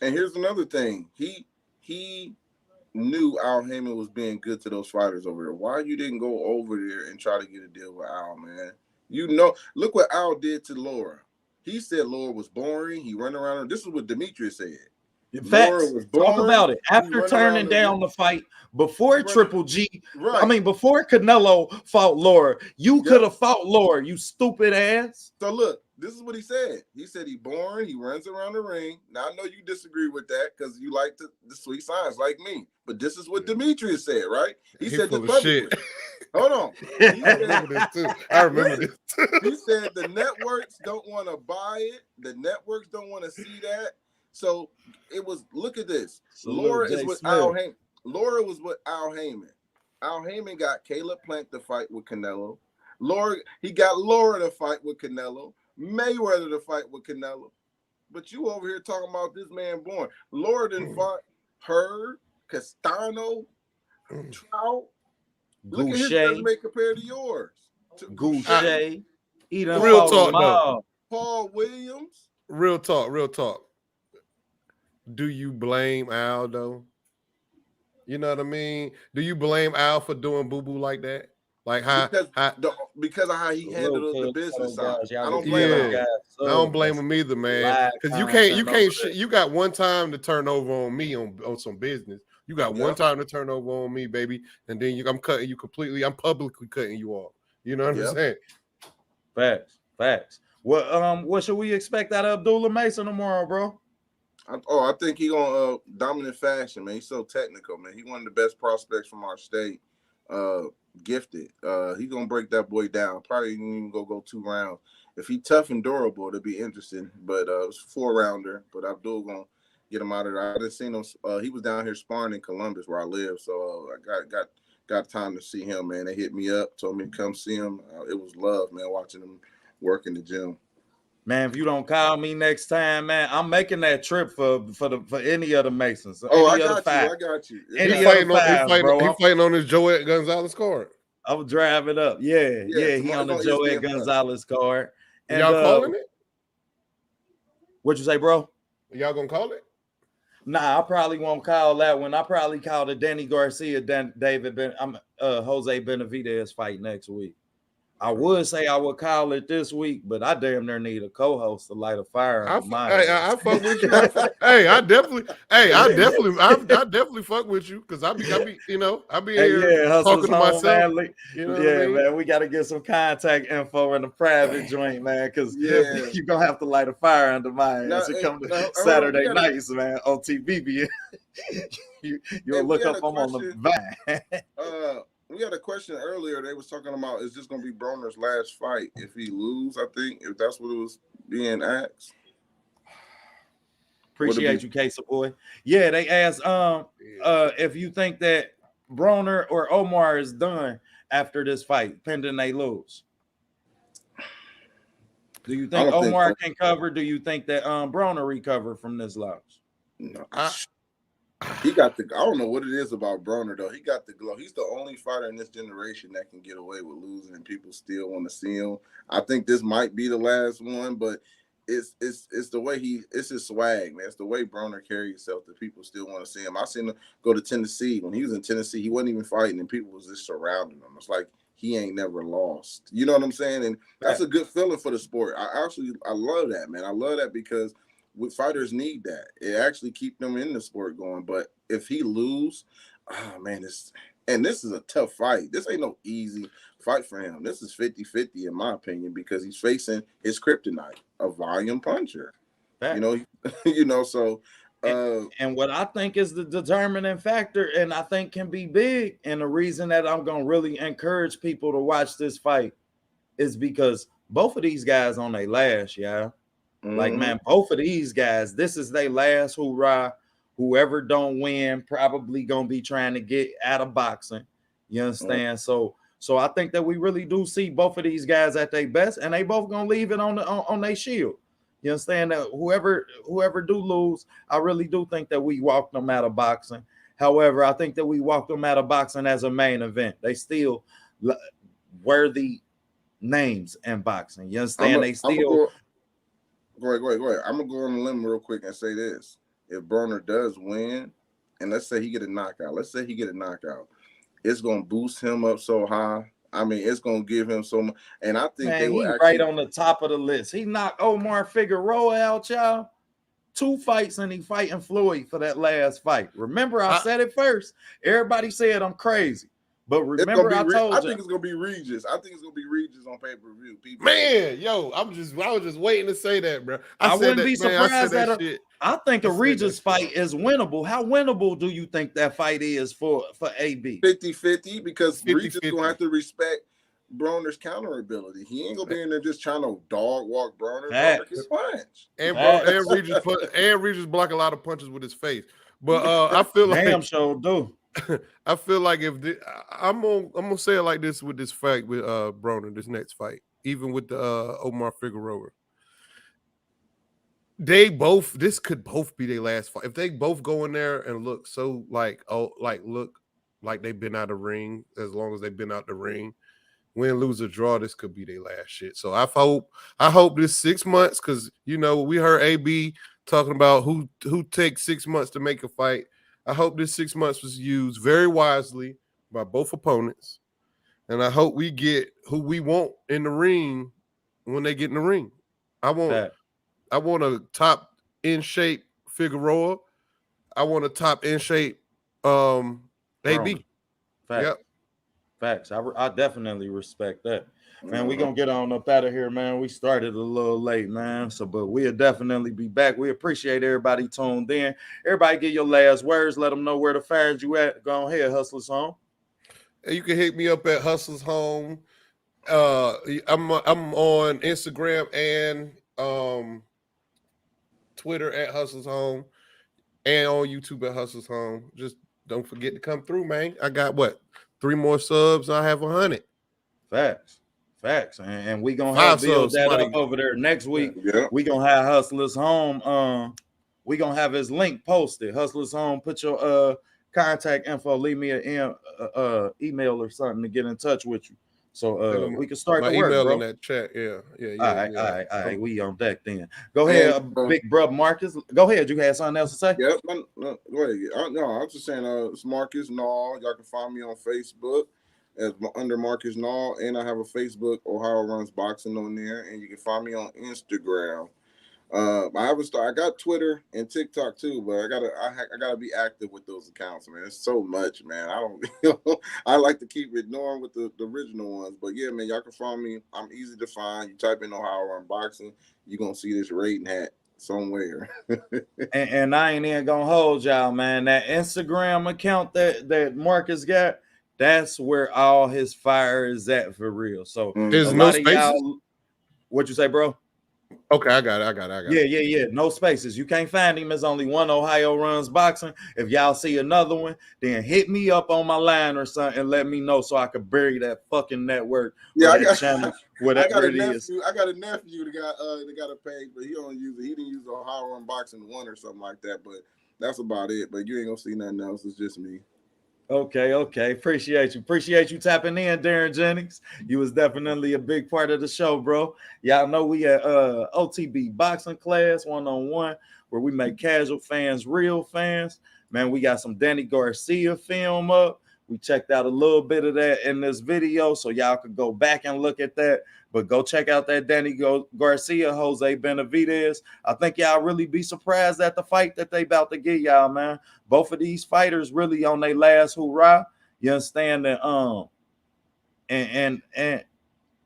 And here's another thing. He knew Al Heyman was being good to those fighters over there. Why you didn't go over there and try to get a deal with Al, man? You know, look what Al did to Laura. He said Laura was boring. He ran around her. This is what Demetrius said. Laura was boring. Talk about it. After turning down the fight before Triple G, right. I mean, before Canelo fought Laura, you could have fought Laura, you stupid ass. So look, this is what he said. He said he boring. He runs around the ring. Now I know you disagree with that because you like the sweet signs like me. But this is what Demetrius said, right? He said full this of shit. Hold on. I remember this too. He said the networks don't want to buy it. The networks don't want to see that. So it was, look at this. Laura is with Al Heyman. Laura was with Al Heyman. Al Heyman got Caleb Plant to fight with Canelo. He got Laura to fight with Canelo. Mayweather to fight with Canelo. But you over here talking about this man born. Laura didn't fight Hurd, Castano, Trout. Look at his resume compared to yours. Goucher. Real talk though. Paul Williams. Real talk. Do you blame Al though? You know what I mean? Do you blame Al for doing boo-boo like that? Like because of how he handled the business side. I don't blame him. I don't blame him either, man. Because you can't you got one time to turn over on me on some business. You got one time to turn over on me, baby, and then I'm cutting you completely. I'm publicly cutting you off. You know what I'm saying? Facts. What should we expect out of Abdullah Mason tomorrow, bro? I think he gonna dominant fashion, man. He's so technical, man. He's one of the best prospects from our state. Gifted. He gonna break that boy down. Probably even go 2 rounds. If he tough and durable, it'll be interesting. But it's a 4-rounder. But Abdul gonna get him out of there. I didn't see him. He was down here sparring in Columbus where I live, so I got time to see him. Man, they hit me up, told me to come see him. It was love, man, watching him work in the gym. Man, if you don't call me next time, man, I'm making that trip for any of the Masons. I got you. Any other 5, bro. He's fighting on his Joet Gonzalez card. I would drive it up. Yeah. He on the Joet Gonzalez card. And y'all calling it? What'd you say, bro? Y'all gonna call it? Nah, I probably won't call that one. I probably call the Danny Garcia, Jose Benevidez fight next week. I would say I would call it this week, but I damn near need a co-host to light a fire. I fuck with you. I definitely fuck with you because I be here talking to myself. Family. You know what I mean? Man, we got to get some contact info in the private joint, man, because you're gonna have to light a fire under my ass. It come to Saturday nights, man, on TVB. You'll look up I'm on the van. We had a question earlier. They was talking about, is this going to be Broner's last fight if he lose? I think if that's what it was being asked. Appreciate you, Casey boy. Yeah, they asked if you think that Broner or Omar is done after this fight, pending they lose. Do you think Omar can cover? Do you think that Broner recover from this loss? No. He got I don't know what it is about Broner though. He got the glow. He's the only fighter in this generation that can get away with losing and people still want to see him. I think this might be the last one, but it's the way it's his swag, man. It's the way Broner carries himself that people still want to see him. I seen him go to Tennessee. When he was in Tennessee, he wasn't even fighting, and people was just surrounding him. It's like he ain't never lost. You know what I'm saying? And that's a good feeling for the sport. I love that, man. I love that because fighters need that. It actually keep them in the sport going. But if he lose, oh man, this is a tough fight. This ain't no easy fight for him. This is 50-50 in my opinion because he's facing his kryptonite, a volume puncher. Fact. So and what I think is the determining factor, and I think can be big, and the reason that I'm gonna really encourage people to watch this fight is because both of these guys on their last, yeah. Like, man, both of these guys, this is their last hoorah. Whoever don't win probably gonna be trying to get out of boxing. You understand? So I think that we really do see both of these guys at their best, and they both gonna leave it on their shield. You understand that whoever do lose, I really do think that we walk them out of boxing. However, I think that we walk them out of boxing as a main event. They still worthy names in boxing. You understand? They still. Go ahead. I'm gonna go on a limb real quick and say this: if Broner does win, and let's say he get a knockout, it's gonna boost him up so high. I mean, it's gonna give him so much, and I think they will actually right on the top of the list. He knocked Omar Figueroa out, y'all. 2 fights, and he fighting Floyd for that last fight. Remember, I said it first. Everybody said I'm crazy, but remember, I told you. I think it's gonna be Regis. I think it's gonna be Regis on pay-per-view. People, man, yo, I was just waiting to say that, bro. I wouldn't be surprised I think a Regis fight is winnable. How winnable do you think that fight is for AB? 50-50 because Regis gonna have to respect Broner's counter ability. He ain't gonna be in there just trying to dog walk Broner. Broner can punch. And Regis block a lot of punches with his face. But I feel like damn sure do. I feel like I'm gonna say it like this with this fight with Broner, this next fight, even with the Omar Figueroa. This could both be their last fight. If they both go in there and look so look like they've been out of the ring as long as they've been out the ring, win, lose, or draw, this could be their last shit. So I hope this 6 months, because we heard AB talking about who takes 6 months to make a fight. I hope this 6 months was used very wisely by both opponents, and I hope we get who we want in the ring when they get in the ring. I want a top in shape Figueroa. I want a top in shape AB. Facts. I definitely respect that. Man, we gonna get on up out of here, man. We started a little late, man. But we'll definitely be back. We appreciate everybody tuned in. Everybody get your last words. Let them know where to find you at. Go ahead, Hustlers Home. You can hit me up at Hustlers Home. I'm on Instagram and Twitter at Hustlers Home, and on YouTube at Hustlers Home. Just don't forget to come through, man. I got 3 more subs. I have 100. Facts. And we gonna have build that up over there next week. Yeah. We gonna have Hustlers Home. We gonna have his link posted. Hustlers Home. Put your contact info. Leave me an email or something to get in touch with you. So we can start the work, bro. In that chat. Yeah. All right. We on deck then. Go ahead, big brother Marcus. Go ahead. You had something else to say? Yeah. No, go ahead. No, I'm just saying. It's Marcus Nall. Y'all can find me on Facebook as under Marcus Nall, and I have a Facebook Ohio Runs Boxing on there, and you can find me on Instagram. I got Twitter and TikTok too, but I gotta be active with those accounts, man. It's so much, man. I don't I like to keep ignoring with the original ones. But yeah, man, y'all can find me. I'm easy to find. You type in Ohio Run Boxing, you're gonna see this rating hat somewhere. and I ain't even gonna hold y'all, man. That Instagram account that Marcus got, that's where all his fire is at for real. So there's no spaces. What you say, bro? Okay, I got it. Yeah. No spaces. You can't find him. There's only one Ohio Runs Boxing. If y'all see another one, then hit me up on my line or something and let me know so I could bury that fucking network. Yeah, channel. I got a nephew that got a page, but he don't use it. He didn't use Ohio Run Boxing 1 or something like that. But that's about it. But you ain't gonna see nothing else. It's just me. Okay. Appreciate you. Appreciate you tapping in, Darren Jennings. You was definitely a big part of the show, bro. Y'all know we at OTB boxing class 1-on-1 where we make casual fans real fans. Man, we got some Danny Garcia film up. We checked out a little bit of that in this video, so y'all could go back and look at that. But go check out that Danny Garcia, Jose Benevidez. I think y'all really be surprised at the fight that they about to get y'all, man. Both of these fighters really on their last hoorah. You understand that? And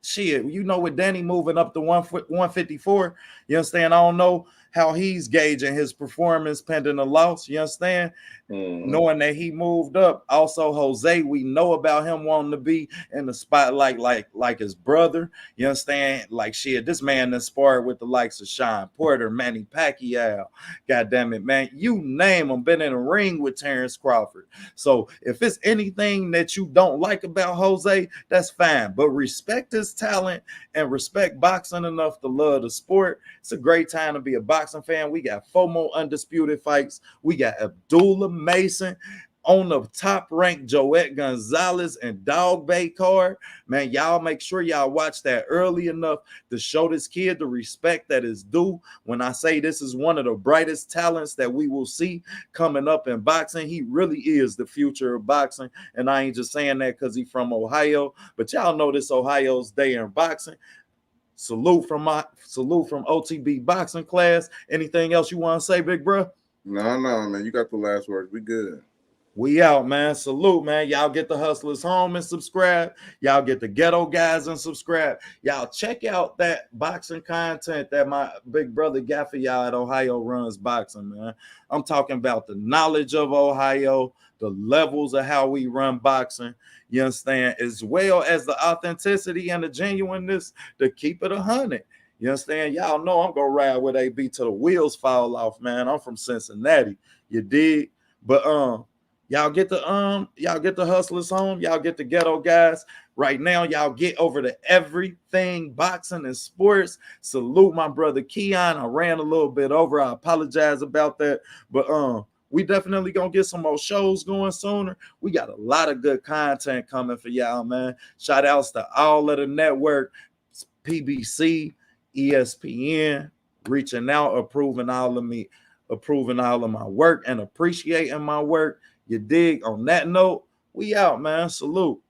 shit, you know, with Danny moving up to 154, you understand? I don't know how he's gauging his performance pending a loss. You understand? Knowing that he moved up. Also, Jose, we know about him wanting to be in the spotlight like his brother. You understand? Like shit, this man that sparred with the likes of Sean Porter, Manny Pacquiao. God damn it, man. You name him, been in a ring with Terrence Crawford. So if it's anything that you don't like about Jose, that's fine. But respect his talent and respect boxing enough to love the sport. It's a great time to be a boxing fan. We got 4 more undisputed fights. We got Abdullah Mason on the top ranked Joet Gonzalez and Dog Bay card. Man, y'all make sure y'all watch that early enough to show this kid the respect that is due. When I say this is one of the brightest talents that we will see coming up in boxing, he really is the future of boxing. And I ain't just saying that because he's from Ohio, but y'all know this Ohio's day in boxing. Salute from OTB boxing class. Anything else you want to say, big bro? No, man. You got the last words. We good. We out, man. Salute, man. Y'all get the hustlers home and subscribe. Y'all get the ghetto guys and subscribe. Y'all check out that boxing content that my big brother got for y'all at Ohio Runs Boxing, man. I'm talking about the knowledge of Ohio, the levels of how we run boxing, you understand, as well as the authenticity and the genuineness to keep it 100. You understand? Y'all know I'm gonna ride with AB till the wheels fall off, man. I'm from Cincinnati. You dig? But y'all get the hustlers home, y'all get the ghetto guys. Right now, y'all get over to everything boxing and sports. Salute my brother Keon. I ran a little bit over. I apologize about that. But we definitely gonna get some more shows going sooner. We got a lot of good content coming for y'all, man. Shout outs to all of the network, PBC, ESPN, reaching out, approving all of my work and appreciating my work. You dig? On that note, we out, man. Salute.